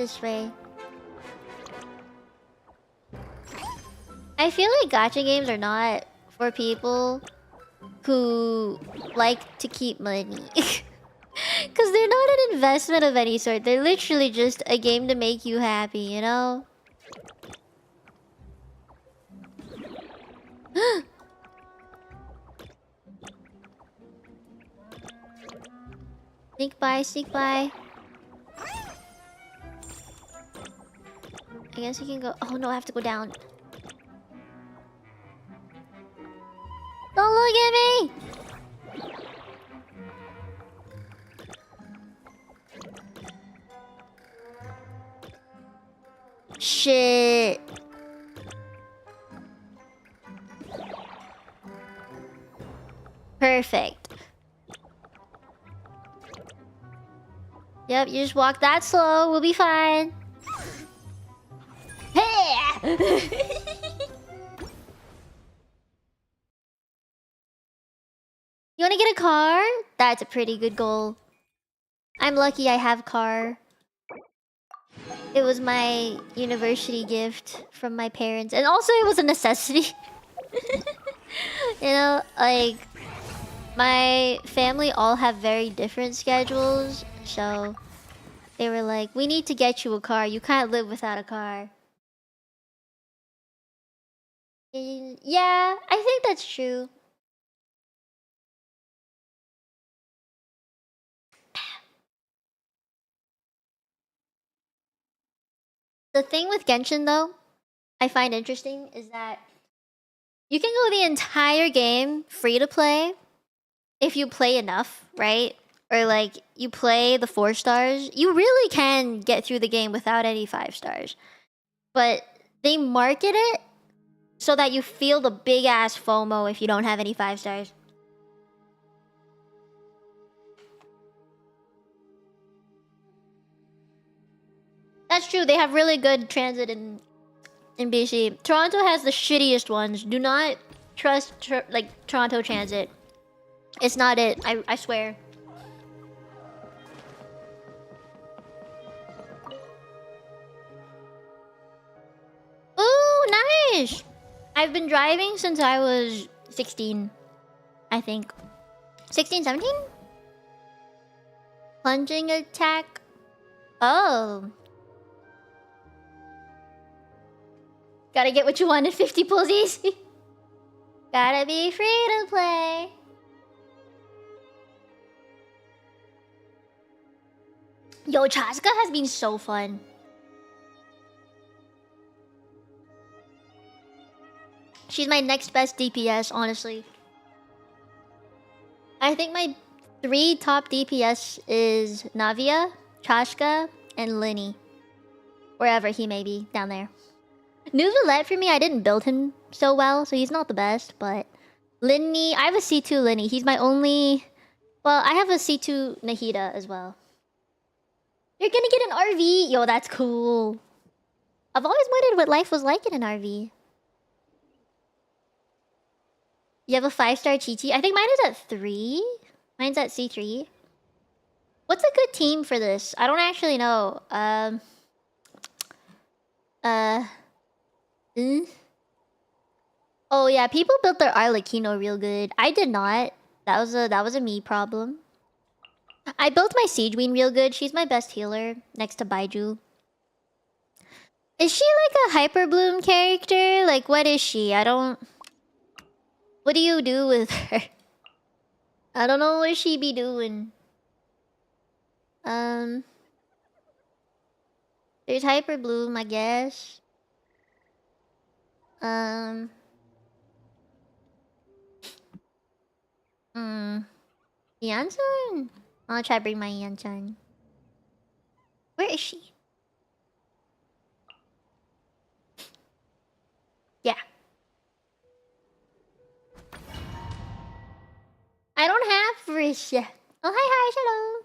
This way. I feel like gacha games are not for people who like to keep money. Because they're not an investment of any sort. They're literally just a game to make you happy, you know? Sneak by, sneak by. I guess you can go. Oh no, I have to go down. Don't look at me! Shit. Perfect. Yep, you just walk that slow. We'll be fine. Hey! You wanna get a car? That's a pretty good goal. I'm lucky I have a car. It was my university gift from my parents. And also it was a necessity. You know, like... My family all have very different schedules. So... They were like, we need to get you a car. You can't live without a car. Yeah, I think that's true. The thing with Genshin though, I find interesting is that you can go the entire game free to play if you play enough, right? Or like you play the 4 stars. You really can get through the game without any 5 stars. But they market it so that you feel the big ass FOMO if you don't have any 5 stars. That's true. They have really good transit in BC. Toronto has the shittiest ones. Do not trust like Toronto Transit. It's not it. I swear. Ooh, nice. I've been driving since I was 16, I think. 16, 17? Plunging attack. Oh. Gotta get what you want at 50 pulls easy. Gotta be free to play. Yo, Chaska has been so fun. She's my next best DPS, honestly. I think my 3 top DPS is Navia, Chaska, and Linny. Wherever he may be, down there. Nouvellette for me, I didn't build him so well, so he's not the best, but... Linny, I have a C2 Linny. He's my only... Well, I have a C2 Nahida as well. You're gonna get an RV! Yo, that's cool. I've always wondered what life was like in an RV. You have a 5-star Chi-Chi? I think mine is at 3. Mine's at C3. What's a good team for this? I don't actually know. Oh yeah, people built their Arlecchino real good. I did not. That was a me problem. I built my Siegeween real good. She's my best healer next to Baiju. Is she like a Hyper Bloom character? Like what is she? I don't... What do you do with her? I don't know what she be doing. There's Hyper Bloom, I guess. Yansan? I'll try to bring my Yansan. Where is she? Yeah. I don't have Rish yet. Oh, hi, hello.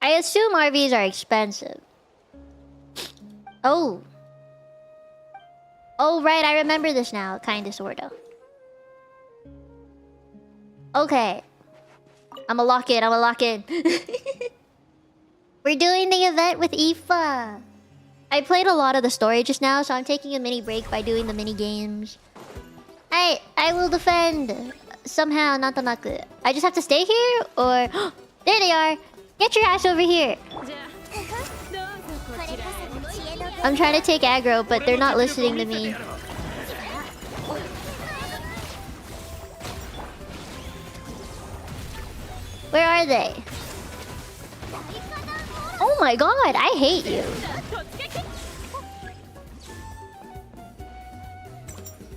I assume RVs are expensive. Oh. Oh, right, I remember this now. Kinda, sorta. Okay. I'ma lock in. I'ma lock in. We're doing the event with Aoife. I played a lot of the story just now, so I'm taking a mini break by doing the mini games. I will defend somehow, Natamaku. I just have to stay here, or there they are. Get your ass over here. I'm trying to take aggro, but they're not listening to me. Where are they? Oh my god, I hate you.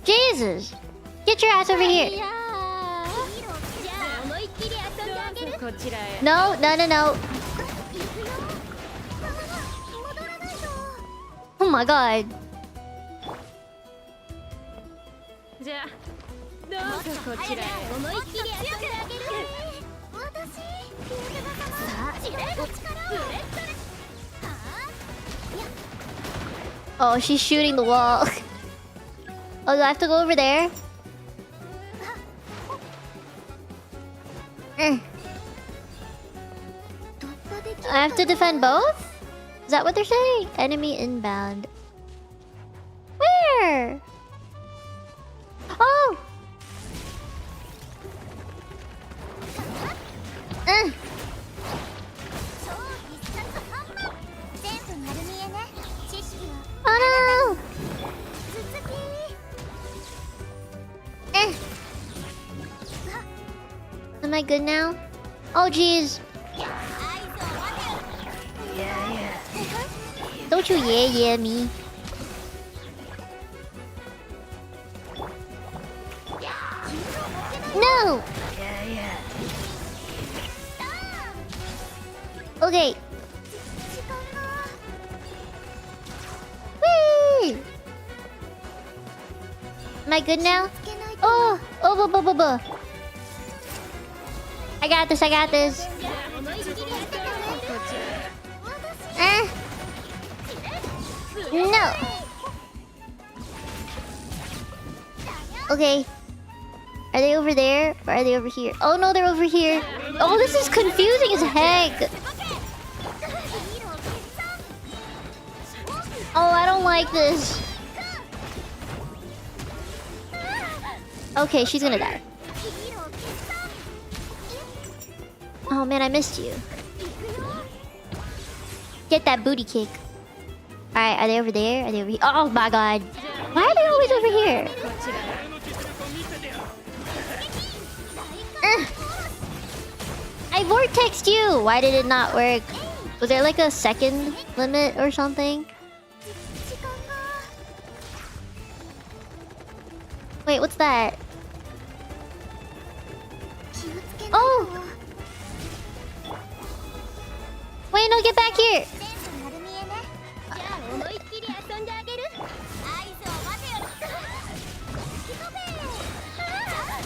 Jesus! Get your ass over here. No, no, no, no. Oh my god. Oh, she's shooting the wall. Oh, do I have to go over there? I have to defend both? Is that what they're saying? Enemy inbound. Where? Oh! Oh no! Am I good now? Oh jeez. Yeah. Don't you yeah me. No! Yeah. Okay. Whee! Am I good now? Oh! Oh, I got this, I got this. No! Okay. Are they over there? Or are they over here? Oh no, they're over here. Oh, this is confusing as heck. Oh, I don't like this. Okay, she's gonna die. Oh man, I missed you. Get that booty kick. Alright, are they over there? Are they over here? Oh my god. Why are they always over here? I vortexed you! Why did it not work? Was there like a second limit or something? Wait, what's that? Oh! Wait, no, get back here!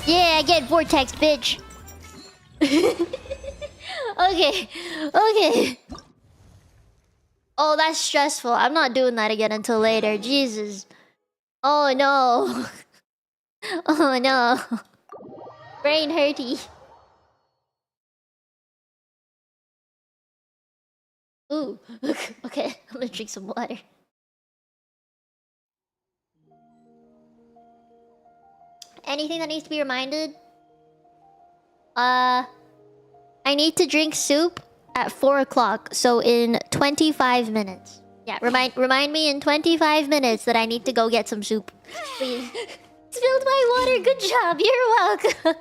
Yeah, get vortex, bitch! Okay. Oh, that's stressful. I'm not doing that again until later. Jesus. Oh no. Oh no. Brain hurty. Ooh. Okay, I'm gonna drink some water. Anything that needs to be reminded? I need to drink soup at 4 o'clock, so in 25 minutes. Yeah, remind me in 25 minutes that I need to go get some soup. Please. Spilled my water, good job, you're welcome.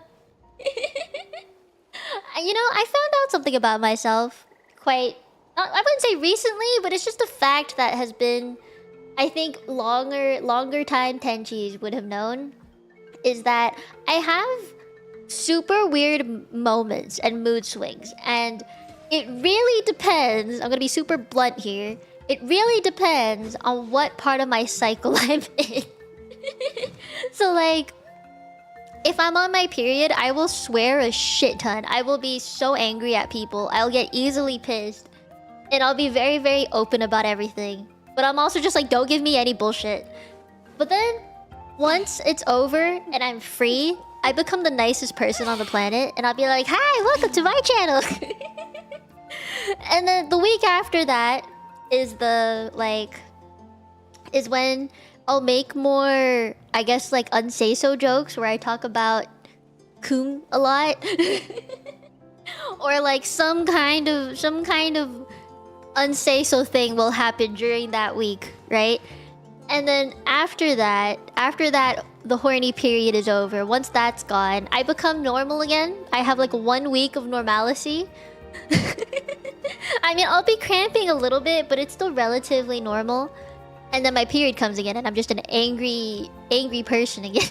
You know, I found out something about myself quite... I wouldn't say recently, but it's just a fact that has been... I think longer time Tenchis would have known. Is that I have super weird moments and mood swings, and it really depends. I'm gonna be super blunt here. It really depends on what part of my cycle I'm in. So like, if I'm on my period, I will swear a shit ton. I will be so angry at people. I'll get easily pissed, and I'll be very, very open about everything. But I'm also just like, don't give me any bullshit. But then once it's over and I'm free, I become the nicest person on the planet, and I'll be like, "Hi, welcome to my channel." And then the week after that is when I'll make more, I guess, like unsay-so jokes where I talk about Kun a lot, or like some kind of unsay-so thing will happen during that week, right? And then after that, the horny period is over. Once that's gone, I become normal again. I have like 1 week of normalcy. I mean, I'll be cramping a little bit, but it's still relatively normal. And then my period comes again, and I'm just an angry person again.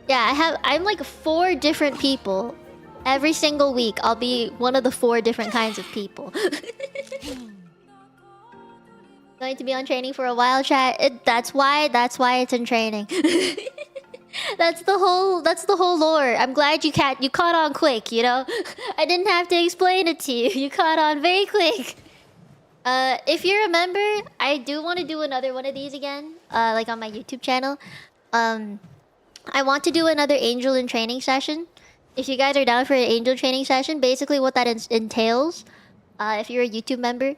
Yeah, I'm like 4 different people. Every single week, I'll be one of the 4 different kinds of people. Going to be on training for a while, chat. That's why it's in training. That's the whole lore. I'm glad you caught on quick, you know? I didn't have to explain it to you. You caught on very quick. If you remember, I do want to do another one of these again, like on my YouTube channel. I want to do another angel in training session. If you guys are down for an angel training session, basically what that entails, if you're a YouTube member,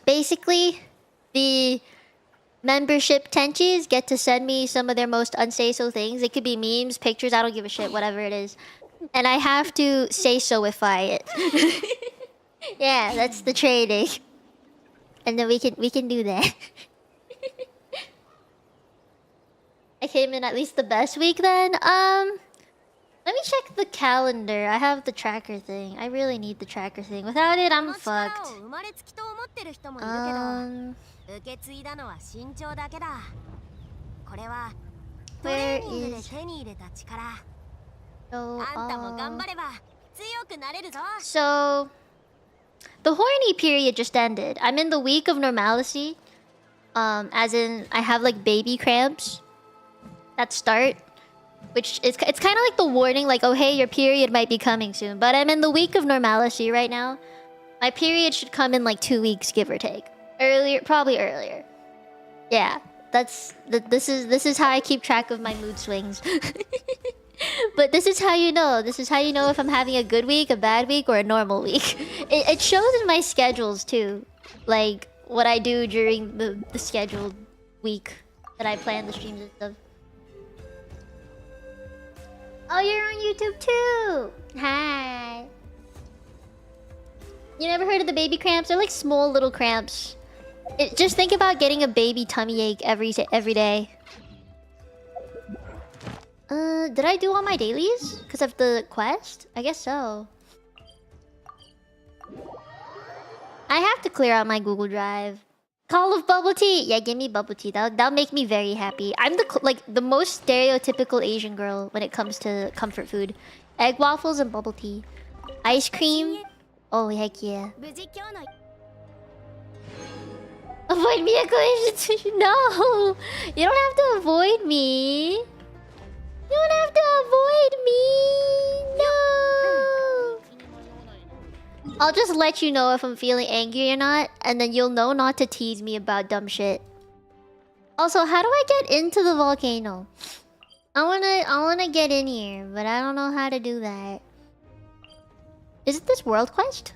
basically the membership tenchis get to send me some of their most unsay-so things. It could be memes, pictures, I don't give a shit, whatever it is. And I have to say-so-ify it. Yeah, that's the training. And then we can do that. I came in at least the best week then. Let me check the calendar. I have the tracker thing. I really need the tracker thing. Without it, I'm fucked. Where is... So, the horny period just ended. I'm in the week of normalcy. As in, I have like baby cramps that start. Which it's kind of like the warning, like, oh hey, your period might be coming soon. But I'm in the week of normalcy right now. My period should come in like 2 weeks, give or take. Earlier, probably earlier. Yeah, this is how I keep track of my mood swings. But this is how you know. This is how you know if I'm having a good week, a bad week, or a normal week. It shows in my schedules too, like what I do during the scheduled week that I plan the streams and stuff. Oh, you're on YouTube too! Hi! You never heard of the baby cramps? They're like small little cramps. Just think about getting a baby tummy ache every day. Did I do all my dailies? Because of the quest? I guess so. I have to clear out my Google Drive. Call of bubble tea! Yeah, give me bubble tea. That'll make me very happy. I'm the most stereotypical Asian girl when it comes to comfort food. Egg waffles and bubble tea. Ice cream? Oh, heck yeah. Avoid Mieko. No! You don't have to avoid me. You don't have to avoid me. No! I'll just let you know if I'm feeling angry or not, and then you'll know not to tease me about dumb shit. Also, how do I get into the volcano? I wanna get in here, but I don't know how to do that. Is it this world quest?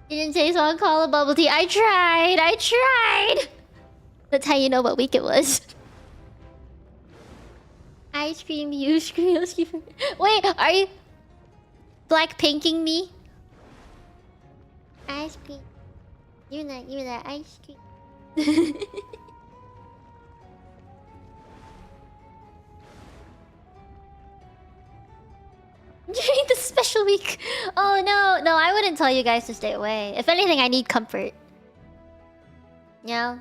You didn't say so on Call of Bubble Tea. I tried! That's how you know what week it was. Ice cream, you scream. Wait, are you Blackpinking me? Ice cream. You're that ice cream. During the special week. Oh no, I wouldn't tell you guys to stay away. If anything, I need comfort. Yeah.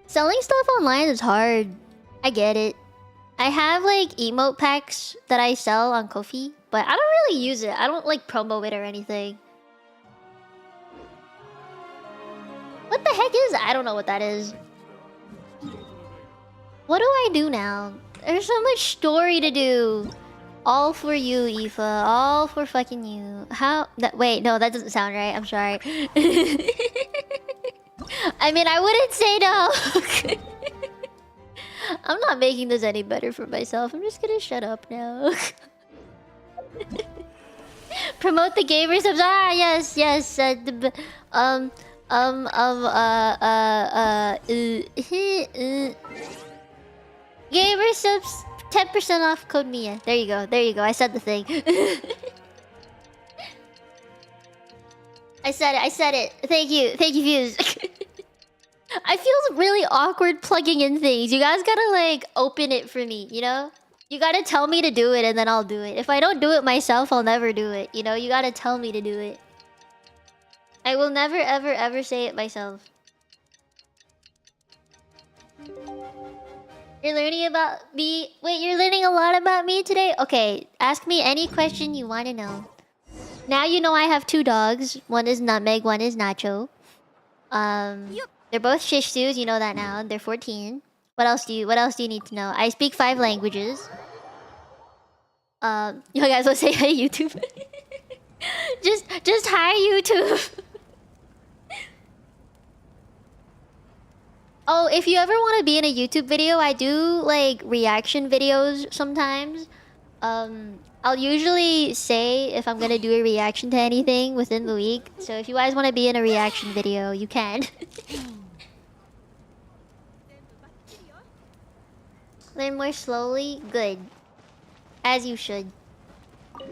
Selling stuff online is hard. I get it. I have like emote packs that I sell on Ko-fi, but I don't really use it. I don't like promo it or anything. What the heck is that? I don't know what that is. What do I do now? There's so much story to do. All for you, Aoife. All for fucking you. How? Wait, no, that doesn't sound right. I'm sorry. I mean, I wouldn't say no. I'm not making this any better for myself. I'm just gonna shut up now. Promote the gamer subs. Ah, yes, yes. Gamer subs, 10% off code Mia. There you go. There you go. I said the thing. I said it. I said it. Thank you. Thank you, views. I feel really awkward plugging in things. You guys gotta like open it for me, you know? You gotta tell me to do it and then I'll do it. If I don't do it myself, I'll never do it. You know, you gotta tell me to do it. I will never, ever, ever say it myself. You're learning about me? Wait, you're learning a lot about me today? Okay, ask me any question you want to know. Now you know I have 2 dogs. One is Nutmeg, one is Nacho. They're both Shih Tzus, you know that now. They're 14. What else do you need to know? I speak 5 languages. You guys will say hi YouTube. just hi YouTube. Oh, if you ever want to be in a YouTube video, I do like reaction videos sometimes. I'll usually say if I'm gonna do a reaction to anything within the week. So if you guys want to be in a reaction video, you can. Learn more slowly? Good. As you should. Do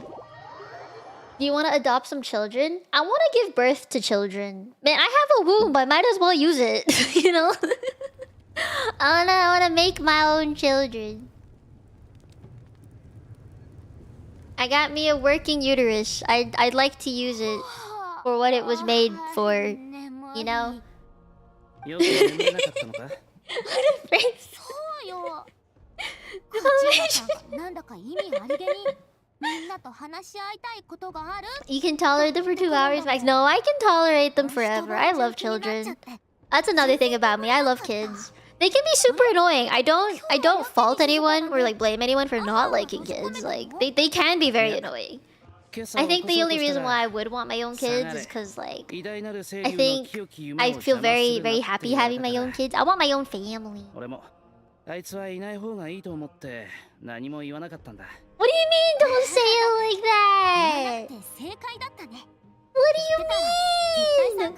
you want to adopt some children? I want to give birth to children. Man, I have a womb. I might as well use it. You know? I wanna make my own children. I got me a working uterus. I'd like to use it for what it was made for. You know? What a phrase. You can tolerate them for 2 hours max. No, I can tolerate them forever. I love children. That's another thing about me. I love kids. They can be super annoying. I don't fault anyone or like blame anyone for not liking kids. Like they can be very annoying. I think the only reason why I would want my own kids is because like I think I feel very, very happy having my own kids. I want my own family. What do you mean don't say it like that? What do you mean?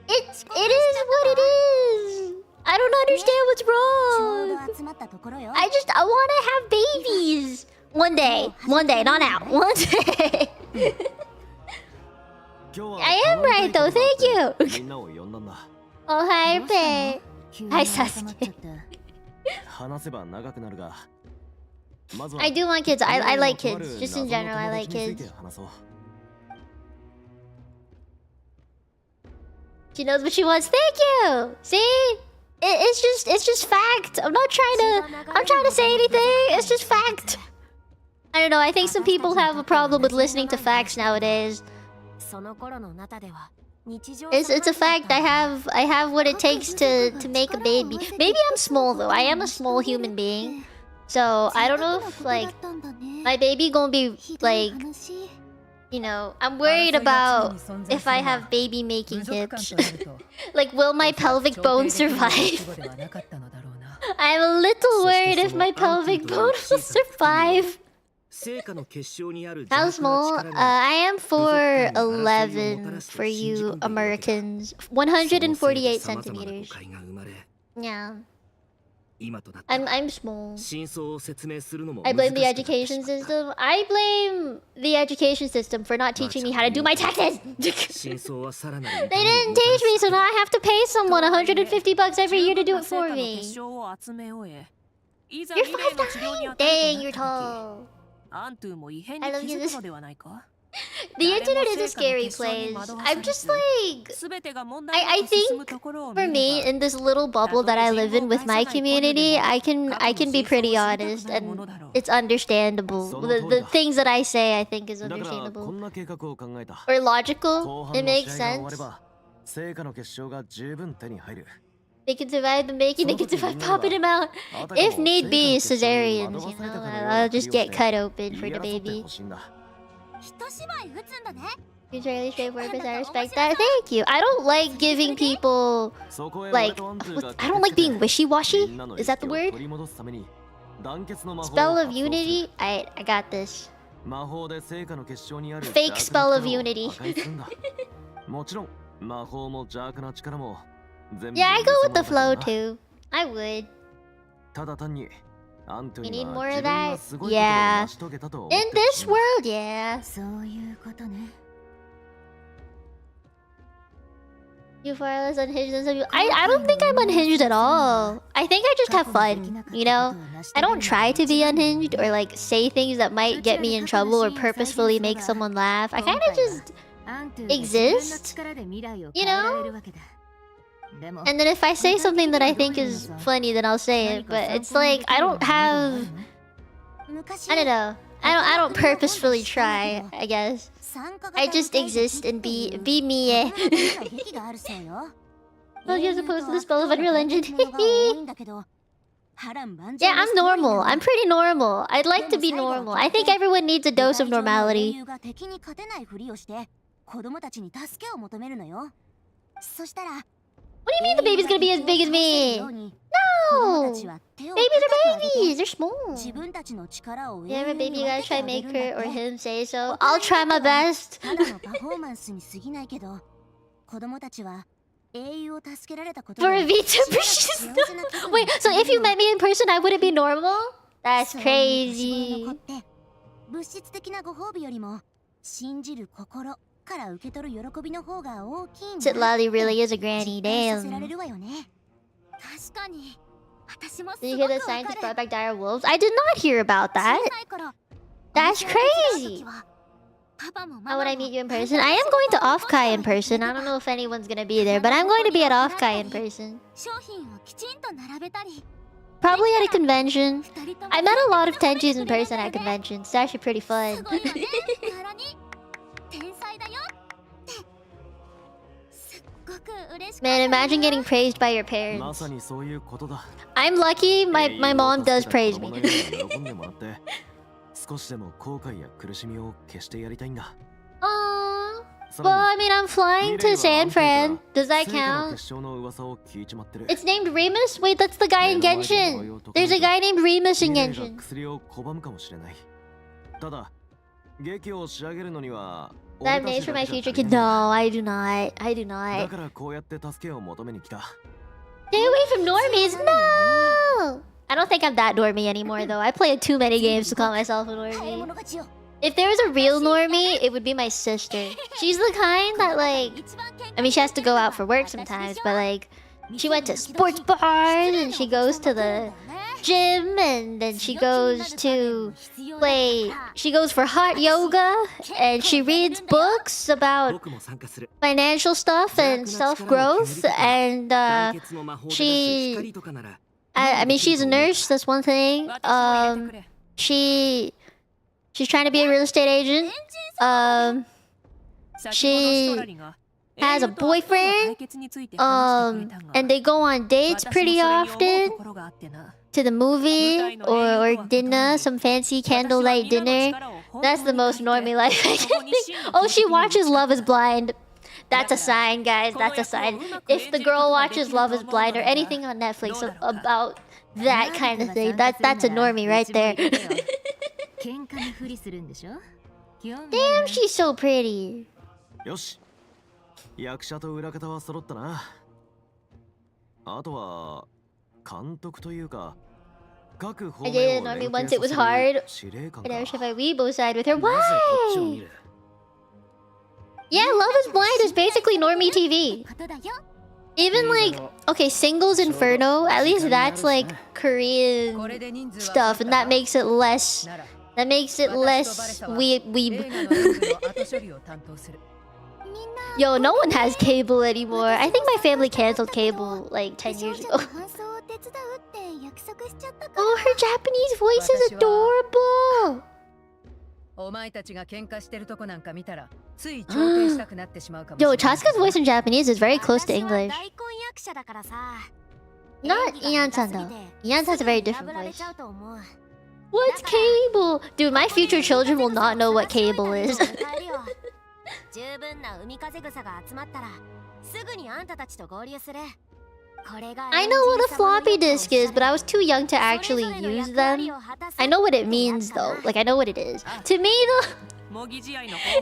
It is what it is. I don't understand what's wrong. I want to have babies. One day, not now. One day. I am right though, thank you. Oh, hi, Pe. Hi, Sasuke. I do want kids. I like kids. Just in general, I like kids. She knows what she wants. Thank you. See? It's just fact. I'm trying to say anything. It's just fact. I don't know. I think some people have a problem with listening to facts nowadays. It's a fact. I have what it takes to make a baby. Maybe I'm small though. I am a small human being. So I don't know if like my baby gonna be like, you know, I'm worried about if I have baby making hips. Like, will my pelvic bone survive? I'm a little worried if my pelvic bone will survive. How small? I am 4'11" for you Americans. 148 centimeters. Yeah. I'm small. I blame the education system. I blame the education system for not teaching me how to do my taxes. They didn't teach me, so now I have to pay someone $150 every year to do it for me. You're 5'9". Dang, you're tall. I love you. The internet is a scary place. I'm just like... I think, for me, in this little bubble that I live in with my community, I can be pretty honest, and it's understandable. The things that I say, I think, is understandable. Or logical. It makes sense. They can survive the making, they can survive popping him out. If need be, cesareans, you know? I'll just get cut open for the baby. You're really straightforward, but I respect that. Thank you. I don't like giving people like I don't like being wishy-washy. Is that the word? Spell of unity. I got this. Fake spell of unity. Yeah, I go with the flow too. I would. We need more of that? Yeah. In this world, yeah. You far less unhinged than some people. I don't think I'm unhinged at all. I think I just have fun, you know? I don't try to be unhinged or like say things that might get me in trouble or purposefully make someone laugh. I kind of just exist, you know? And then if I say something that I think is funny, then I'll say it. But it's like I don't have, I don't know. I don't purposefully try, I guess. I just exist and be me. Well, you're supposed to the spell of Unreal Engine. Yeah, I'm normal. I'm pretty normal. I'd like to be normal. I think everyone needs a dose of normality. What do you mean the baby's gonna be as big as me? No! Babies are babies! They're small. You have a baby, you gotta try and make her or him say so. I'll try my best. For a VTuber, wait, so if you met me in person, I wouldn't be normal? That's crazy. Lolly really is a granny, damn. Did you hear that scientists brought back dire wolves? I did not hear about that. That's crazy. How would I meet you in person? I am going to Offkai in person. I don't know if anyone's gonna be there, but I'm going to be at Offkai in person. Probably at a convention. I met a lot of Tenjis in person at conventions. It's actually pretty fun. Man, imagine getting praised by your parents. I'm lucky my mom does praise me. Aww. Well, I mean, I'm flying to San Fran. Does that count? It's named Remus? Wait, that's the guy in Genshin. There's a guy named Remus in Genshin. That makes for my future kid. No, I do not. I do not. Stay away from normies. No! I don't think I'm that normie anymore, though. I play too many games to call myself a normie. If there was a real normie, it would be my sister. She's the kind that, like... I mean, she has to go out for work sometimes, but, like... She went to sports bars, and she goes to the gym, and then she goes to play... She goes for hot yoga, and she reads books about financial stuff and self-growth, and she... I mean, she's a nurse, that's one thing. She's trying to be a real estate agent. She has a boyfriend. And they go on dates pretty often. To the movie or dinner, some fancy candlelight dinner. That's the most normie life I can think. Oh, she watches Love is Blind. That's a sign, guys. That's a sign. If the girl watches Love is Blind or anything on Netflix about that kind of thing, that's a normie right there. Damn, she's so pretty. I dated a normie once, it was hard. I never should I Weibo side with her. Why? Yeah, Love is Blind is basically normie TV. Even like, okay, Singles Inferno, at least that's like Korean stuff, and that makes it less... That makes it less weeb. Yo, no one has cable anymore. I think my family canceled cable like 10 years ago. Oh, her Japanese voice is adorable. Yo, Chaska's voice in Japanese is very close to English. Not Ian-san though. Ian has a very different voice. What's cable? Dude, my future children will not know what cable is. 十分な海風草が集まったらすぐにあんたたちと合流する。これが I know what a floppy disk is, but I was too young to actually use them. I know what it means though. Like I know what it is. To me though,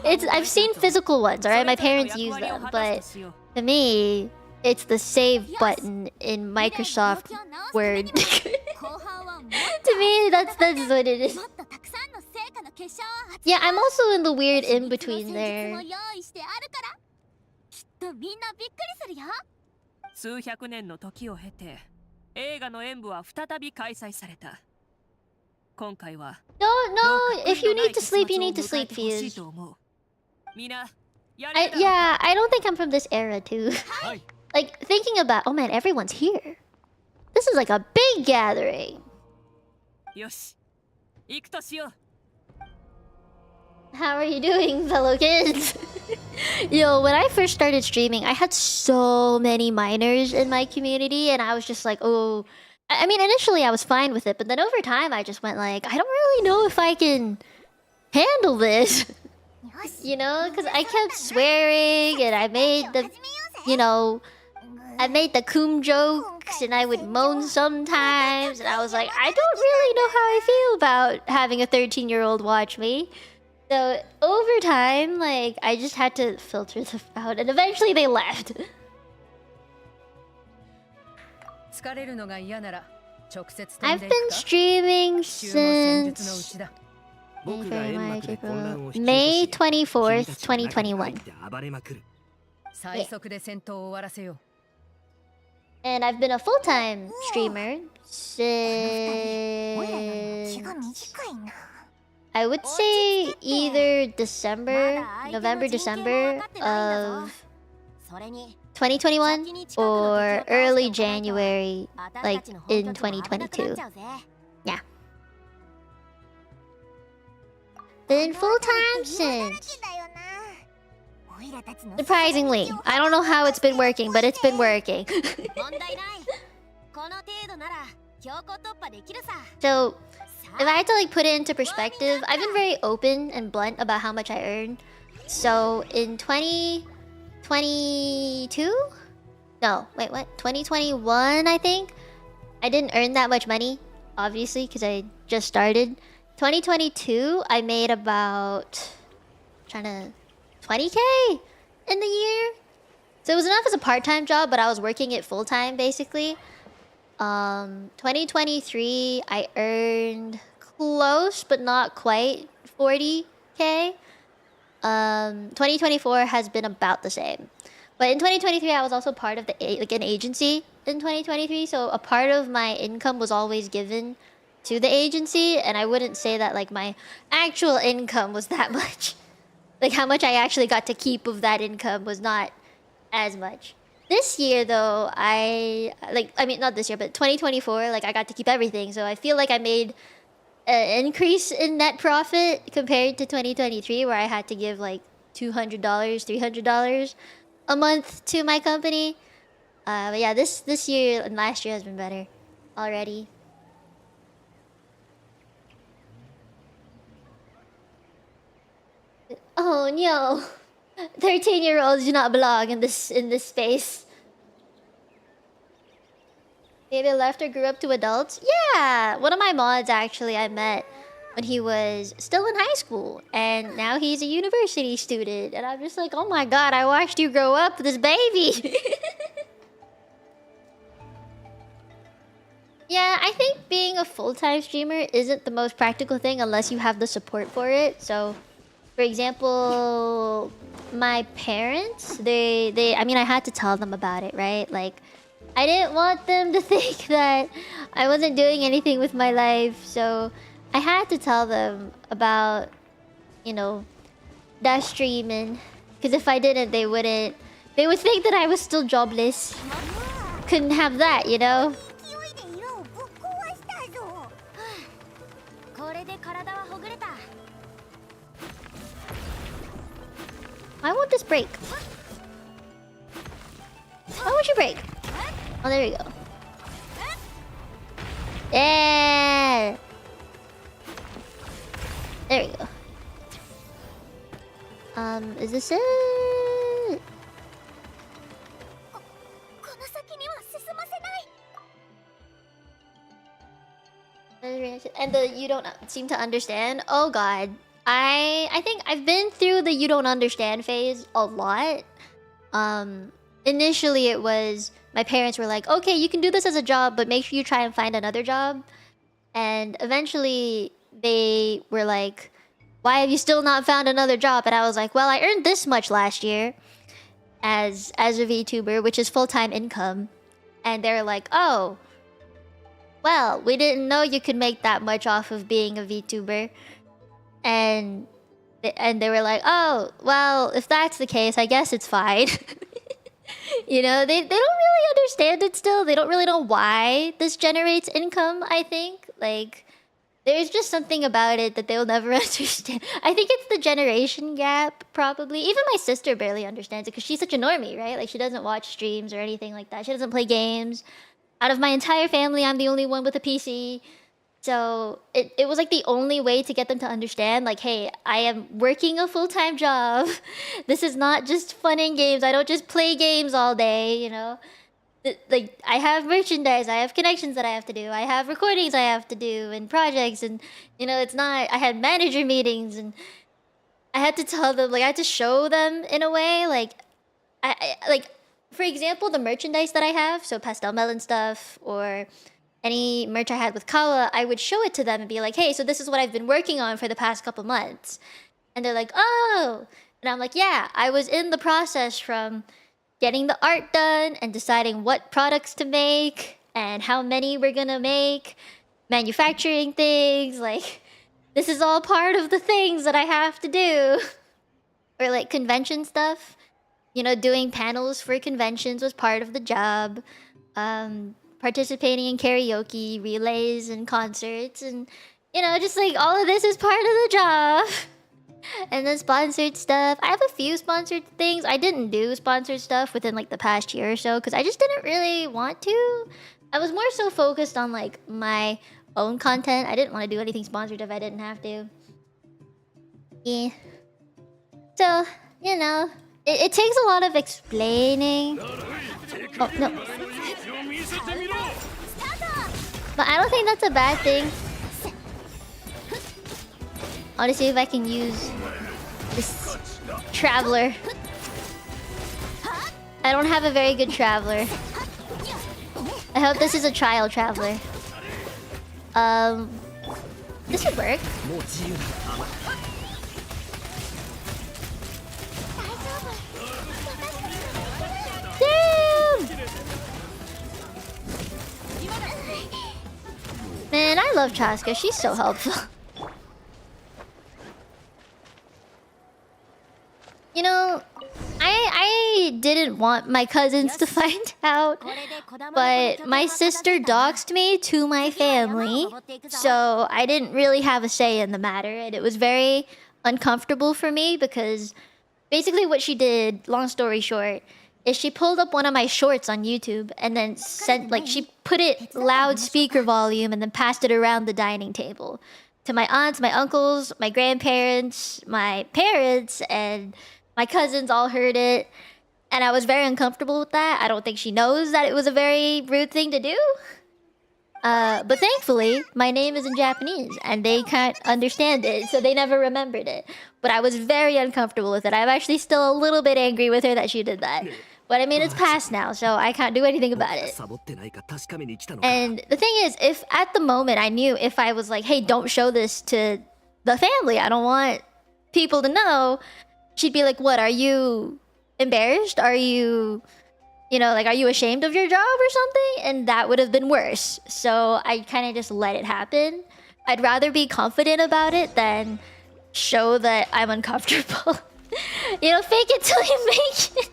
it's I've seen physical ones, alright? My parents use them, but to me, it's the save button in Microsoft Word. To me, that's what it is. Yeah, I'm also in the weird in between there. 数百年の時を経て映画の演舞は再び開催された。今回は No, no, if you need to sleep, you need to sleep, Fuse. Yeah, I don't think I'm from this era too. Like, thinking about, oh man, everyone's here. This is like a big gathering. よし、行くとしよう。 How are you doing, fellow kids? Yo, when I first started streaming, I had so many minors in my community, and I was just like, oh... I mean, initially I was fine with it, but then over time I just went like, I don't really know if I can handle this. You know? Because I kept swearing, and I made the... You know... I made the coom jokes, and I would moan sometimes, and I was like, I don't really know how I feel about having a 13-year-old watch me. So over time, like, I just had to filter them out, and eventually they left. I've been streaming since May 24th, 2021. Yeah. And I've been a full-time streamer since... I would say either November, December of 2021 or early January, like in 2022. Yeah. Been full-time since... Surprisingly, I don't know how it's been working, but it's been working. So, if I had to like put it into perspective, I've been very open and blunt about how much I earn. So in 2022? No, wait, what? 2021, I think? I didn't earn that much money, obviously, because I just started. 2022, I made about... 20k in the year. So it was enough as a part-time job, but I was working it full-time, basically. 2023, I earned close, but not quite 40k. 2024 has been about the same. But in 2023, I was also part of an agency in 2023. So a part of my income was always given to the agency. And I wouldn't say that like my actual income was that much. Like how much I actually got to keep of that income was not as much. This year though, not this year, but 2024, like I got to keep everything. So I feel like I made an increase in net profit compared to 2023, where I had to give like $200, $300 a month to my company. But yeah, this year and last year has been better already. Oh no. 13-year-olds do not belong in this space. Maybe left or grew up to adults? Yeah! One of my mods actually I met when he was still in high school, and now he's a university student, and I'm just like, oh my god, I watched you grow up, this baby! Yeah, I think being a full-time streamer isn't the most practical thing unless you have the support for it. So, for example, my parents, I mean, I had to tell them about it, right? Like, I didn't want them to think that I wasn't doing anything with my life, so I had to tell them about, you know, that streaming. Because if I didn't, they would think that I was still jobless. Couldn't have that, you know? Why won't this break? Why won't you break? Oh, there we go. Yeah! There we go. Is this it? And the you don't seem to understand. Oh god. I think I've been through the you don't understand phase a lot. Initially it was my parents were like, "Okay, you can do this as a job, but make sure you try and find another job." And eventually they were like, "Why have you still not found another job?" And I was like, "Well, I earned this much last year as a VTuber, which is full-time income." And they're like, "Oh, well, we didn't know you could make that much off of being a VTuber." And they were like, "Oh, well, if that's the case, I guess it's fine." You know, they don't really understand it still. They don't really know why this generates income, I think. Like, there's just something about it that they'll never understand. I think it's the generation gap, probably. Even my sister barely understands it because she's such a normie, right? Like, she doesn't watch streams or anything like that. She doesn't play games. Out of my entire family, I'm the only one with a PC. So it was like the only way to get them to understand, like, hey, I am working a full-time job. This is not just fun and games. I don't just play games all day, you know? Like, I have merchandise, I have connections that I have to do, I have recordings I have to do, and projects, and, you know, it's not... I had manager meetings, and I had to tell them, like, I had to show them in a way, like... like, for example, the merchandise that I have, so Pastel Melon stuff, or... any merch I had with Kawa, I would show it to them and be like, "Hey, so this is what I've been working on for the past couple months." And they're like, "Oh!" And I'm like, "Yeah, I was in the process from getting the art done and deciding what products to make and how many we're gonna make, manufacturing things, like, this is all part of the things that I have to do." Or like convention stuff. You know, doing panels for conventions was part of the job. Participating in karaoke, relays, and concerts, and, you know, just like all of this is part of the job. And then sponsored stuff. I have a few sponsored things. I didn't do sponsored stuff within like the past year or so because I just didn't really want to. I was more so focused on like my own content. I didn't want to do anything sponsored if I didn't have to. Yeah. So, you know, it takes a lot of explaining. Oh, no. But I don't think that's a bad thing. I want to see if I can use this traveler. I don't have a very good traveler. I hope this is a trial traveler. This would work. Damn! Man, I love Chaska. She's so helpful. You know, I didn't want my cousins to find out, but my sister doxed me to my family, so I didn't really have a say in the matter, and it was very uncomfortable for me because basically what she did, long story short, is she pulled up one of my shorts on YouTube and then sent, like, she put it loudspeaker volume and then passed it around the dining table to my aunts, my uncles, my grandparents, my parents, and my cousins all heard it. And I was very uncomfortable with that. I don't think she knows that it was a very rude thing to do. But thankfully, my name is in Japanese and they can't understand it, so they never remembered it. But I was very uncomfortable with it. I'm actually still a little bit angry with her that she did that. But I mean, it's past now, so I can't do anything about it. And the thing is, if at the moment I knew if I was like, "Hey, don't show this to the family, I don't want people to know," she'd be like, "What, are you embarrassed? Are you, you know, like, are you ashamed of your job or something?" And that would have been worse. So I kind of just let it happen. I'd rather be confident about it than show that I'm uncomfortable. You know, fake it till you make it.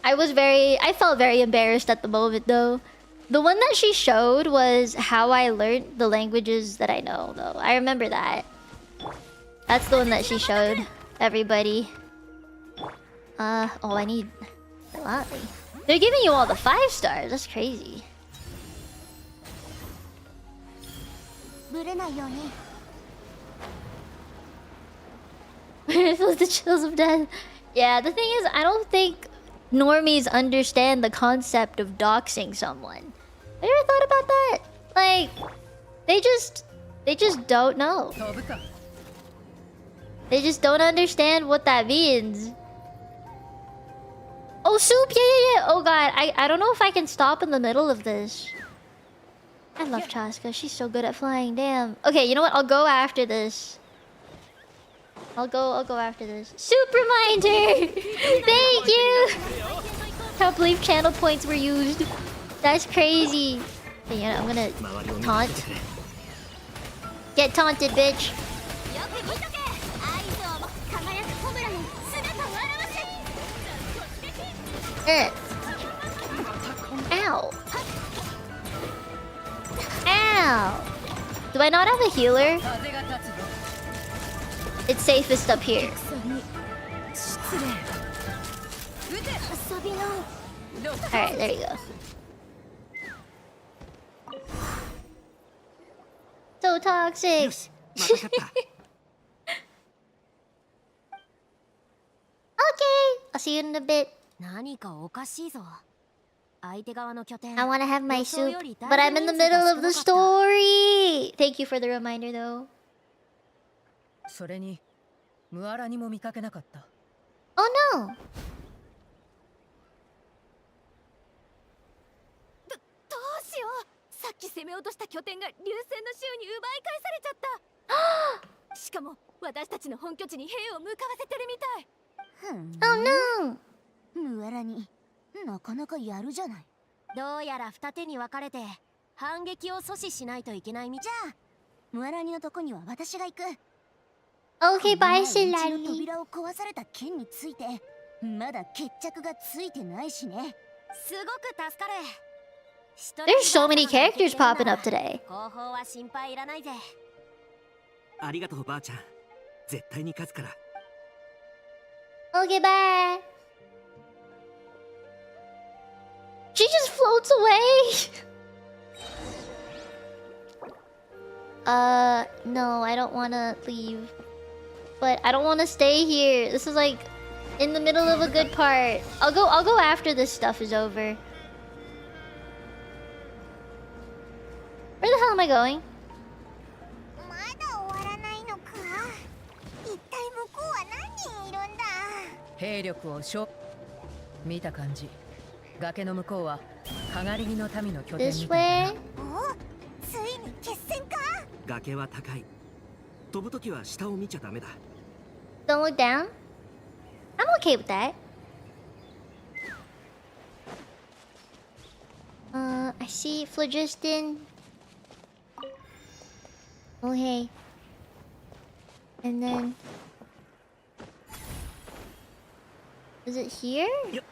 I felt very embarrassed at the moment though. The one that she showed was how I learned the languages that I know though. I remember that. That's the one that she showed everybody. Oh, I need a lot. They're giving you all the 5 stars. That's crazy. It feels the chills of death. Yeah, the thing is, I don't think normies understand the concept of doxing someone. Have you ever thought about that? Like, they just don't know. They just don't understand what that means. Oh, soup! Yeah. Oh god, I don't know if I can stop in the middle of this. I love Chaska. She's so good at flying. Damn. Okay, you know what? I'll go after this. I'll go after this. Soup reminder! Thank you! Can't believe channel points were used. That's crazy. Okay, you know, I'm gonna taunt. Get taunted, bitch. Ow. Ow. Do I not have a healer? It's safest up here. Alright, there you go. So toxic. Okay, I'll see you in a bit. I want to have my soup, but I'm in the middle of the story. Thank you for the reminder, though. Oh no! さっき攻め落とした拠点が流星の衆に奪い返されちゃったしかも私たちの本拠地に兵を向かわせてるみたい Oh no! ムアラになかなかやるじゃないどうやら二手に分かれて反撃を阻止しないといけないみじゃあムアラニのとこには私が行く Okay, bye, うちの Silani. 扉を壊された件についてまだ決着がついてないしねすごく助かる There's so many characters popping up today. 後方は心配いらないぜありがとうばあちゃん絶対に勝つから Okay, bye. She just floats away. No, I don't want to leave. But I don't want to stay here. This is like in the middle of a good part. I'll go after this stuff is over. Where the hell am I going? まだ終わらないのか一体向こうは何人いるんだ兵力を見た感じ崖の向こうはかがり木の民の拠点みたいだなついに決戦か崖は高い飛ぶときは下を見ちゃダメだ Don't look down? I'm okay with that. I see phlogiston. Oh hey. And then is it here? Yep.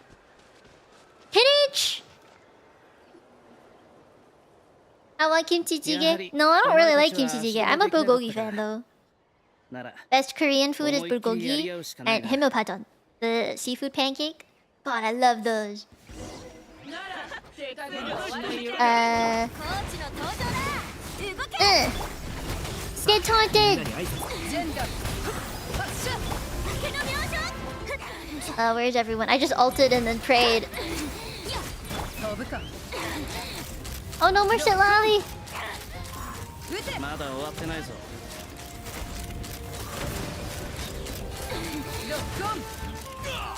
Pinich! I want kimchi jjigae. No, I don't really like kimchi jjigae. I'm a bulgogi fan though. Best Korean food is bulgogi and himmelpajeon, the seafood pancake. God, I love those. Get taunted! Where's everyone? I just ulted and then prayed. Oh no, more shit, Lolly!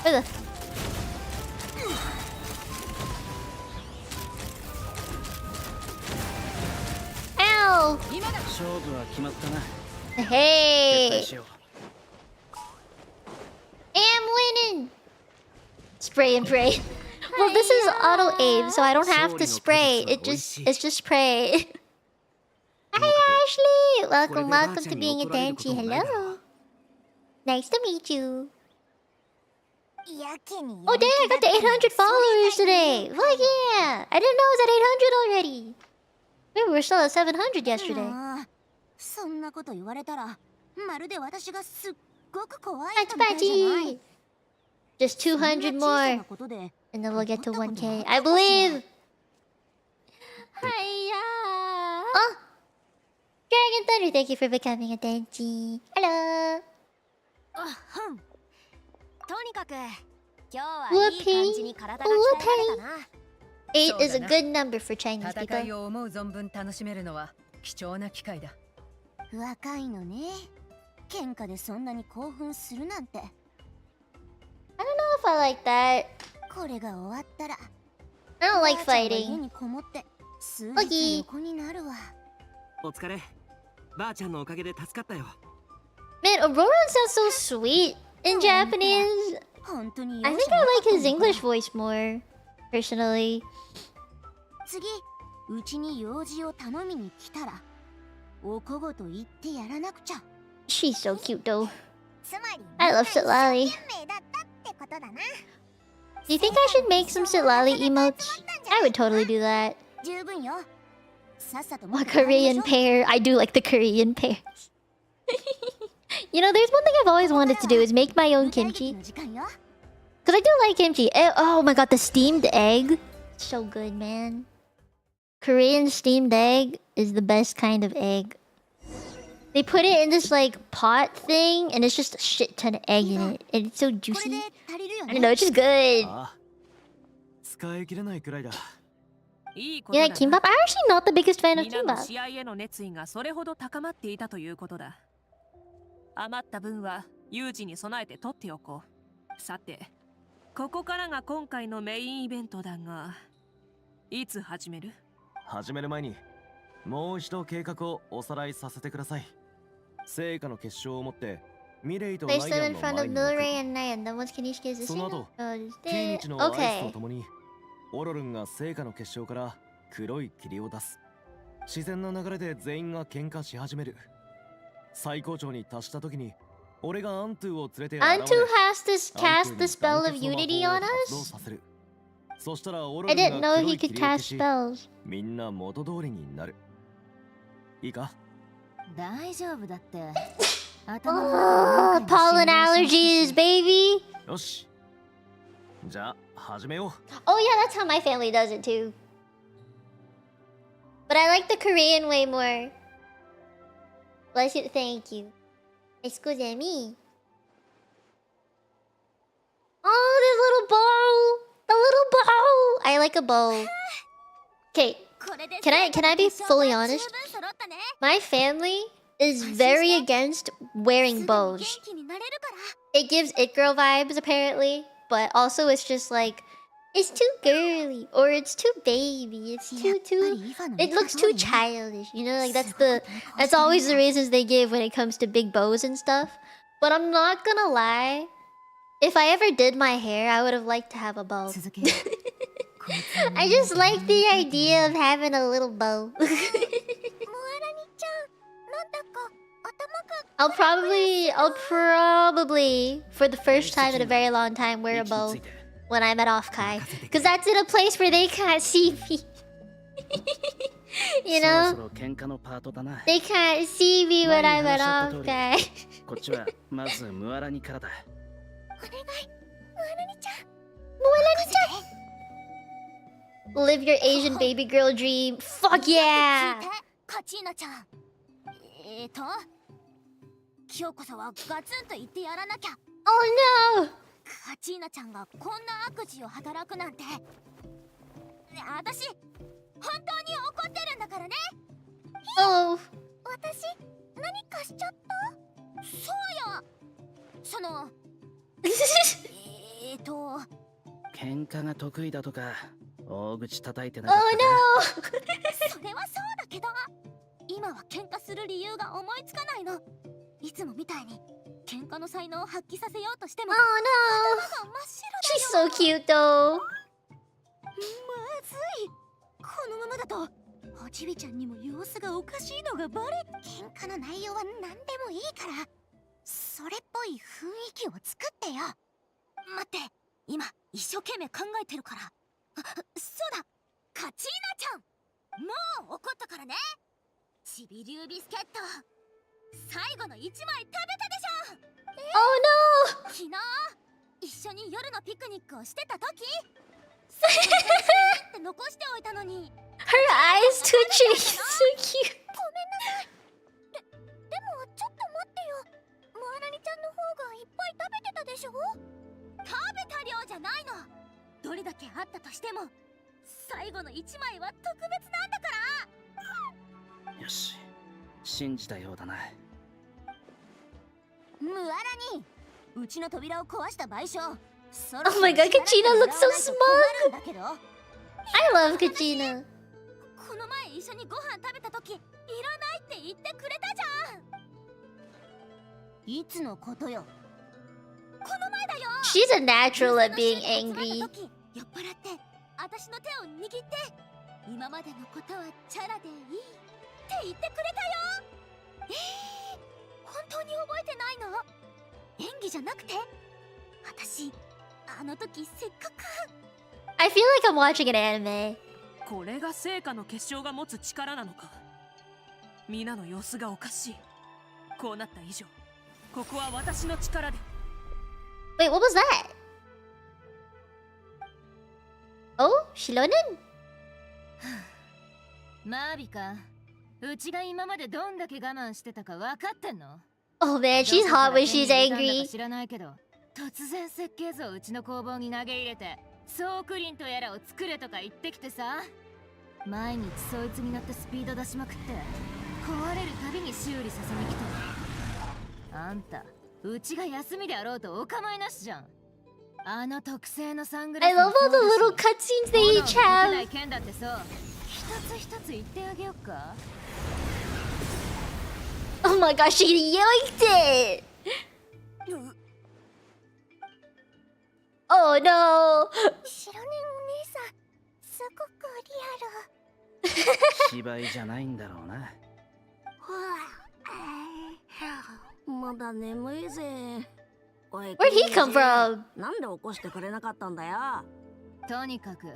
Where the... Ow! Hey! I'm winning! Spray and pray. Well, this is auto aim, so I don't have to spray. It's just spray. Hi Ashley! Welcome to being a Danchi. Hello. Nice to meet you. Oh dang, I got to 800 followers today! Fuck yeah! I didn't know I was at 800 already. We were still at 700 yesterday. そんなこと言われたらまるで私がすっごく怖い Pachi! Just 200 more, and then we'll get to 1K. I believe! Hiya! Oh! Dragon Thunder, thank you for becoming a Danchi. Hello! く今日はいい感じに体が鍛えられたな。 8 is a good number for Chinese 戦い people. を思う存分楽しめるのは貴重な機会だ。若いのね。喧嘩でそんなに興奮するなんて。 I don't know if I like that. これが終わったら I don't like ばあちゃんは家 fighting. にこもって数 Lucky. 日横になるわ。お疲れ。ばあちゃんのおかげで助かったよ。 Man, Auroran sounds so sweet in Japanese. 本当に I think I like his English voice more, personally. 次うちに用事を頼みに来たらおこごと言ってやらなくちゃ。 She's so cute though. つまり I love Sitlali. 命だったってことだな。 Do you think I should make some Sitlali emotes? I would totally do that. 十分よ。さっさと A Korean pear. I do like the Korean pears. You know, there's one thing I've always wanted to do is make my own kimchi. Because I do like kimchi. Oh my god, the steamed egg. So good, man. Korean steamed egg is the best kind of egg. They put it in this like pot thing and it's just a shit ton of egg in it. And it's so juicy. I don't know, it's just good. 使い切れないくらいだ。いいこ You と like だな。 kimbap? I'm actually not the biggest fan of みんなの kimbap. 試合への熱意がそれほど高まっていたということだ。余った分は有事に備えて取っておこう。さて、ここからが今回のメインイベントだが、いつ始める？始める前にもう一度計画をおさらいさせてください。成果の結晶を持ってミレイとナイ Place ア them ン in の front 前 of に Milray and Nayan. Then once Kanishka is その後、 the 9日のアイスと Okay. ともにオロルンが成果の結晶から黒い霧を出す。自然な流れで全員が喧嘩し始める。最高潮に達した時に俺がアントゥを連れて Antu 現れ has to cast the spell of unity on 動 us? させる。そしたらオロ I ルン didn't が know 黒 he い could 霧を消 cast し spells. みんな元通りになる。いいか？大丈夫だって。 Oh, pollen allergies, baby. よし。じゃあ始めよう。 Oh yeah, that's how my family does it too. But I like the Korean way more. Bless you, thank you. Excuse me. Oh, this little bow. The little bow. I like a bow. Okay, can I be fully honest? My family is very against wearing bows. It gives it girl vibes apparently, but also it's just like it's too girly or it's too baby. It's too it looks too childish, you know, like that's always the reasons they give when it comes to big bows and stuff. But I'm not gonna lie, if I ever did my hair, I would have liked to have a bow. I just like the idea of having a little bow. I'll probably, for the first time in a very long time, wear a bow when I'm at Offkai. Because that's in a place where they can't see me. You know? They can't see me when I'm at Offkai. こっちはまずムアラニからだ。 Live your Asian baby girl dream. Fuck yeah! カチーナちゃん。今日こそはガツンと言ってやらなきゃ。 Oh no! カチーナちゃんがこんな悪事を働くなんて。私、本当に怒ってるんだからね。 Oh. 私、何かしちゃった？そうよ。その喧嘩が得意だとか大口叩いてな Oh かったか。 no! それはそうだけど、今は喧嘩する理由が思いつかないの。いつもみたいに喧嘩の才能を発揮させようとしても、 Oh no! 頭が真っ白だよ。 She's so cute though. まずい。このままだとおちびちゃんにも様子がおかしいのがバレ。喧嘩の内容は何でもいいから、それっぽい雰囲気を作ってよ。待って、今一生懸命考えてるから。そうだ、カチーナちゃん、もう怒ったからね。ちびりゅうビスケット、最後の1枚食べたでしょ。 Oh no! 昨日一緒に夜のピクニックをしてた時って残しておいたのに。 Her eyes twitching. So cute. ごめんなさい。でもちょっと待ってよ。モアラニちゃんの方がいっぱい食べてたでしょ。食あったとしても最後の1枚は特別なんだから。よし、信じたようだな。ムアラにうちの扉を壊した賠償。Oh my god, Kachina looks so smug! I love Kachina! この前一緒にご飯食べた時、いらないって言ってくれたじゃん。いつのことよ。この前だよ。 She's a natural at being angry. 酔っ払って私の手を握って今までのことはチャラでいいって言ってくれたよ。本当に覚えてないの？演技じゃなくて？私あの時せっかく。 I feel like I'm watching an anime. これが聖火の結晶が持つ力なのか。皆の様子がおかしい。こうなった以上、ここは私の力で。 Wait, what was that? Oh, Shilonen? マービか、うちが今までどんだけ我慢してたか分かってんの？ Oh man, she's hot when she's angry. 知らないけど、突然設計図をうちの工房に投げ入れてソークリンとやらを作れとか言ってきてさ、毎日そいつに乗ってスピード出しまくって壊れるたびに修理させに来て。あんたうちが休みであろうとお構いなしじゃん。あの特製のサングラス I love all the little cutscenes they each have. 剣だってさ、一つ一つ言ってあげようか。 Oh my gosh, she yoinked it! Oh no! 白根お姉さん、すごくリアル。芝居じゃないんだろうな。まだ眠いぜ。Where'd he come from? なんで起こしてくれなかったんだよ。とにかく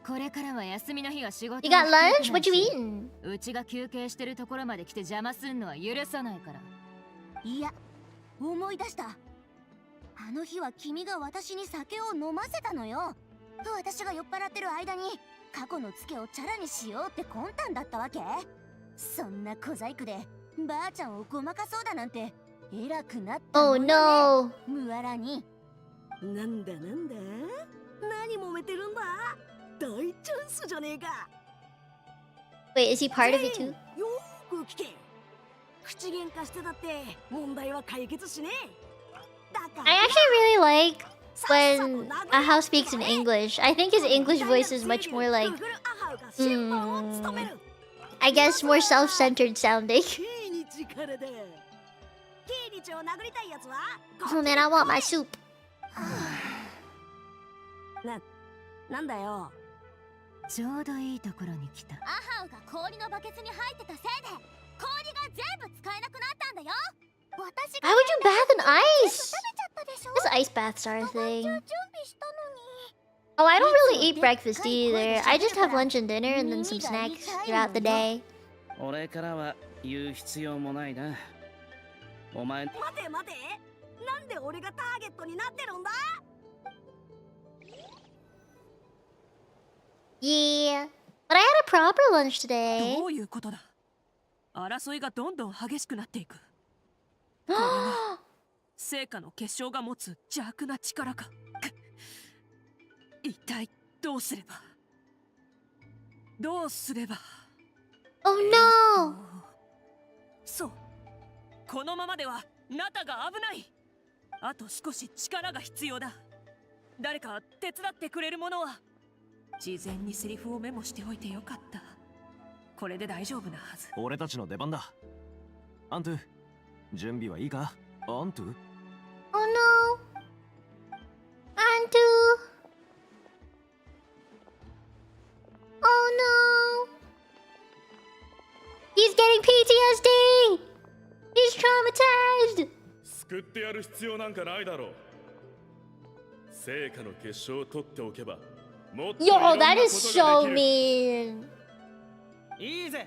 これからは休みの日は仕事。 You got lunch? What you eating? うちが休憩してるところまで来て邪魔すんのは許さないから。いや、思い出した。あの日は君が私に酒を飲ませたのよ。私が酔っ払ってる間に過去のツケをチャラにしようって魂胆だったわけ。そんな小細工でばあちゃんをごまかそうだなんて偉くなったも Oh んよね。 no! ムアラに。なんだなんだ、何揉めてるんだ。大チャンスじゃねえか。 Wait, is he part of it too? よーく聞け。口喧嘩してたって問題は解決しねえ。 I actually really like when Ahao speaks in English. I think his English voice is much more like, I guess more self-centered sounding. Oh man, I want my soup. なんだよ。ちょうどいいところに来た。アハウが氷のバケツに入ってたせいで氷が全部使えなくなったんだよ。 Why would you bath in ice? This ice baths are a thing. Oh, I don't really eat breakfast either. I just have lunch and dinner and then some snacks throughout the day. 俺からは言う必要もないな。お前。待て待て。なんで俺がターゲットになってるんだ。 Yeah, but I had a proper lunch today. どういうことだ。争いがどんどん激しくなっていく。これが聖火の結晶が持つ邪悪な力か。一体どうすれば。Oh no! そう。このままでは中が危ない。あと少し力が必要だ。誰か手伝ってくれるものは。事前にセリフをメモしておいてよかった。これで大丈夫なはず。俺たちの出番だ。アントゥ、準備はいいか？アントゥ？ Oh no! Antu! Oh no! He's getting PTSD! He's traumatized! 救ってやる必要なんかないだろう。聖火の結晶を取っておけば。Yo, that is so mean. いいぜ。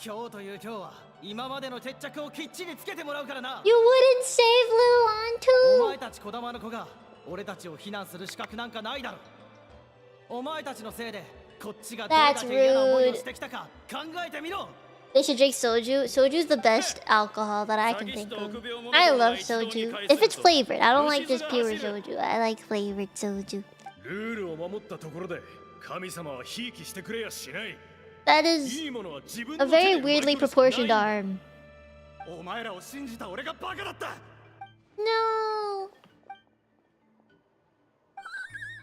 今日という今日は今までの決着をきっちりつけてもらうからな。You wouldn't save little Antu? お前たち小玉の子が俺たちを非難する資格なんかないだろう。お前たちのせいでこっちがどれだけ嫌な思いをしてきたか考えてみろ。 They should drink soju. Soju's the best alcohol that I can think of. I love soju. If it's flavored, I don't like just pure soju. I like flavored soju. ルールを守ったところで神様はひいきしてくれやしない。 That is a very weirdly proportioned arm. お前らを信じた俺がバカだった。 No.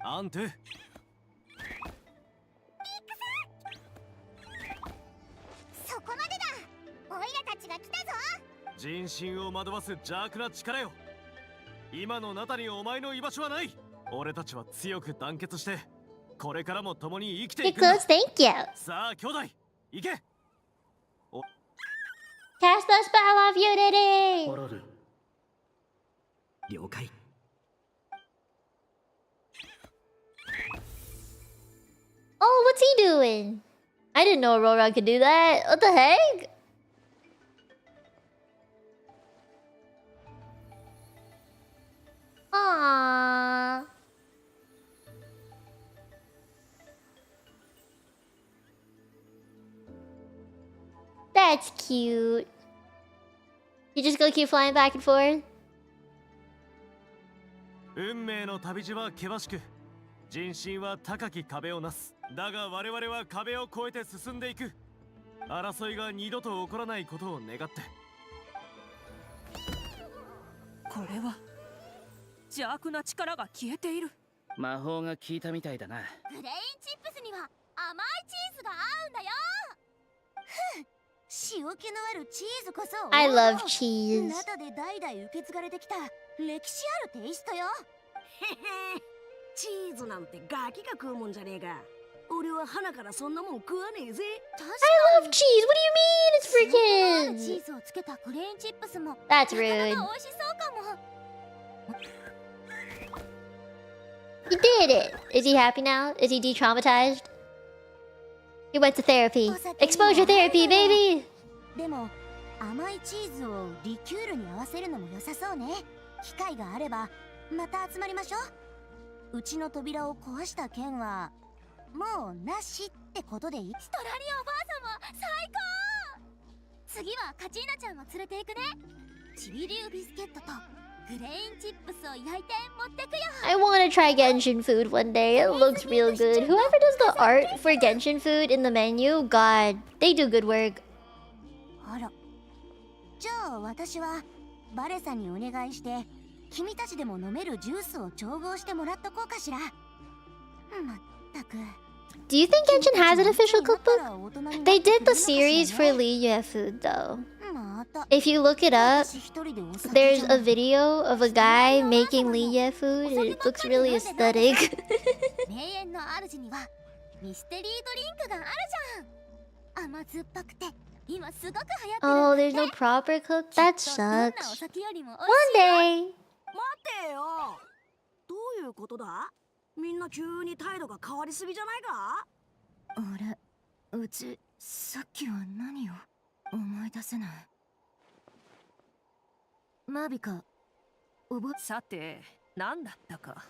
アントゥ。そこまでだ。オイラたちが来たぞ。人心を惑わす邪悪な力よ。今のナタにお前の居場所はない。俺たちは強く団結してこれからも共に生きていくんだ。 Close, thank you. さあ兄弟行け。 Cast the spell of unity. ポロル。了解。 Oh, what's he doing? I didn't know Aurora could do that. What the heck? Aww. That's cute. You just gonna keep flying back and forth? 運命の旅路は険しく、人心は高き壁をなす。だが我々は壁を越えて進んでいく。争いが二度と起こらないことを願って。これは邪悪な力が消えている。魔法が効いたみたいだな。グレインチップスには甘いチーズが合うんだよ。ふん、塩気のあるチーズこそ I love cheese. 中で代々受け継がれてきた歴史あるテイストよ。へへ、チーズなんてガキが食うもんじゃねえか。俺は花からそんなもん食わねえぜ。 I love cheese. What do you mean? It's for チ kids. ーズをつけたグレインチップスも That's なかな rude. か美味しそうかも。 He did it. Is he happy now? Is he de-traumatized? He went to therapy. Exposure therapy, baby. でも甘いチーズをリキュールに合わせるのも良さそうね。機会があればまた集まりましょう。うちの扉を壊した件はもうなしってことでいい？ストラリアおばあさんも最高。次はカチーナちゃんも連れていくね。チビリュウビスケットとグレインチップスを焼いて持ってくよ。 I want to try Genshin food one day. It looks real good. Whoever does the art for Genshin food in the menu, God, they do good work. あら、じゃあ私はバレさんにお願いして君たちでも飲めるジュースを調合してもらっとこうかしら。まったく。 Do you think Genshin has an official cookbook? They did the series for Liyue food though. If you look it up, there's a video of a guy making Liyue food and it looks really aesthetic. 名園の主にはミステリードリンクがあるじゃん。甘酸っぱくて今すごく流行ってる。 Oh, there's no proper cook? That sucks. One day. 待てよ。どういうことだ？みんな急に態度が変わりすぎじゃないか？あれ、うちさっきは何を思い出せない。マビカ、さて、何だったか。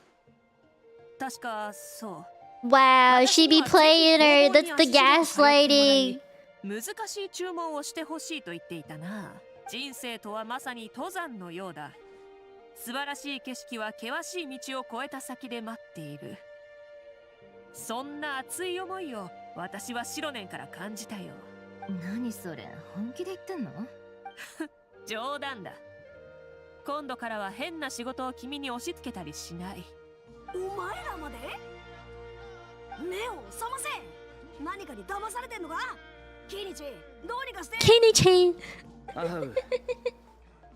確かそう。 Wow, she be playing her. That's the gaslighting. 難しい注文をしてほしいと言っていたな。人生とはまさに登山のようだ。素晴らしい景色は険しい道を越えた先で待っている。そんな熱い思いを私は白年から感じたよ。何それ、本気で言ってんの？冗談だ。今度からは変な仕事を君に押し付けたりしない。お前らまで？目を覚ませ。何かに騙されてんのか？キニチ、どうにかして。キニチ。あう。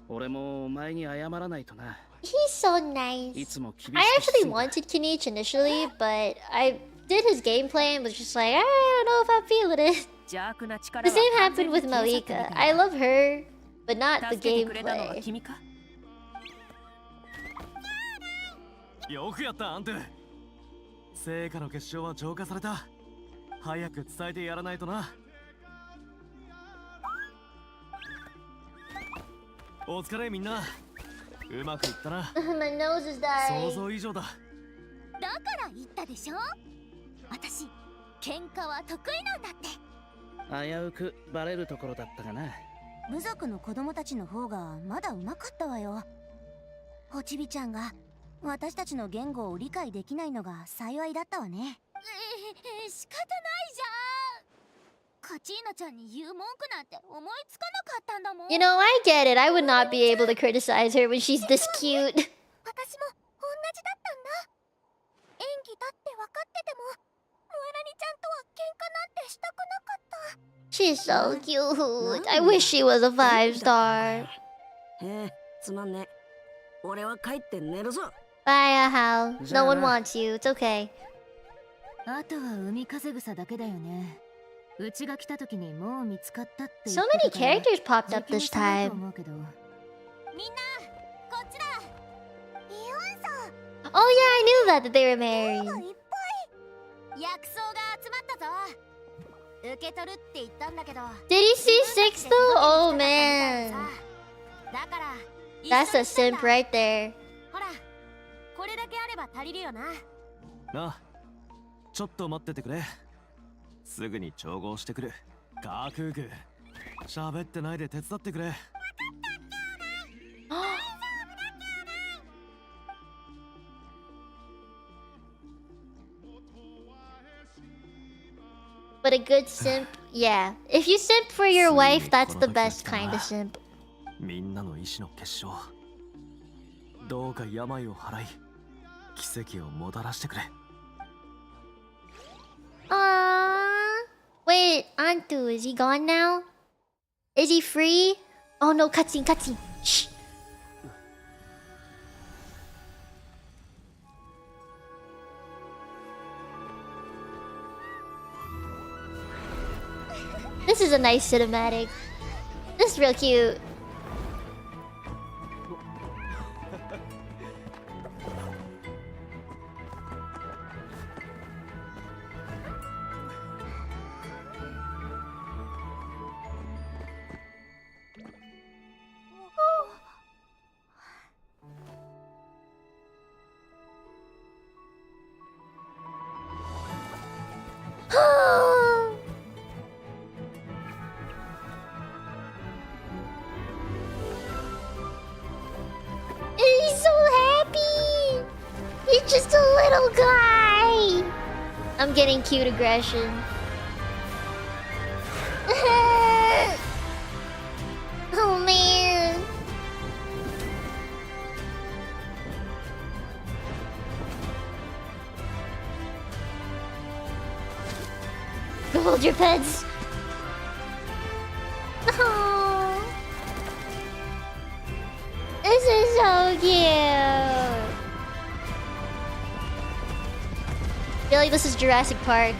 俺もお前に謝らないとな。 He's so nice. いつも厳しく I actually wanted Kinich initially, but I did his gameplay and was just like, I don't know if I'm feeling it. The same happened with Malika. I love her, but not the gameplay. よくやったアントゥ。成果の結晶は浄化された。早く伝えてやらないとな。お疲れみんな。うまくいったな。My nose is dying. 想像以上だ。だから言ったでしょ。私、喧嘩は得意なんだって。危うくバレるところだったがな。部族の子供たちの方がまだうまかったわよ。おちびちゃんが私たちの言語を理解できないのが幸いだったわね。仕方ないじゃん。カチーナちゃんに言う文句なんて思いつかなかったんだもん。 You know, I get it. I would not be able to criticize her when she's this cute. 私も同じだったんだ。演技だって分かってても、モエラニちゃんとは喧嘩なんてしたくなかった。 She's so cute. I wish she was a 5-star. つまんね。俺は帰って寝るぞ。 Bye, Ahao. No one wants you. It's okay. あとは海風草だけだよね。うちが来た時にもう見つかったって So many characters popped up this time. みんな、こっちだ。イオンさん。 Oh yeah, I knew that they were married. 薬草が集まったぞ。受け取るって言ったんだけど。 Did he see six though? Oh man. だから。 That's a simp right there. ほら、これだけあれば足りるよな。なあ、ちょっと待っててくれ。すぐに調合してくる。カークーク、喋ってないで手伝ってくれ。But a good simp, yeah. If you simp for your wife, that's the best kind of simp. みんなの意志の結晶。どうか病を払い、奇跡をもたらしてくれ。Wait, Antu, is he gone now? Is he free? Oh no, cutscene, cutscene. Shh. This is a nice cinematic. This is real cute. He's so happy! He's just a little guy! I'm getting cute aggression. Oh man! Hold your pets! Oh. This is so cute! I feel like this is Jurassic Park.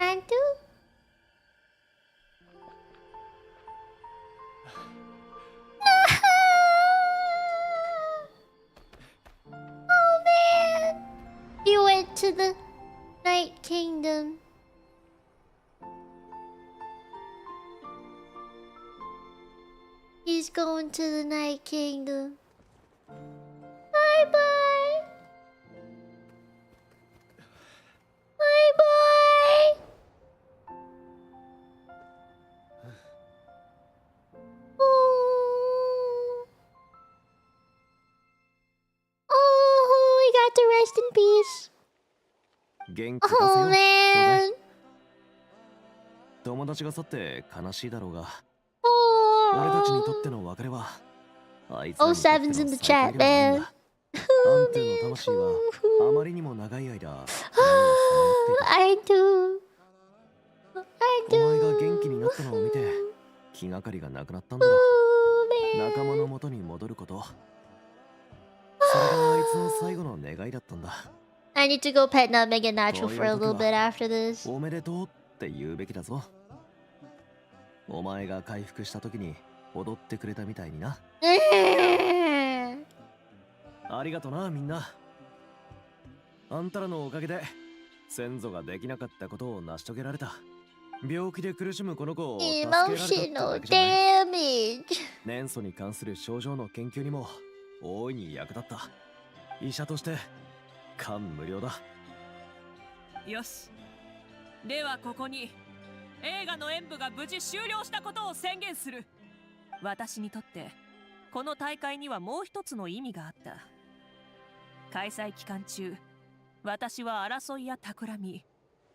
Antu? Oh man! He went to the Night Kingdom. He's going to the Night Kingdom. Bye bye. Bye bye. Oh, he got to rest in peace. 元気出せよ。 Oh man. 友達が去って悲しいだろうが、 Oh. 俺たちにとっての別れは、あいつら Oh, にとっての Seven's in the 最 chat, 高でもないん man. だ。アントゥの魂はあまりにも長い間、何をさまよっていた。 I do. I お前が do. 元気になったのを見て、気がかりがなくなったんだろ Oh う。仲間の元に戻ること。それがあいつの最後の願いだったんだ。I need to go pet Nutmeg and Natural こういう for a 時 little は bit after this. おめでとうって言うべきだぞ。お前が回復した時に踊ってくれたみたいにな。ありがとなみんな。あんたらのおかげで先祖ができなかったことを成し遂げられた。病気で苦しむこの子を助けられたってだ Emotional けじゃない。 damage. 年祖に関する症状の研究にも大いに役立った。医者として感無量だ。よし。ではここに映画の演舞が無事終了したことを宣言する。私にとってこの大会にはもう一つの意味があった。開催期間中、私は争いや企み、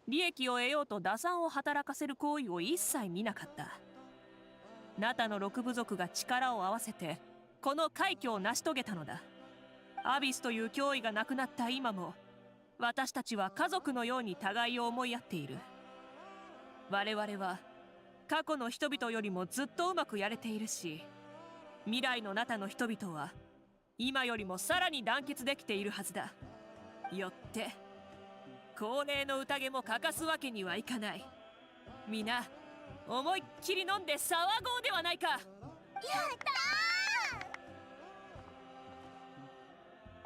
利益を得ようと打算を働かせる行為を一切見なかった。ナタの6部族が力を合わせてこの快挙を成し遂げたのだ。アビスという脅威がなくなった今も、私たちは家族のように互いを思い合っている。我々は過去の人々よりもずっとうまくやれているし、未来のナタの人々は今よりもさらに団結できているはずだ。よって恒例の宴も欠かすわけにはいかない。みんな思いっきり飲んで騒ごうではないか。やった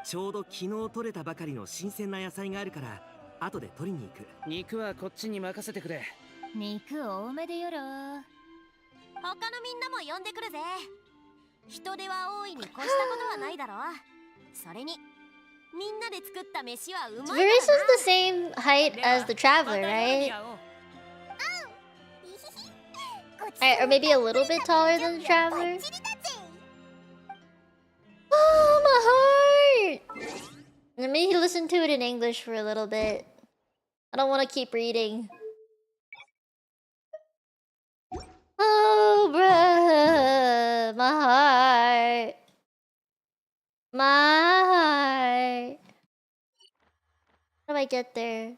ー。ちょうど昨日採れたばかりの新鮮な野菜があるから後で取りに行く。肉はこっちに任せてくれ。肉多めでよろ。他のみんなも呼んでくるぜ。人手は多いに越したことはないだろ。それにみんなで作った飯はうまいからな。Varys is the same height as the traveler, right? Or maybe a little bit taller than the traveler? Oh, my heart! Let me listen to it in English for a little bit. I don't want to keep reading. Oh, bruh, my heart. My heart. How do I get there?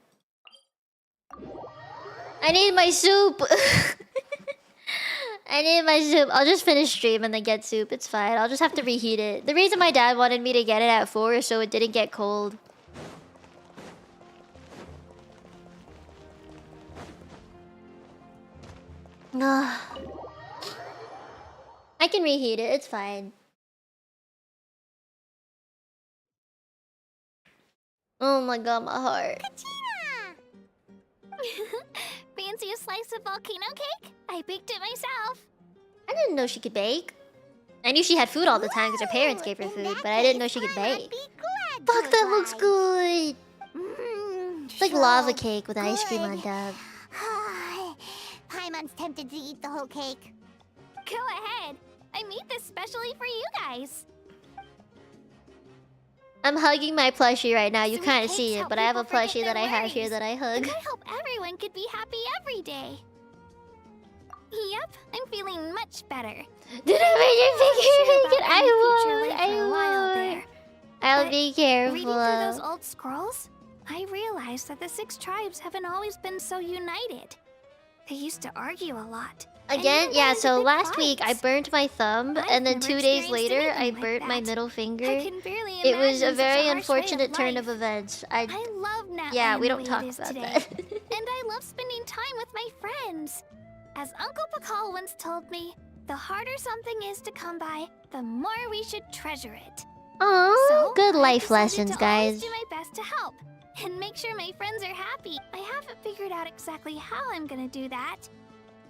I need my soup. I need my soup. I'll just finish stream and then get soup. It's fine. I'll just have to reheat it. The reason my dad wanted me to get it at 4 is so it didn't get cold. I can reheat it. It's fine. Oh my god, my heart. Fancy a slice of volcano cake? I baked it myself. I didn't know she could bake. I knew she had food all the time because her parents gave her food, but I didn't know she could bake. Fuck, that looks good! It's like lava cake with ice cream on top. Paimon's tempted to eat the whole cake. Go ahead. I made this specially for you guys. I'm hugging my plushie right now. You can't see it, but I have a plushie that I have here that I hug. And I hope everyone could be happy every day. Yep, I'm feeling much better. Did I make your picture? I won't. I'll be careful. Reading through those old scrolls, I realized that the 6 tribes haven't always been so united. They used to argue a lot. Again, yeah, so last week I burnt my thumb, and then 2 days later I burnt my middle finger. It was a very unfortunate turn of events. I love Nat. Yeah, we don't talk about that. And I love spending time with my friends. As Uncle Pakal once told me, the harder something is to come by, the more we should treasure it. Aww, so, good life I lessons, guys. do my best to help and make sure my friends are happy. I haven't figured out exactly how I'm gonna do that,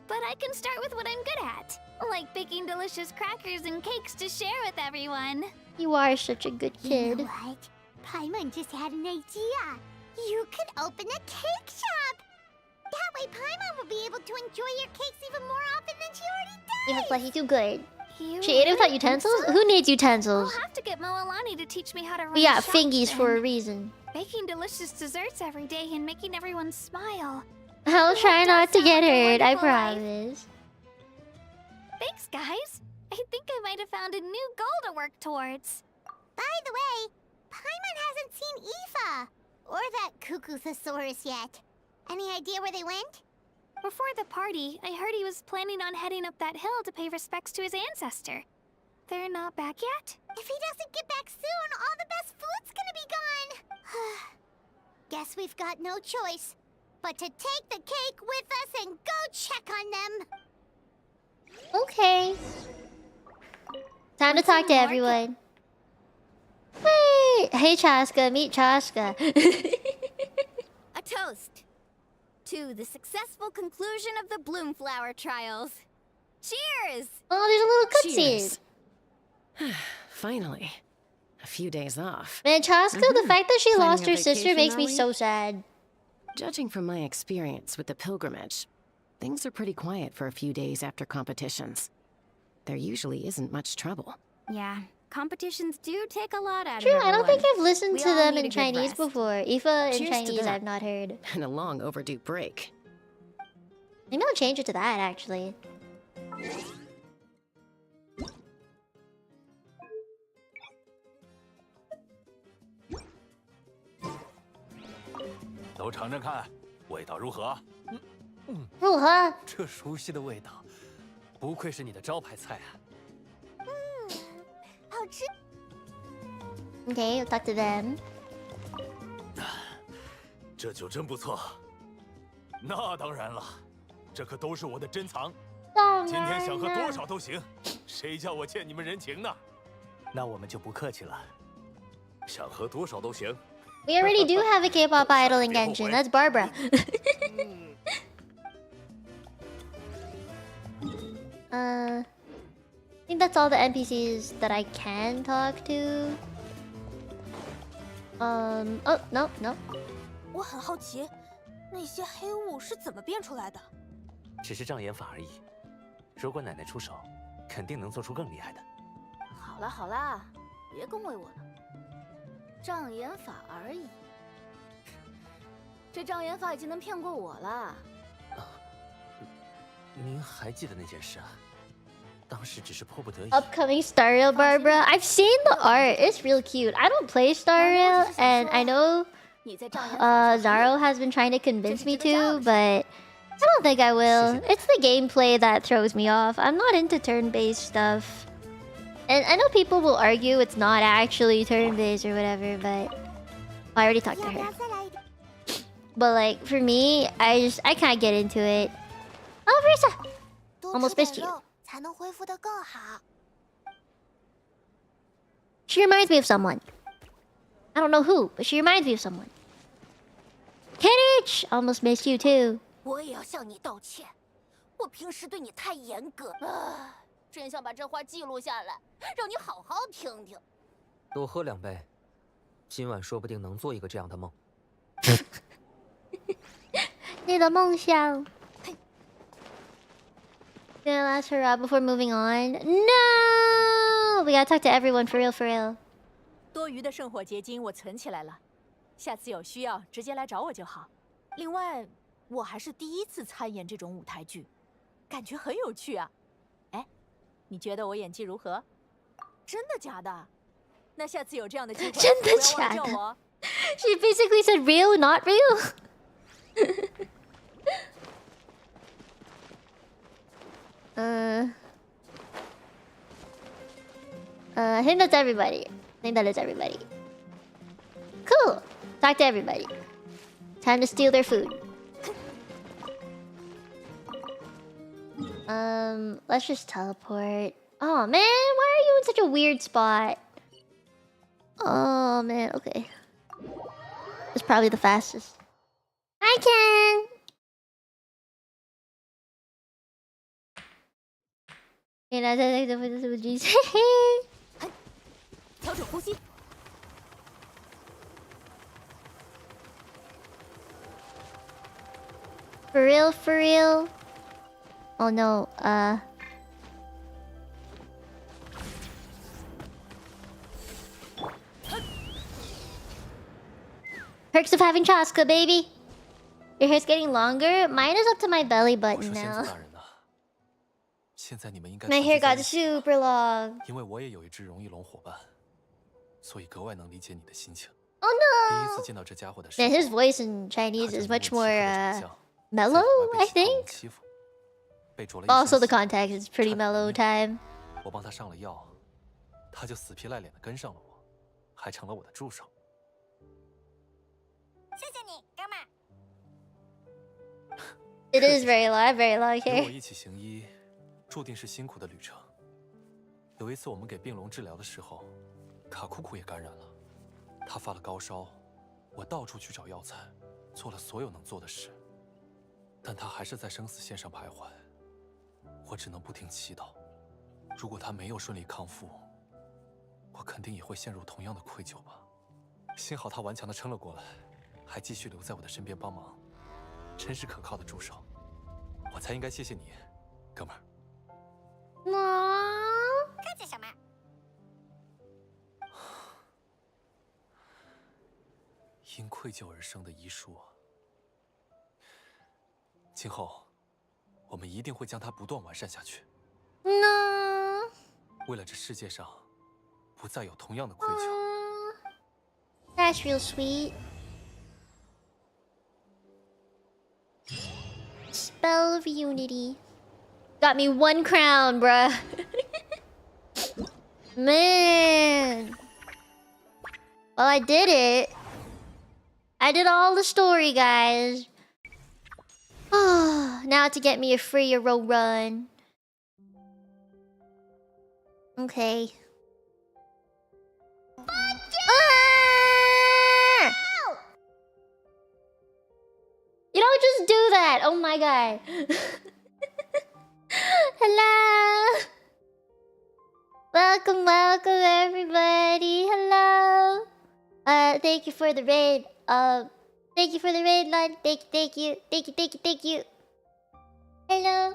but I can start with what I'm good at, like baking delicious crackers and cakes to share with everyone. You are such a good kid. You know what? Paimon just had an idea. You could open a cake shop. That way Paimon will be able to enjoy your cakes even more often than she already does. You have lucky too good. She ate it without utensils? Who needs utensils? I'll have to get Moalani to teach me how to run We got a shop fingies then. for a reason. Baking delicious desserts every day and making everyone smile. I'll try not to get hurt, I promise. Thanks, guys. I think I might have found a new goal to work towards. By the way, Paimon hasn't seen Aoife or that Cuckoo-thosaurus yet. Any idea where they went? Before the party, I heard he was planning on heading up that hill to pay respects to his ancestor. They're not back yet? If he doesn't get back soon, all the best food's gonna be gone. Guess we've got no choice but to take the cake with us and go check on them. Okay. Time to talk to everyone. Wait! Hey Chaska, meet Chaska. A toast to the successful conclusion of the Bloomflower trials. Cheers! Oh, there's a little cutscene. Finally. A few days off. Man, Chaska, the fact that she Planning lost a her sister vacation, makes me are we? so sad. Judging from my experience with the pilgrimage, things are pretty quiet for a few days after competitions. There usually isn't much trouble. Yeah, competitions do take a lot out True, of I don't think everyone. I've listened We to all them need in a good Chinese rest. before. Aoife in Cheers to Chinese that. I've not heard. And a long overdue break. Maybe I'll change it to that, actually. 都尝尝看，味道如何？如何？这熟悉的味道，不愧是你的招牌菜啊！好吃。 Okay, I'll talk to them. 这酒真不错。那当然了，这可都是我的珍藏。今天想喝多少都行，谁叫我欠你们人情呢？那我们就不客气了。想喝多少都行。 We already do have a K-pop idol in Genshin. That's Barbara. I think that's all the NPCs that I can talk to. Oh, no, no. 我很好奇，那些黑雾是怎么变出来的？只是障眼法而已。如果奶奶出手，肯定能做出更厉害的。好啦好啦，别恭维我了。障眼法而已，这障眼法已经能骗过我了。您还记得那件事啊？当时只是迫不得已。 Upcoming Star Rail Barbara. I've seen the art. It's real cute. I don't play Star Rail, and I know Zaro has been trying to convince me to, but I don't think I will. It's the gameplay that throws me off. I'm not into turn-based stuff. And I know people will argue it's not actually turn-based or whatever, but I already talked to her. But like, for me, I can't get into it. Oh, Risa! Almost missed you. 才能恢复得更好。 She reminds me of someone. I don't know who, but she reminds me of someone. Kenich! Almost missed you too. 我也要向你道歉，我平时对你太严格啊！真想把这话记录下来，让你好好听听。多喝2杯，今晚说不定能做一个这样的梦。你的梦想。Gonna last her out before moving on. No! We gotta talk to everyone for real, for real. 多余的圣火结晶我存起来了，下次有需要直接来找我就好。另外，我还是第一次参演这种舞台剧，感觉很有趣啊。哎，你觉得我演技如何？真的假的？那下次有这样的机会，真的不要忘了叫我。She basically said real, not real. I think that's everybody. I think that is everybody. Cool. Talk to everybody. Time to steal their food. Let's just teleport. Oh man, why are you in such a weird spot? Oh man, okay. It's probably the fastest. Hi, Ken! 调整呼吸。 For real, for real? Oh no, Perks of having Chaska, baby! Your hair's getting longer? Mine is up to my belly button now. 现在你们应该 My hair got super long. 因为我也有一只荣誉龙伙伴，所以格外能理解你的心情。 Oh 第 no! 一次见到这家伙的时候， Man, his voice in Chinese is much more mellow, I think. 欺负，被啄了一 Also, 身 the 血 context is pretty mellow time. 我帮他上了药，他就死皮赖脸的跟上了我，还成了我的助手。 谢谢你，哥们儿。 It is very long, very long 与 hair. 我一起行医，注定是辛苦的旅程。有一次我们给病龙治疗的时候，卡库库也感染了，他发了高烧，我到处去找药材，做了所有能做的事，但他还是在生死线上徘徊。我只能不停祈祷，如果他没有顺利康复，我肯定也会陷入同样的愧疚吧。幸好他顽强地撑了过来，还继续留在我的身边帮忙，真是可靠的助手。我才应该谢谢你，哥们儿。客气什么？因愧疚而生的遗书啊！今后，我们一定会将它不断完善下去。为了这世界上不再有同样的愧疚。That's real sweet. Spell of Unity. Got me 1 crown, bruh. Man. Well, I did it. I did all the story, guys. Oh, now to get me a free Euro run. Okay. You don't just do that! Oh my god. Hello! Welcome, welcome everybody. Hello! Thank you for the raid. Thank you for the raid, Lon. Thank you. Hello.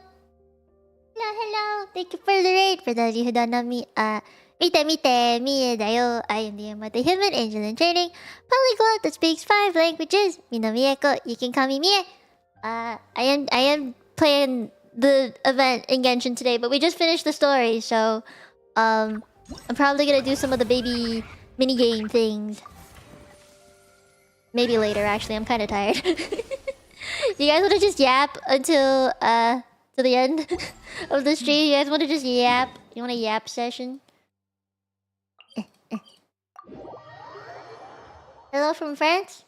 Hello. Thank you for the raid. For those of you who don't know me, Mite Mite, Mie da yo. I am the immortal human angel in training, polyglot that speaks 5 languages. Mino Mieko, you can call me Mie. I am playing the event in Genshin today, but we just finished the story, so I'm probably gonna do some of the baby minigame things. Maybe later, actually. I'm kind of tired. You guys want to just yap until to the end of the stream? You guys want to just yap? You want a yap session? Hello from France?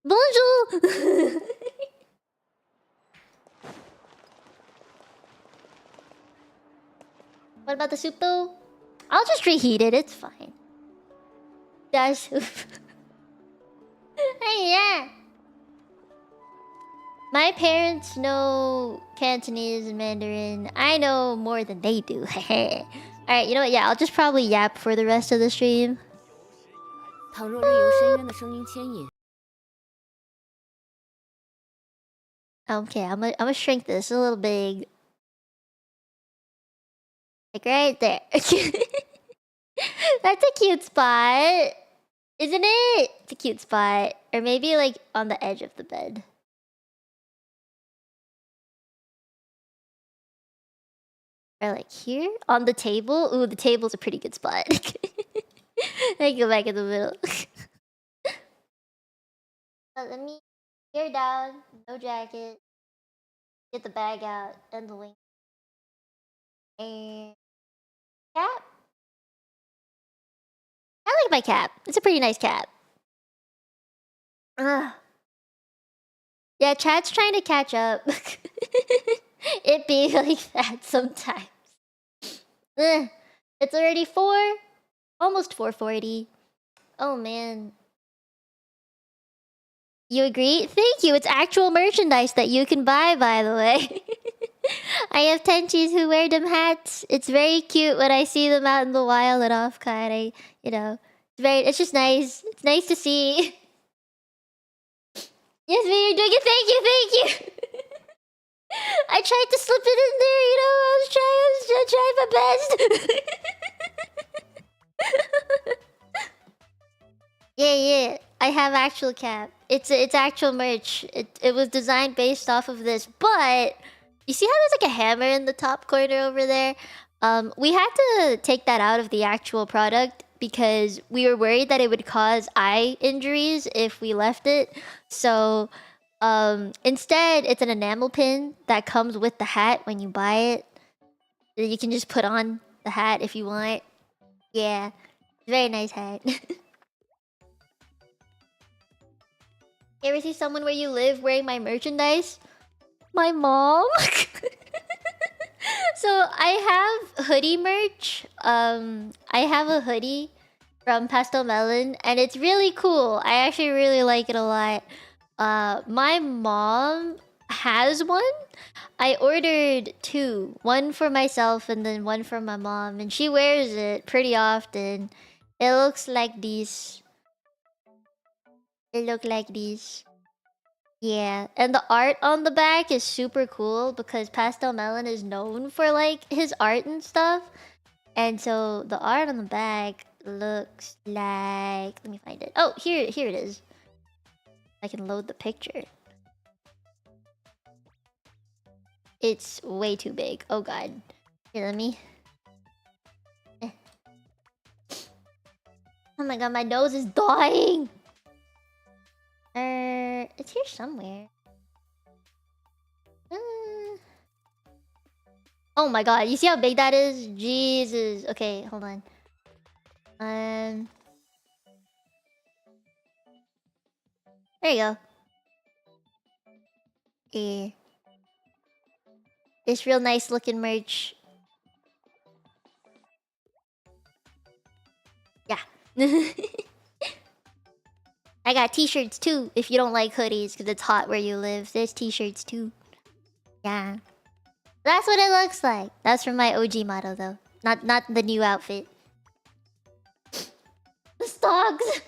Bonjour! What about the soup though? I'll just reheat it, it's fine. That's soup. Hey, yeah! My parents know Cantonese and Mandarin. I know more than they do. Alright, you know what? Yeah, I'll just probably yap for the rest of the stream. Okay, I'm gonna shrink this a little big. Like right there. That's a cute spot. Isn't it? It's a cute spot. Or maybe like on the edge of the bed. Or like here? On the table? Ooh, the table's a pretty good spot. I go back in the middle. Let me hair down, no jacket. Get the bag out and the wing. And cap? I like my cap. It's a pretty nice cap. Ugh. Yeah, chat's trying to catch up. It be like that sometimes. Ugh. It's already 4, almost 4:40. Oh man. You agree? Thank you. It's actual merchandise that you can buy, by the way. I have tenchies who wear them hats. It's very cute when I see them out in the wild and off kind. It's just nice. It's nice to see. Yes, man, you're doing it. Thank you. I tried to slip it in there, I was trying my best. Yeah. I have actual cap. It's actual merch. It was designed based off of this, but you see how there's like a hammer in the top corner over there? We had to take that out of the actual product because we were worried that it would cause eye injuries if we left it. So instead, it's an enamel pin that comes with the hat when you buy it. You can just put on the hat if you want. Yeah, very nice hat. You ever see someone where you live wearing my merchandise? My mom? So I have hoodie merch. I have a hoodie from Pastel Melon and it's really cool. I actually really like it a lot. My mom has one. I ordered 2. One for myself and then one for my mom. And she wears it pretty often. It looks like this. It look like this. Yeah, and the art on the back is super cool because Pastel Melon is known for like his art and stuff. And so the art on the back looks like, let me find it. Oh, here it is. I can load the picture. It's way too big. Oh god. Here, let me. Oh my god, my nose is dying. It's here somewhere. Oh my god, you see how big that is? Jesus. Okay, hold on. There you go. Yeah. It's real nice looking merch. Yeah. I got t-shirts too, if you don't like hoodies, because it's hot where you live. There's t-shirts too. Yeah. That's what it looks like. That's from my OG model though. Not the new outfit. The stocks!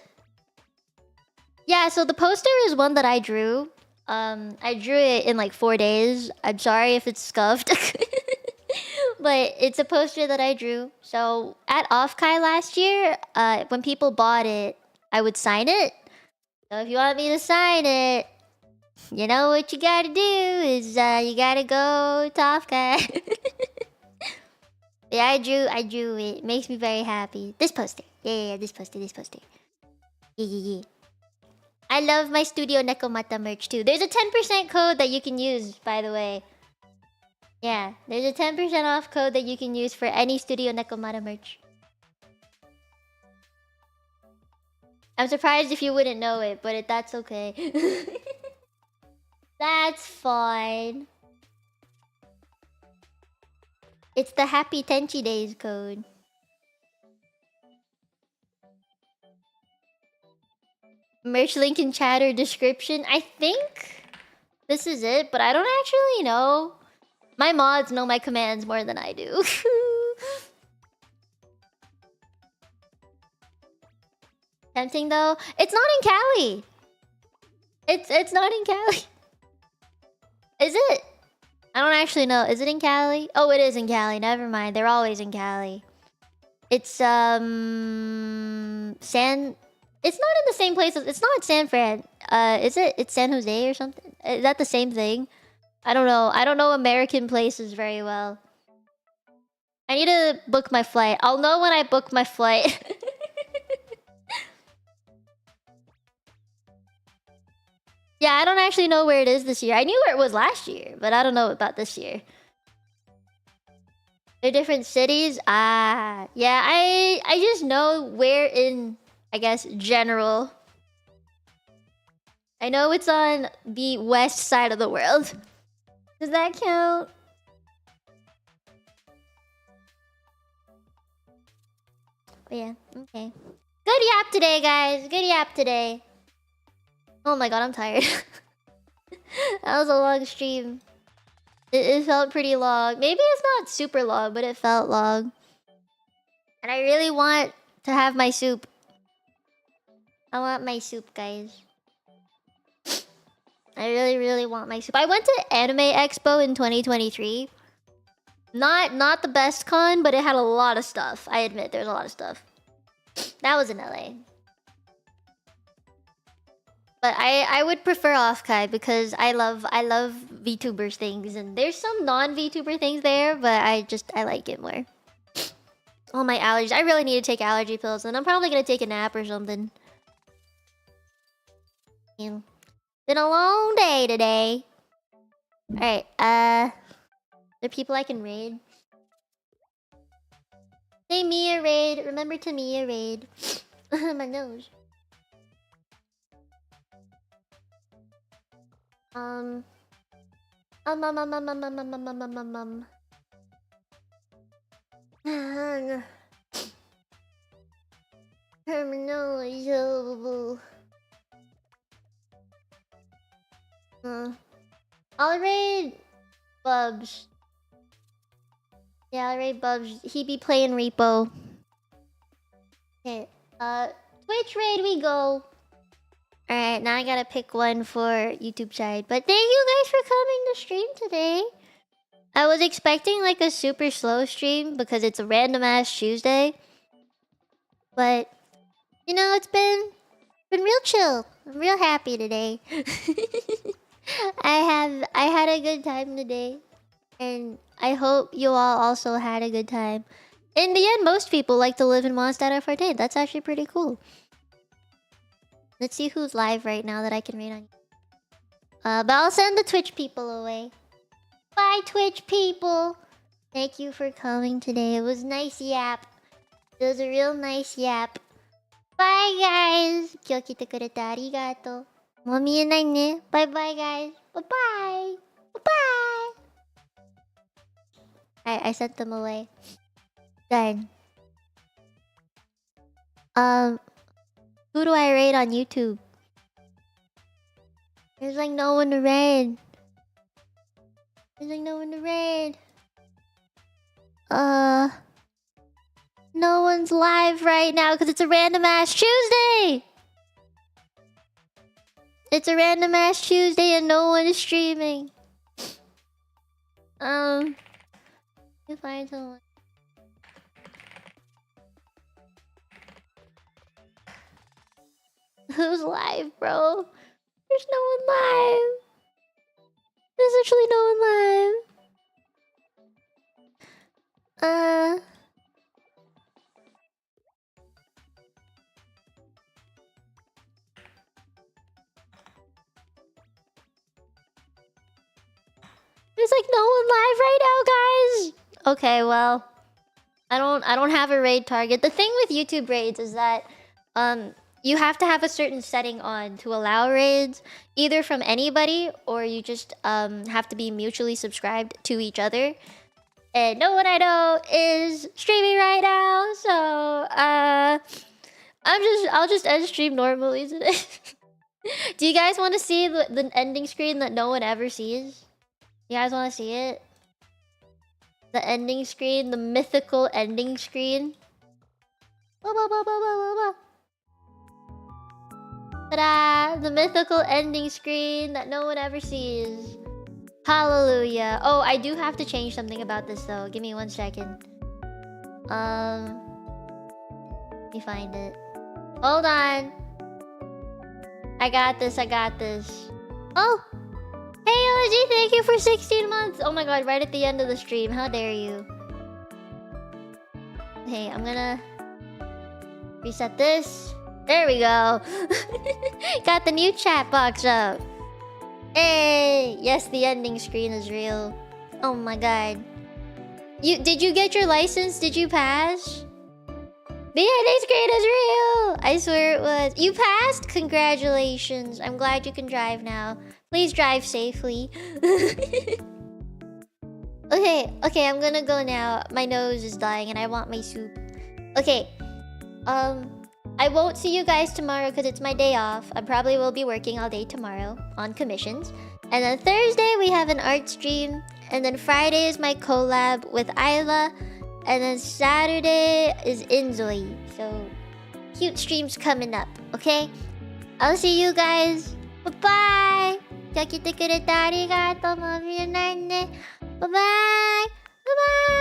Yeah, so the poster is one that I drew. I drew it in like 4 days. I'm sorry if it's scuffed. But it's a poster that I drew. So at Offkai last year, when people bought it, I would sign it. So if you want me to sign it, you know what you gotta do is you gotta go to Offkai. Yeah, I drew it. It makes me very happy. This poster. Yeah, this poster. Yeah. I love my Studio Nekomata merch too. There's a 10% code that you can use, by the way. Yeah, there's a 10% off code that you can use for any Studio Nekomata merch. I'm surprised if you wouldn't know it, but that's okay. That's fine. It's the Happy Tenchi Days code. Merch link in chat or description. I think this is it, but I don't actually know. My mods know my commands more than I do. Tempting though. It's not in Cali. It's not in Cali. Is it? I don't actually know. Is it in Cali? Oh, it is in Cali. Never mind. They're always in Cali. It's San. It's not in the same place. It's not San Fran. Is it? It's San Jose or something. Is that the same thing? I don't know. I don't know American places very well. I need to book my flight. I'll know when I book my flight. Yeah, I don't actually know where it is this year. I knew where it was last year, but I don't know about this year. They're different cities? Ah, yeah, I just know where in, I guess, general. I know it's on the west side of the world. Does that count? But yeah, okay. Good yap today, guys. Good yap today. Oh my god, I'm tired. That was a long stream. It felt pretty long. Maybe it's not super long, but it felt long. And I really want to have my soup. I want my soup, guys. I really want my soup. I went to Anime Expo in 2023. Not the best con, but it had a lot of stuff. I admit, there's a lot of stuff. That was in LA. But I would prefer Offkai because I love VTubers things, and there's some non-VTuber things there, but I like it more. Oh, my allergies. I really need to take allergy pills, and I'm probably gonna take a nap or something. Yeah. Been a long day today. Alright, there are people I can raid. Say Mia raid. Remember to Mia raid. My nose. I'll raid Bubs. Yeah, I'll raid Bubs. He be playing Repo. Okay. Twitch raid we go. Alright, now I gotta pick one for YouTube side. But thank you guys for coming to stream today. I was expecting like a super slow stream because it's a random ass Tuesday. But you know, it's been real chill. I'm real happy today. I had a good time today. And I hope you all also had a good time. In the end, most people like to live in Mondstadt or Forte. That's actually pretty cool. Let's see who's live right now that I can read on. But I'll send the Twitch people away. Bye, Twitch people. Thank you for coming today. It was nice yap. It was a real nice yap. Bye, guys. 今日来てくれてありがとう。もう見えないね。Bye, bye, guys. Bye, bye. Bye, bye. I sent them away. Done. Who do I raid on YouTube? There's like no one to raid. There's like no one to raid. No one's live right now because it's a random ass Tuesday. It's a random ass Tuesday and no one is streaming. You find someone. Who's live, bro? There's no one live. There's actually no one live. There's like no one live right now, guys. Okay, well, I don't have a raid target. The thing with YouTube raids is that you have to have a certain setting on to allow raids, either from anybody or you just have to be mutually subscribed to each other. And no one I know is streaming right now, so I'll just end stream normally today. Do you guys want to see the ending screen that no one ever sees? You guys want to see it? The ending screen, the mythical ending screen. Ta-da! The mythical ending screen that no one ever sees. Hallelujah. Oh, I do have to change something about this though. Give me 1 second. Let me find it. Hold on. I got this. Oh! Hey, LG, thank you for 16 months! Oh my god, right at the end of the stream. How dare you? Okay, I'm gonna reset this. There we go. Got the new chat box up. Hey! Yes, the ending screen is real. Oh my god. Did you get your license? Did you pass? The ending screen is real! I swear it was. You passed? Congratulations. I'm glad you can drive now. Please drive safely. Okay, I'm gonna go now. My nose is dying and I want my soup. Okay. I won't see you guys tomorrow because it's my day off. I probably will be working all day tomorrow on commissions. And then Thursday we have an art stream. And then Friday is my collab with Isla. And then Saturday is Inzoi. So cute streams coming up, okay? I'll see you guys. Bye-bye. 今日来てくれてありがとう。もう見えないね。Bye-bye. Bye-bye.